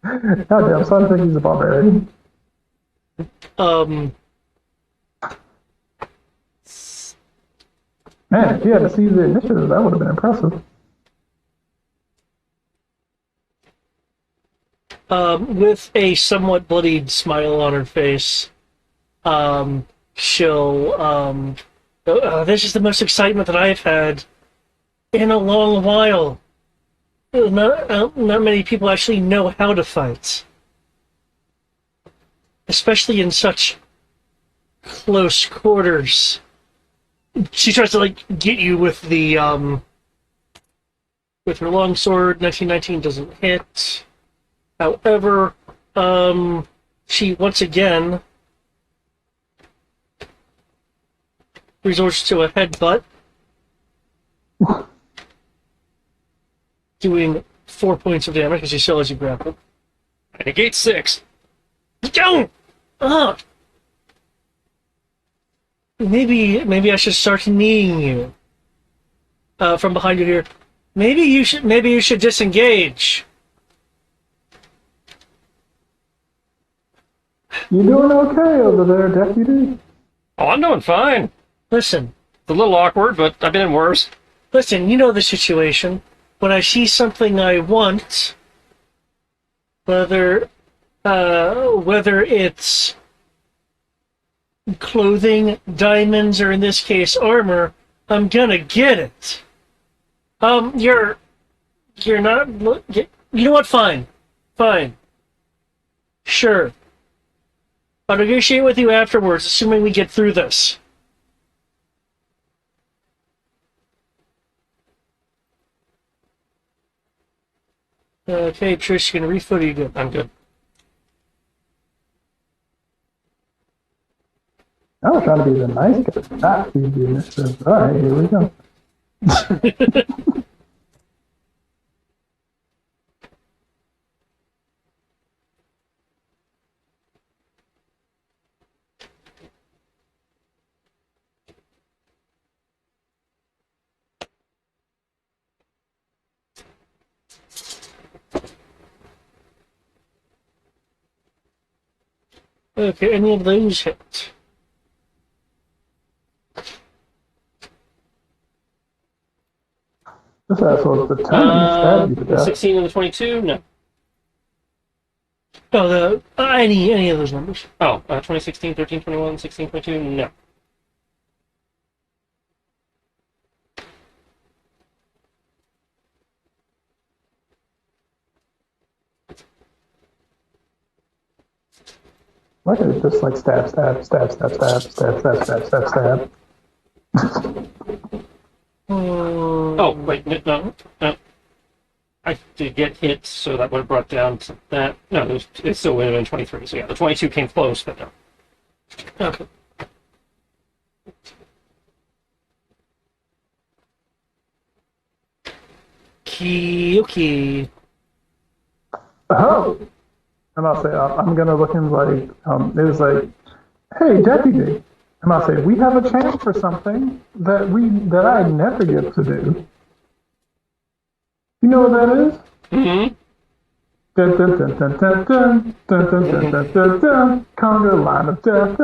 damn, so I think he's a barbarian. Man, if he had to seize the initiative, that would have been impressive. With a somewhat bloodied smile on her face, she'll, this is the most excitement that I've had in a long while. Not many people actually know how to fight. Especially in such close quarters. She tries to, like, get you with the, with her longsword. 1919 doesn't hit. However, she once again resorts to a headbutt, doing 4 points of damage because she still has you grappled. I negate 6. Don't! Maybe I should start kneeing you from behind you here. Maybe you should disengage. You doing okay over there, deputy? Oh, I'm doing fine. Listen, It's a little awkward, but I've been in worse. you know the situation. When I see something I want, whether it's clothing, diamonds, or in this case armor, I'm gonna get it. You're not. You know what? Fine. Sure. I'll negotiate with you afterwards, assuming we get through this. Okay, Trish, you can refoot or you good? I'm good. I was trying to be the nice guy, not be the initiative. Alright, here we go. Okay, any of those hit? This asshole's determined to stab you to death. 16 and the 22? No. Oh, any of those numbers. Oh, 2016, 13, 21, 16, 22? No. Why could it just like stab. Oh, wait, no. I did get hit, so that would have brought down to that. No, it still would have been 23. So yeah, the 22 came close, but no. Okay. Okay. Oh! And I'll say, I'm gonna look in like, it was like, hey, deputy. And I'll say, we have a chance for something that I never get to do. You know what that is? Mm-hmm. Dun dun dun dun dun dun dun dun dun dun dun dun. Conga line of death.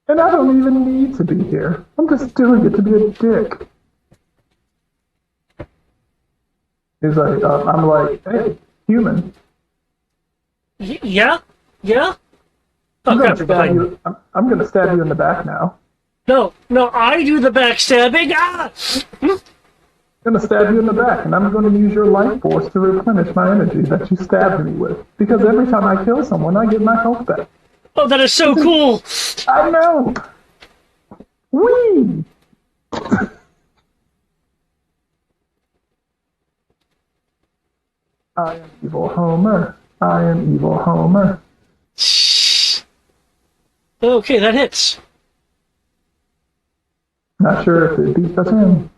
And I don't even need to be here. I'm just doing it to be a dick. He's like, I'm like, hey, human. Yeah? Oh, I'm crap, gonna you're behind me. I'm gonna stab you in the back now. No, I do the backstabbing. Ah! I'm gonna stab you in the back, and I'm gonna use your life force to replenish my energy that you stabbed me with. Because every time I kill someone, I get my health back. Oh, that is so cool. I know. Whee! I am evil Homer. I am evil Homer. Okay, that hits. Not sure if it beats us in.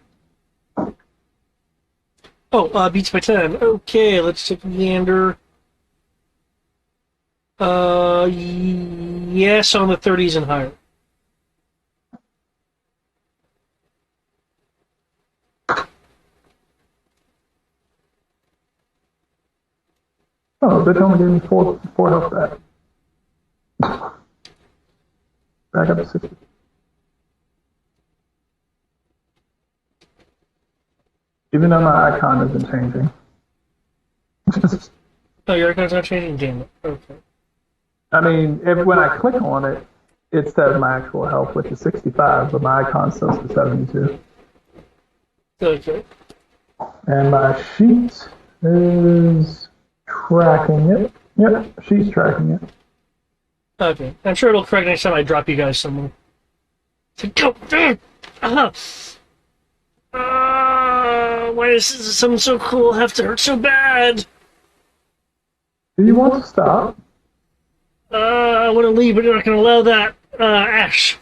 Oh, beats by 10. Okay, let's take a gander. Yes, on the 30s and higher. Oh, bitch only gave me four health back. Back up to 60. Even though my icon isn't changing. Oh, your icon's not changing? Damn it. Okay. I mean, when I click on it, it says my actual health, which is 65, but my icon still says 72. Okay. And my sheet is tracking it. Yep, she's tracking it. Okay. I'm sure it'll correct next time I drop you guys somewhere. Go! Why does something so cool have to hurt so bad? Do you want to stop? I want to leave, but you're not going to allow that. Ash.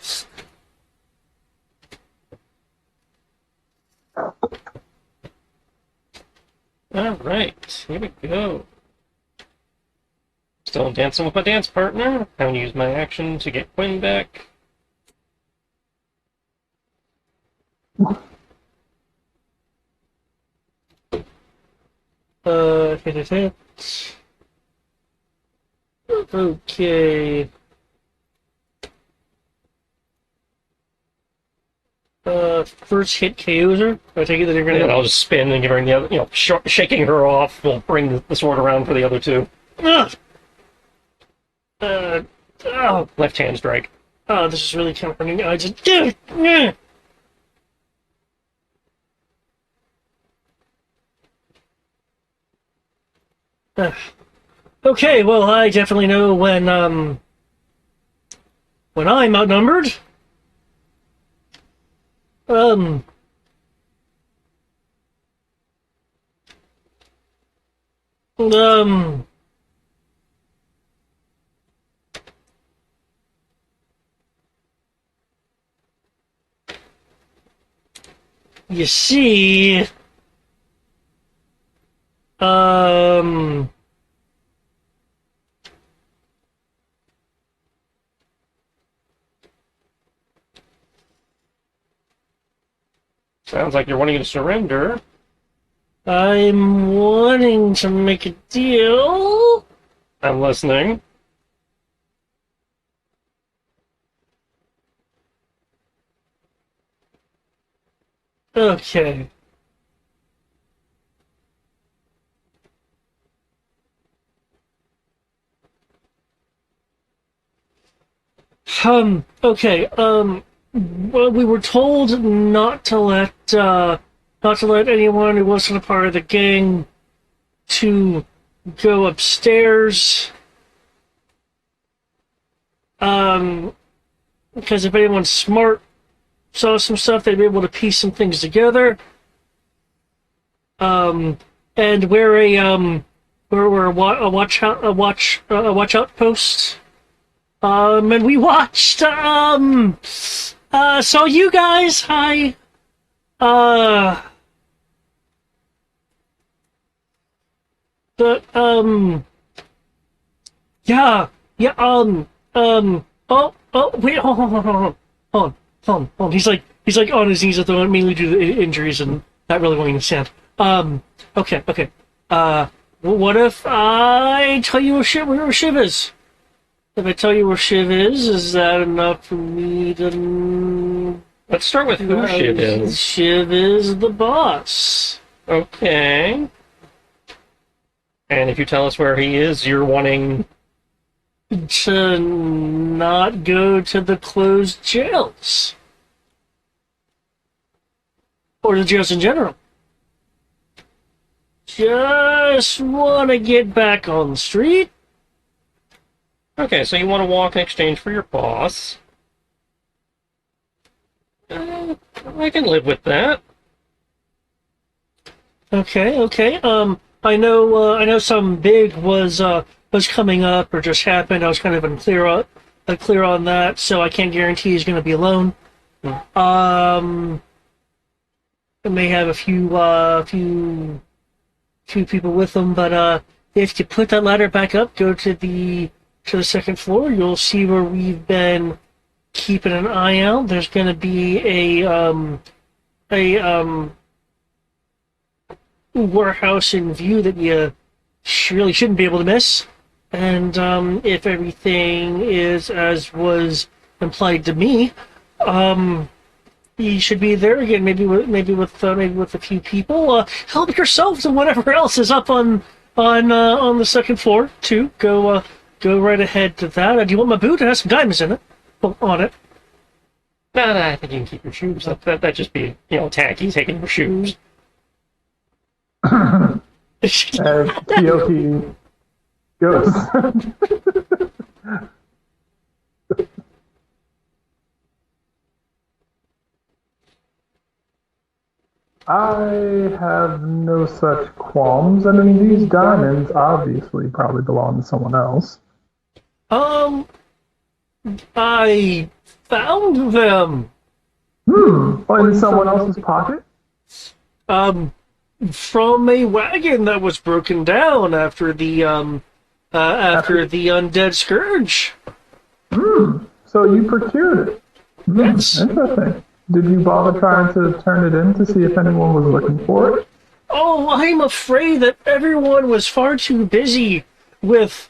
Alright, here we go. Still dancing with my dance partner. I'm going to use my action to get Quinn back. Hit it, hit. Okay. First hit KOs her. I take it that you're gonna. And I'll just spin and give her the other, shaking her off. We'll bring the sword around for the other two. Oh, Left hand strike. oh, this is really kind of hurting. I just. Okay, well, I definitely know when I'm outnumbered. Um. Um. You see. Um. Sounds like you're wanting to surrender. I'm wanting to make a deal. I'm listening. Okay. Okay, well, we were told not to let anyone who wasn't a part of the gang to go upstairs. Because if anyone's smart saw some stuff, they'd be able to piece some things together. And we're a watch out post. And we watched, so you guys, hi, but, yeah, wait, hold on. He's like on his knees at the moment, mainly due to injuries and not really wanting to stand. Okay. What if I tell you where Shiv is? If I tell you where Shiv is that enough for me to... Let's start with who Shiv is. Shiv is the boss. Okay. And if you tell us where he is, you're wanting... to not go to the closed jails. Or the jails in general. Just want to get back on the street. Okay, so you want to walk in exchange for your boss. I can live with that. Okay. I know something big was coming up or just happened. I was kind of unclear on that, so I can't guarantee he's going to be alone. I may have a few people with him, but if you put that ladder back up, go to the second floor, you'll see where we've been keeping an eye out. There's going to be a warehouse in view that you really shouldn't be able to miss. And if everything is as was implied to me, you should be there again. Maybe with a few people. Help yourselves and whatever else is up on the second floor too. Go right ahead to that. Do you want my boot? It has some diamonds in it. On it. No, I think you can keep your shoes. That'd just be, tacky, taking your shoes. As T.O.P. goes. I have no such qualms. I mean, these diamonds obviously probably belong to someone else. I found them. In someone else's pocket? From a wagon that was broken down after the undead scourge. So you procured it. Yes. Interesting. Did you bother trying to turn it in to see if anyone was looking for it? Oh, I'm afraid that everyone was far too busy with,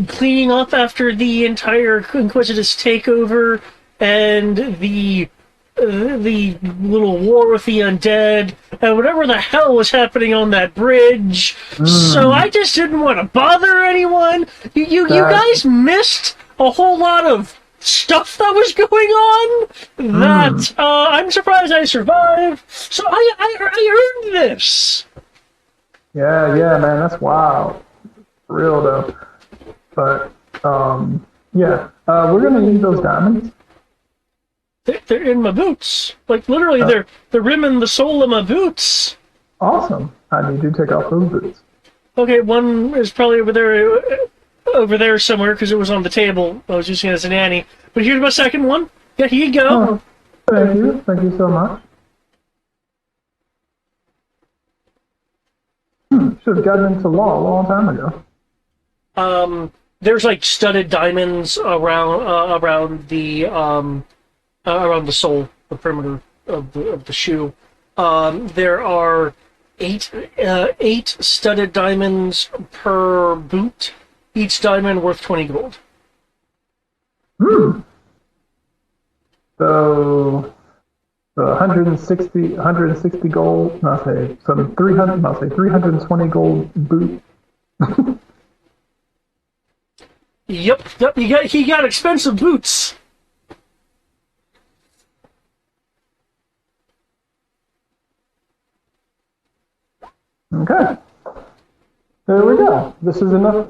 cleaning up after the entire Inquisitor's takeover and the little war with the undead and whatever the hell was happening on that bridge. So I just didn't want to bother anyone. You guys missed a whole lot of stuff that was going on that I'm surprised I survived. So I earned this. Yeah, man, that's wild. For real though. But we're gonna need those diamonds. They're in my boots. Like literally, they're rimming the sole of my boots. Awesome. I need you to take off those boots. Okay, one is probably over there somewhere because it was on the table. I was using it as an Annie. But here's my second one. Yeah, here you go. Thank you so much. Should have gotten into law a long time ago. There's like studded diamonds around the sole, the perimeter of the shoe. There are eight studded diamonds per boot. Each diamond worth 20 gold. So 160 gold. No, say 300. I'll say 320 gold boot. Yep. He got expensive boots. Okay. There we go. This is enough.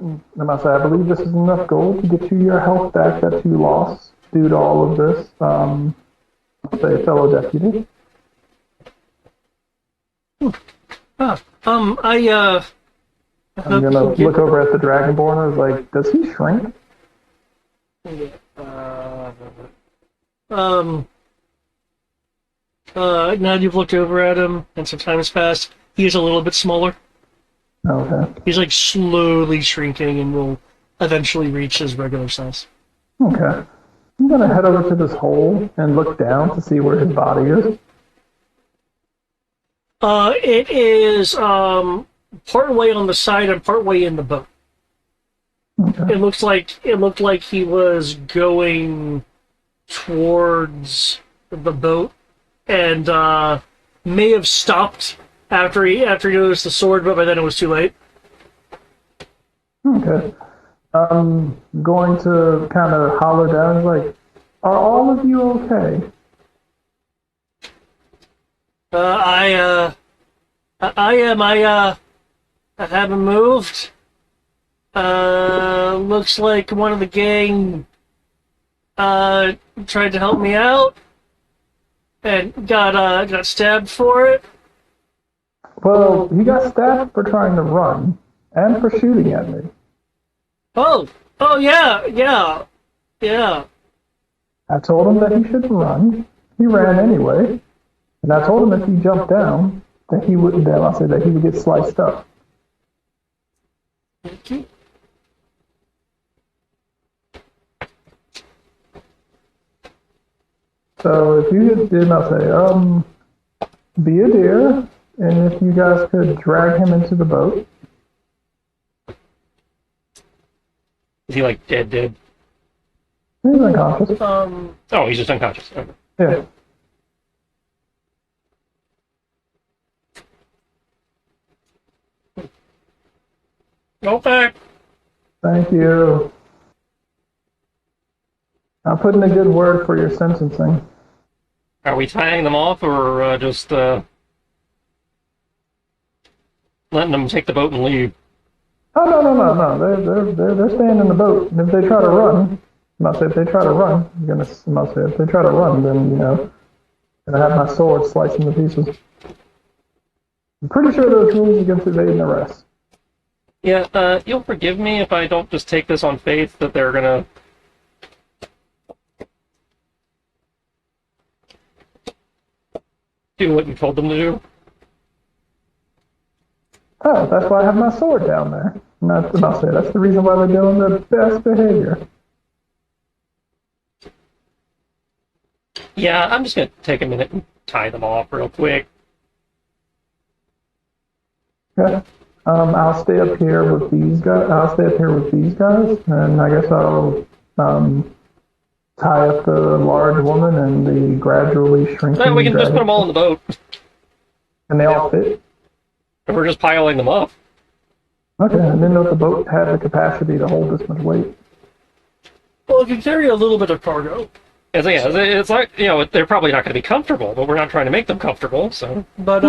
I believe this is enough gold to get you your health back that you lost due to all of this. I'll say, fellow deputy. I'm gonna look over at the Dragonborn and was like, does he shrink? Now you've looked over at him and some time has passed, he is a little bit smaller. Okay. He's like slowly shrinking and will eventually reach his regular size. Okay. I'm gonna head over to this hole and look down to see where his body is. It is part way on the side and part way in the boat. Okay. It looked like he was going towards the boat and may have stopped after he noticed the sword, but by then it was too late. Okay. I'm going to kind of holler down, like, are all of you okay? I am. I haven't moved. Looks like one of the gang tried to help me out and got stabbed for it. Well, he got stabbed for trying to run and for shooting at me. Oh, oh yeah. I told him that he shouldn't run. He ran anyway, and I told him if he jumped down, that he would. Then I said that he would get sliced up. Thank you. So if you did not say, be a deer, and if you guys could drag him into the boat. Is he like dead? He's unconscious. Oh, he's just unconscious. Okay. Yeah. Okay. Thank you. I'm putting a good word for your sentencing. Are we tying them off, or just letting them take the boat and leave? Oh no! They're staying in the boat. And if they try to run, if they try to run, if they try to run, then gonna have my sword sliced into pieces. I'm pretty sure there's rules against evading arrest. Yeah, you'll forgive me if I don't just take this on faith that they're gonna do what you told them to do. Oh, that's why I have my sword down there. And that's the reason why they're doing their best behavior. Yeah, I'm just gonna take a minute and tie them off real quick. Okay. I'll stay up here with these guys. And I guess I'll tie up the large woman and the gradually shrinking. No, we can just put them all in the boat. And they all fit. And we're just piling them up. Okay, I didn't know if the boat had the capacity to hold this much weight. Well, it can carry a little bit of cargo. It's like, they're probably not going to be comfortable, but we're not trying to make them comfortable, so. But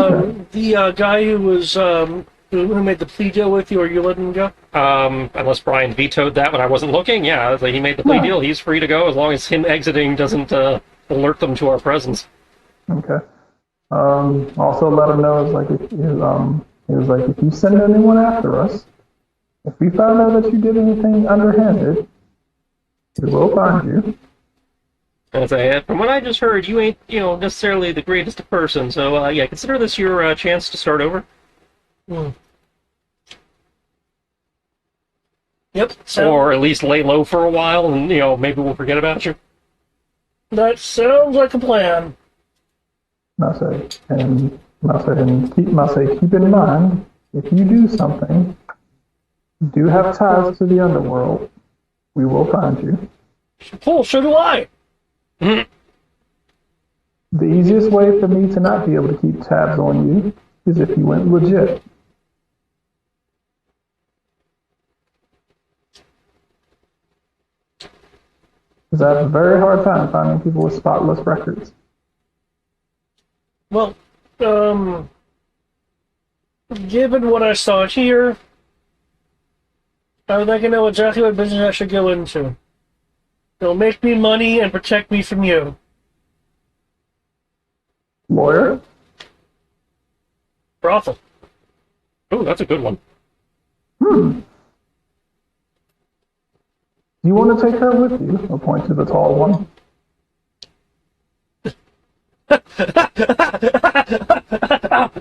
the guy who was who made the plea deal with you, are you letting him go? Unless Brian vetoed that when I wasn't looking, yeah, he made the plea deal. He's free to go as long as him exiting doesn't alert them to our presence. Okay. Also let him know if you send anyone after us, if we found out that you did anything underhanded, we will find you. And say, from what I just heard, you ain't, necessarily the greatest of person, so, yeah, consider this your chance to start over. Yep. Or at least lay low for a while, and, maybe we'll forget about you. That sounds like a plan. Keep in mind, if you do something, you do have ties to the underworld, we will find you. Cool, so do I. The easiest way for me to not be able to keep tabs on you is if you went legit. Because I have a very hard time finding people with spotless records. Well, given what I saw here, I think I know exactly what business I should go into. It'll make me money and protect me from you. Lawyer? Brothel. Ooh, that's a good one. Do you want to take her with you? I'll point to the tall one.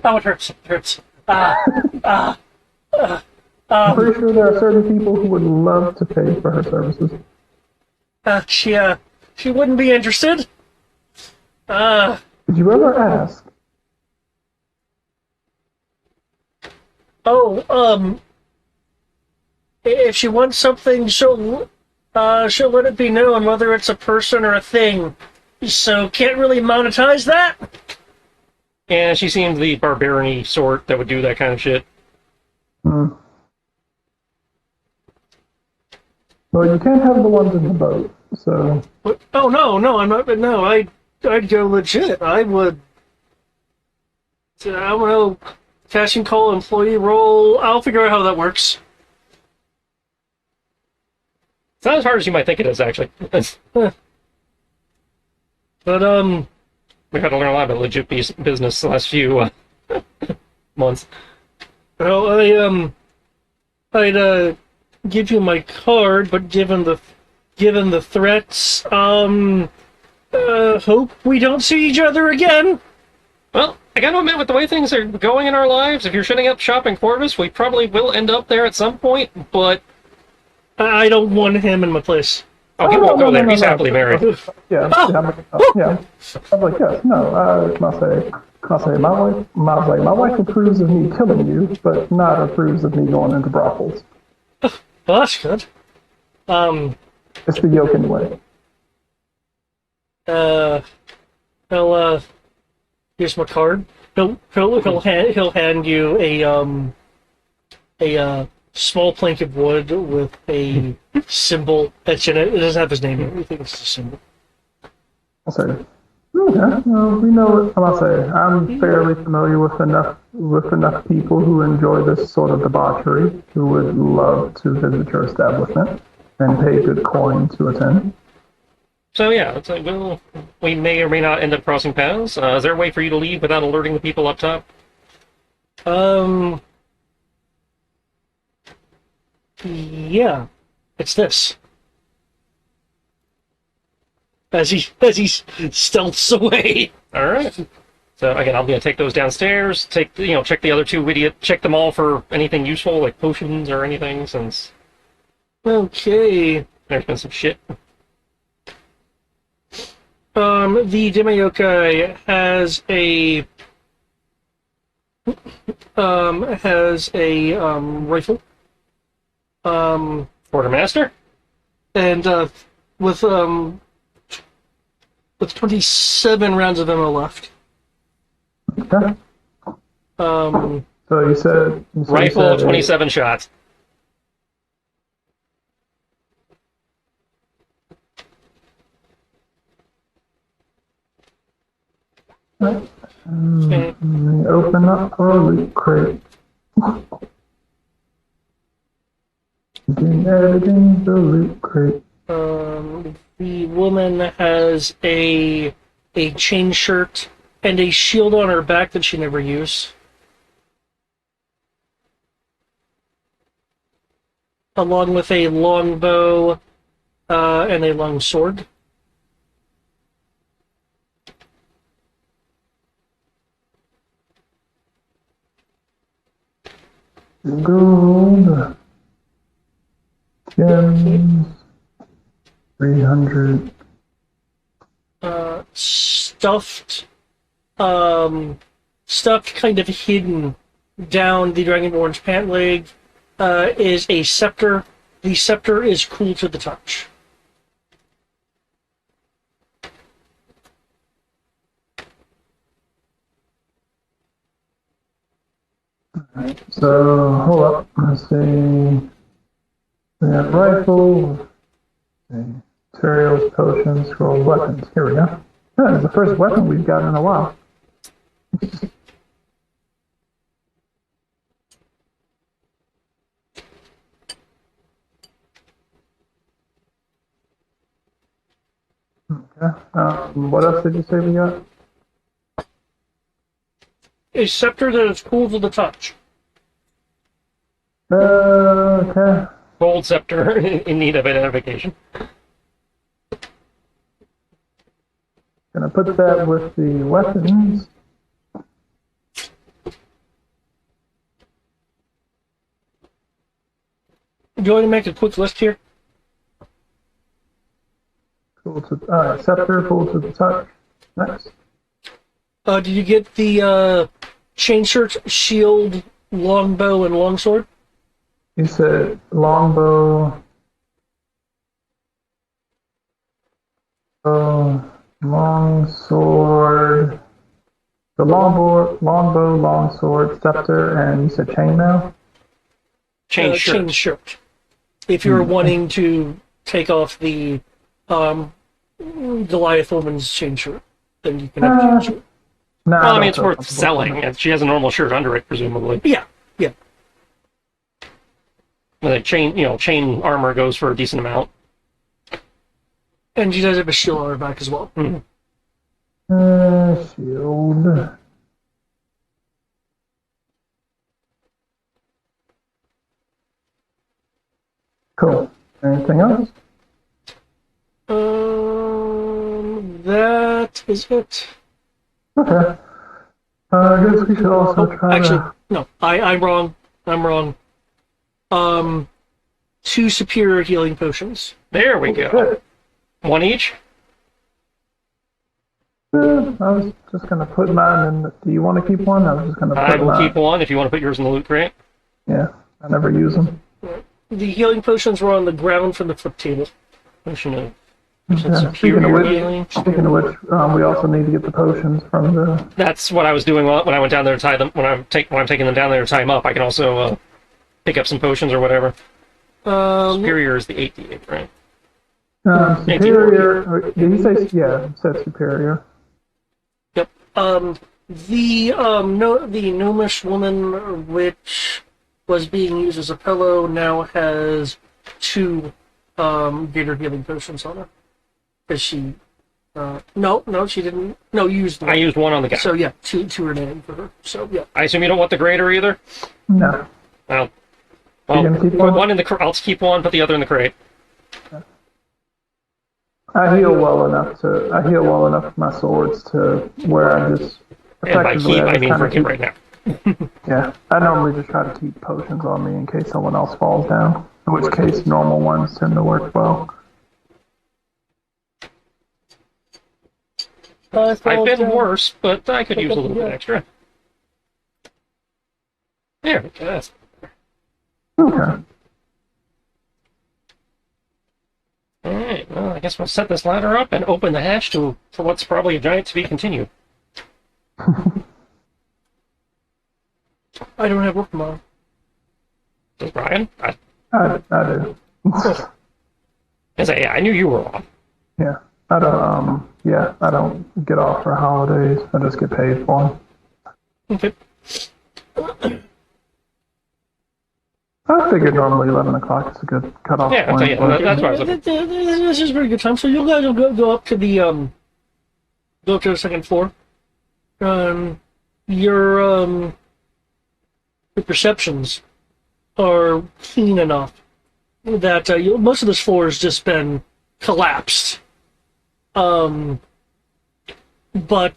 Oh, it hurts. It hurts. I'm pretty sure there are certain people who would love to pay for her services. She wouldn't be interested. Did you ever ask? If she wants something, she'll let it be known whether it's a person or a thing. So can't really monetize that. Yeah, she seems the barbarian sort that would do that kind of shit. Well, you can't have the ones in the boat, so... Oh, no, I'm not... No, I'd go legit. I would... I don't know, cash and call, employee role. I'll figure out how that works. It's not as hard as you might think it is, actually. But, We've had to learn a lot about legit business the last few months. Well, I'd give you my card, but given the threats, hope we don't see each other again. Well, I gotta admit, with the way things are going in our lives, if you're setting up shop in Corvus, we probably will end up there at some point, but... I don't want him in my place. Oh, he won't go there. He's happily married. Yeah, yeah. I'm like, yes, no. I say, my wife approves of me killing you, but not approves of me going into brothels. Well, that's good. It's the yoke anyway. Well, here's my card. He'll hand you a small plank of wood with a symbol etched in it. It doesn't have his name in it. I think it's a symbol. I'll say, okay, well, we know what I'll say. I'm fairly familiar with enough people who enjoy this sort of debauchery, who would love to visit your establishment and pay good coin to attend. So yeah, it's like, well, we may or may not end up crossing paths. Is there a way for you to leave without alerting the people up top? Yeah, it's this. As he stealths away. All right. So again, I'm gonna take those downstairs. Check the other two. Check them all for anything useful, like potions or anything, since Okay. there's been some shit. The Demi-yokai has a rifle. Quartermaster? And with 27 rounds of ammo left. Okay. Um, So you said Rifle, 27 shots. Let me open up our loot crate. Begin editing the loot crate. the woman has a chain shirt and a shield on her back that she never used, along with a longbow and a long sword. Gold. Gems. 300. Stuffed, kind of hidden down the Dragonborn's pant leg is a scepter. The scepter is cool to the touch. So, hold up. Let's see. We have rifle. Let's see. Materials, potions, scroll, weapons. Here we go. Yeah, it's the first weapon we've got in a while. Okay. What else did you say we got? A scepter that is cool to the touch. Okay. Gold scepter in need of identification. Gonna put that with the weapons. Do you want to make a quick list here? Cool to scepter, cool to the touch. Next. Did you get the chain shirt, shield, longbow, and longsword? You said longbow. Long sword. The longbow, long sword, scepter, and you said chainmail? Chain shirt. Chain shirt. If you're wanting to take off the Goliath woman's chain shirt, then you can have chain shirt. No, Well, I mean, it's worth selling. And she has a normal shirt under it, presumably. Yeah, yeah. The chain armor goes for a decent amount. And she does have a shield on her back as well. Mm. Shield. Cool. Anything else? That is it. Okay. I guess we should also try Actually, to... no, I'm wrong. I'm wrong. 2 superior healing potions. There we go. Good. One each? I was just going to put mine in. Do you want to keep one? I was just going to put I will mine. keep one if you want to put yours in the loot crate. Yeah, I never use them. The healing potions were on the ground from the flip table. Potion of Yeah. superior healing. Speaking of which, we also need to get the potions from the... That's what I was doing when I went down there to tie them. When I'm taking them down there to tie them up, I can also pick up some potions or whatever. Superior is the 8d8, right? superior... Did you say... Yeah, it said superior. Yep. The gnomish woman, which was being used as a pillow, now has 2 greater healing potions on her. Because she... no, she didn't. No, you used one. I used one on the guy. So yeah, two remaining for her. So yeah. I assume you don't want the greater either? No. Well, You gonna keep put one? one in the I'll keep one, put the other in the crate. I heal well enough with my swords to where I just... And by effectively, keep, I just mean kinda forget right now. Yeah, I normally just try to keep potions on me in case someone else falls down. In which case, normal ones tend to work well. I've been worse, but I could use a little bit extra. There we go. That's... Okay. Alright, well, I guess we'll set this ladder up and open the hatch for what's probably a giant to be continued. I don't have work tomorrow. Does Brian? I do. I knew you were off. Yeah. I don't get off for holidays. I just get paid for them. Okay. I figured normally 11 o'clock is a good cutoff Yeah, point. that's what I was looking for. This is a very good time. So you guys will go up to the go up to the second floor. Your perceptions are keen enough that most of this floor has just been collapsed. But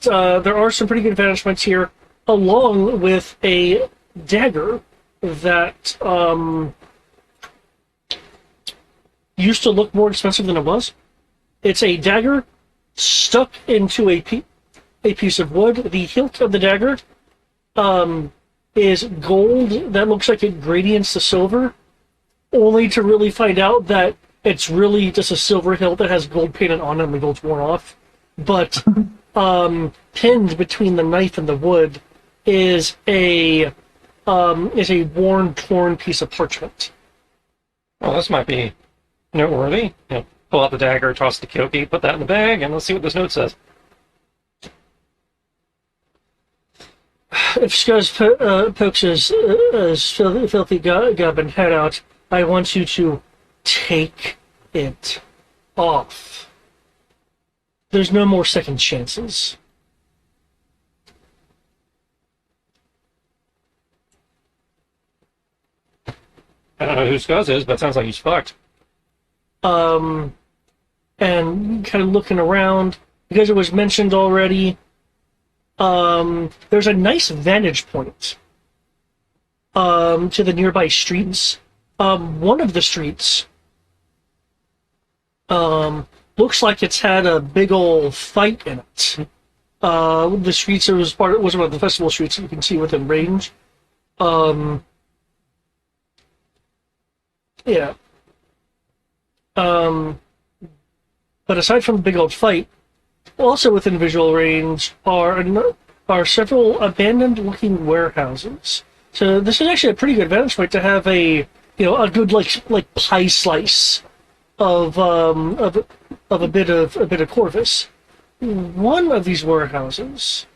there are some pretty good vantage points here, along with a dagger that used to look more expensive than it was. It's a dagger stuck into a piece of wood. The hilt of the dagger is gold that looks like it gradients to silver, only to really find out that it's really just a silver hilt that has gold painted on it and the gold's worn off. But pinned between the knife and the wood is a worn, torn piece of parchment. Well, this might be noteworthy. Pull out the dagger, toss the Kyoki, put that in the bag, and let's see what this note says. If Scuzz pokes his filthy goblin head out, I want you to take it off. There's no more second chances. I don't know who Scuzz is, but it sounds like he's fucked. And kind of looking around, because it was mentioned already, there's a nice vantage point to the nearby streets. One of the streets looks like it's had a big old fight in it. The streets was one of the festival streets that you can see within range. Yeah. But aside from the big old fight, also within visual range are several abandoned-looking warehouses. So this is actually a pretty good vantage point to have a good like pie slice of a bit of Corvus. One of these warehouses,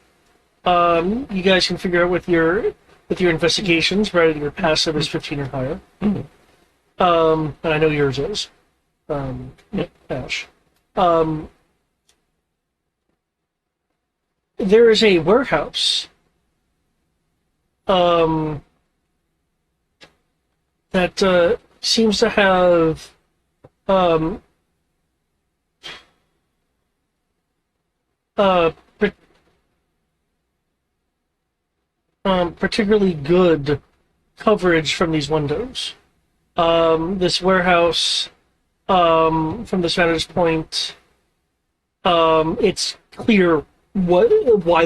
you guys can figure out with your investigations, right? Your passive is 15 or higher. Mm-hmm. And I know yours is. Ash. There is a warehouse that seems to have um, uh, par- particularly good coverage from these windows. This warehouse, from this vantage point, it's clear why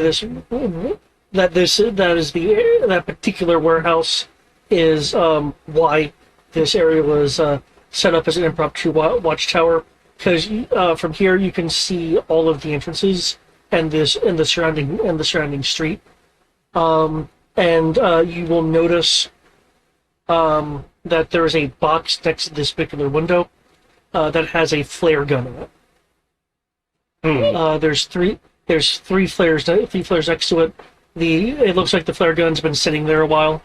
that particular warehouse is why this area was set up as an impromptu watchtower. Because from here you can see all of the entrances and the surrounding street, and you will notice that there is a box next to this particular window that has a flare gun in it. There's three flares next to it. It looks like the flare gun's been sitting there a while,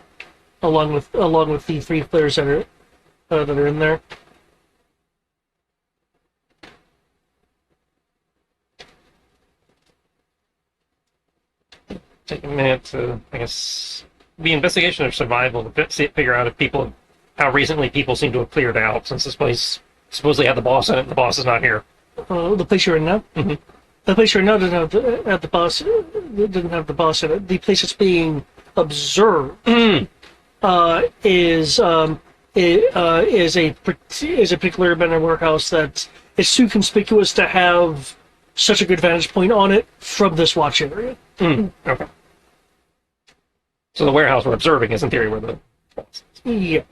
along with the three flares that are in there. Take a minute to, I guess, the investigation or survival to figure out if how recently people seem to have cleared out since this place supposedly had the boss in it and the boss is not here. The place you're in now? Mm-hmm. The place you're in now didn't have the boss. Didn't have the boss in it. The place that's being observed is a particular abandoned warehouse that is too conspicuous to have such a good vantage point on it from this watch area. Okay. So the warehouse we're observing is in theory where the boss is. Yeah.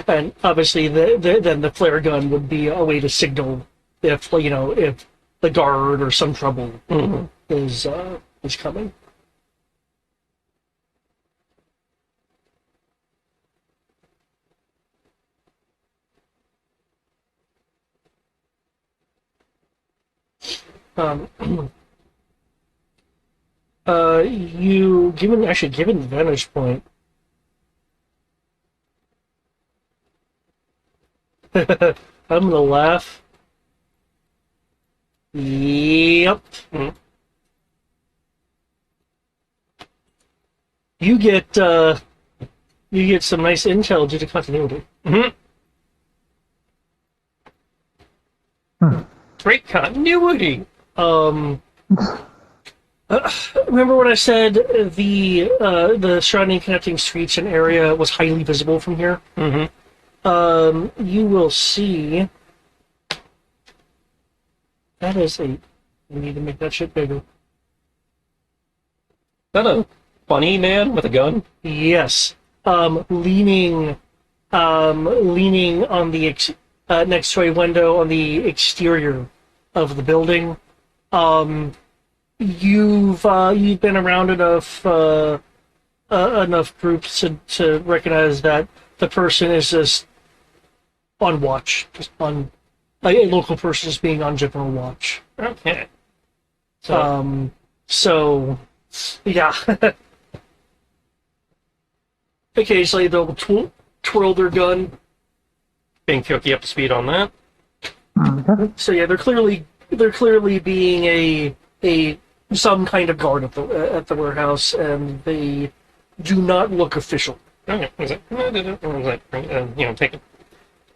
And obviously, then the flare gun would be a way to signal if the guard or some trouble is coming. Given the vantage point, I'm gonna laugh. Yep. You get some nice intel due to continuity. Great continuity. Remember when I said the surrounding connecting streets and area was highly visible from here? You will see. That is we need to make that shit bigger. Is that a funny man with a gun? Yes. Leaning on the next to a window on the exterior of the building. You've been around enough groups to recognize that the person is just on watch, just on a local person is being on general watch. Okay. So yeah. Occasionally they'll twirl their gun. Being Kyoki up to speed on that. So yeah, they're clearly being a some kind of guard at the warehouse, and they do not look official. Okay.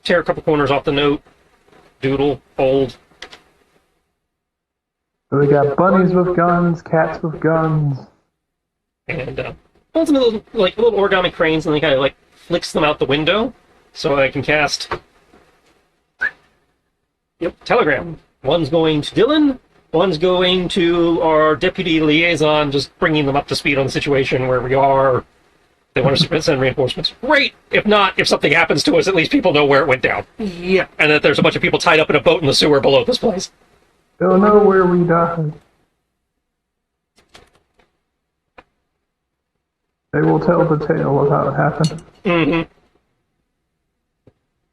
Tear a couple corners off the note. Doodle, fold. So they got bunnies with guns, cats with guns. And some little origami cranes, and they kind of flicks them out the window, so I can cast. Yep, telegram. One's going to Dylan. One's going to our deputy liaison, just bringing them up to speed on the situation where we are. They want to send reinforcements. Great! If not, if something happens to us, at least people know where it went down. Yeah. And that there's a bunch of people tied up in a boat in the sewer below this place. They'll know where we died. They will tell the tale of how it happened.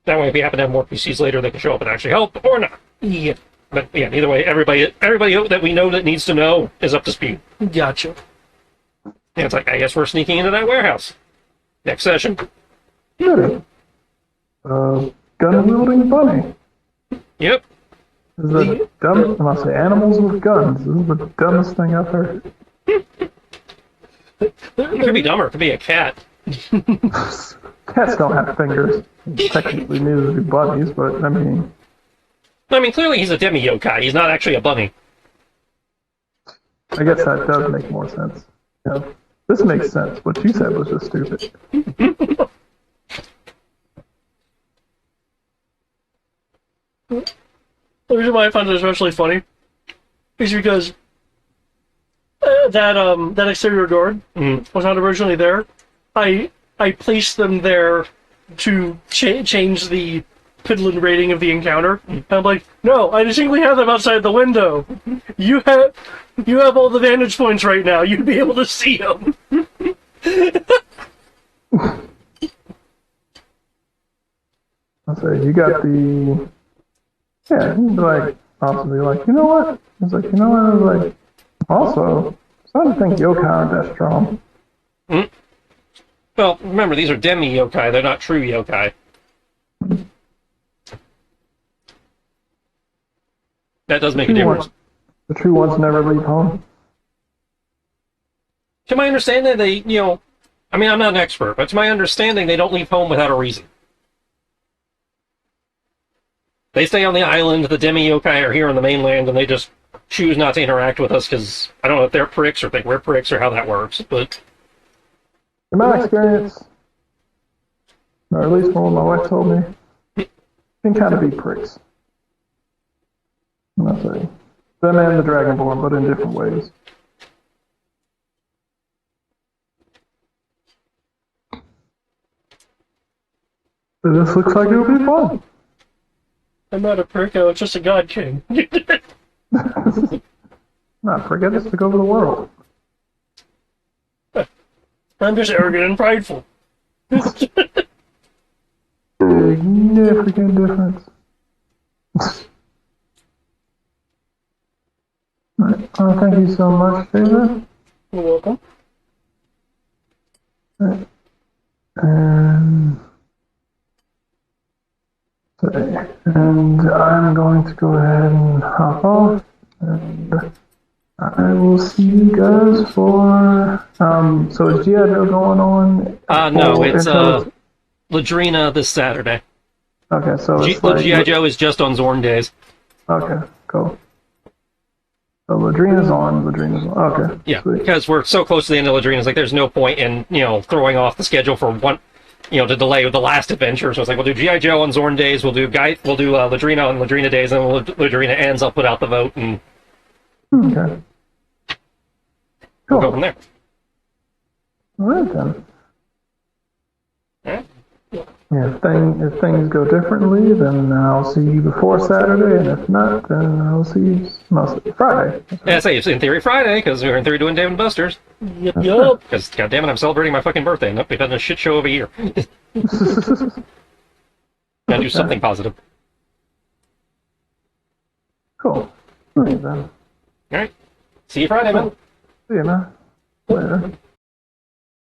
That way, if we happen to have more PCs later, they can show up and actually help, or not. Yeah. But yeah, either way, everybody that we know that needs to know is up to speed. Gotcha. And it's like, I guess we're sneaking into that warehouse. Next session. Good. Gun-wielding bunny. Yep. This is the dumbest, I must say, animals with guns. This is the dumbest thing I've heard. It could be dumber. It could be a cat. Cats don't have fingers. Technically, neither do bunnies, but I mean, Clearly he's a demi-yokai. He's not actually a bunny. I guess that does make more sense. Yeah. This makes sense. What you said was just stupid. The reason why I found it especially funny is because that exterior guard was not originally there. I placed them there to change the Pidlin rating of the encounter. And I'm like, no, I distinctly have them outside the window. You have all the vantage points right now. You'd be able to see them. I say you got the. Yeah, he'd be like, possibly like, you know what? He's like, you know what? I was like, also, I don't think yokai aren't that strong. Well, remember, these are demi-yokai. They're not true yokai. That does make a difference. The true ones never leave home. To my understanding, they, I'm not an expert, but to my understanding, they don't leave home without a reason. They stay on the island, the demi-yokai are here on the mainland, and they just choose not to interact with us because I don't know if they're pricks or think we're pricks or how that works, but... In my experience, or at least from what my wife told me, can kind of be pricks. And I say, them and the Dragonborn, but in different ways. So this looks like it'll be fun. I'm not a prick, I was just a god king. Not forget us to go over the world. I'm just arrogant and prideful. Significant difference. Right. Thank you so much, David. You're welcome. Right. And I'm going to go ahead and hop off, and I will see you guys for, so is G.I. Joe going on? No, it's, Ladrina this Saturday. Okay, so it's G.I. Joe is just on Zorn days. Okay, cool. So Ladrina's on, okay. Yeah, Sweet. because we're so close to the end of Ladrina, it's like there's no point in, throwing off the schedule for one, to delay with the last adventure. So it's like, we'll do G.I. Joe on Zorn days, we'll do Ladrina on Ladrina days, and when Ladrina ends, I'll put out the vote, and Okay. we'll Cool. go from there. All right, then. Alright. Yeah, if things go differently, then I'll see you before Saturday, and if not, then I'll see you Friday. Yeah, I say, it's in theory Friday, because we're in theory doing Dave and Buster's. Yep. Because, goddammit, I'm celebrating my fucking birthday, and we've done a shit show of a year. Gotta do something positive. Cool. All right, then. Alright. See you Friday, man. See you, man. Later.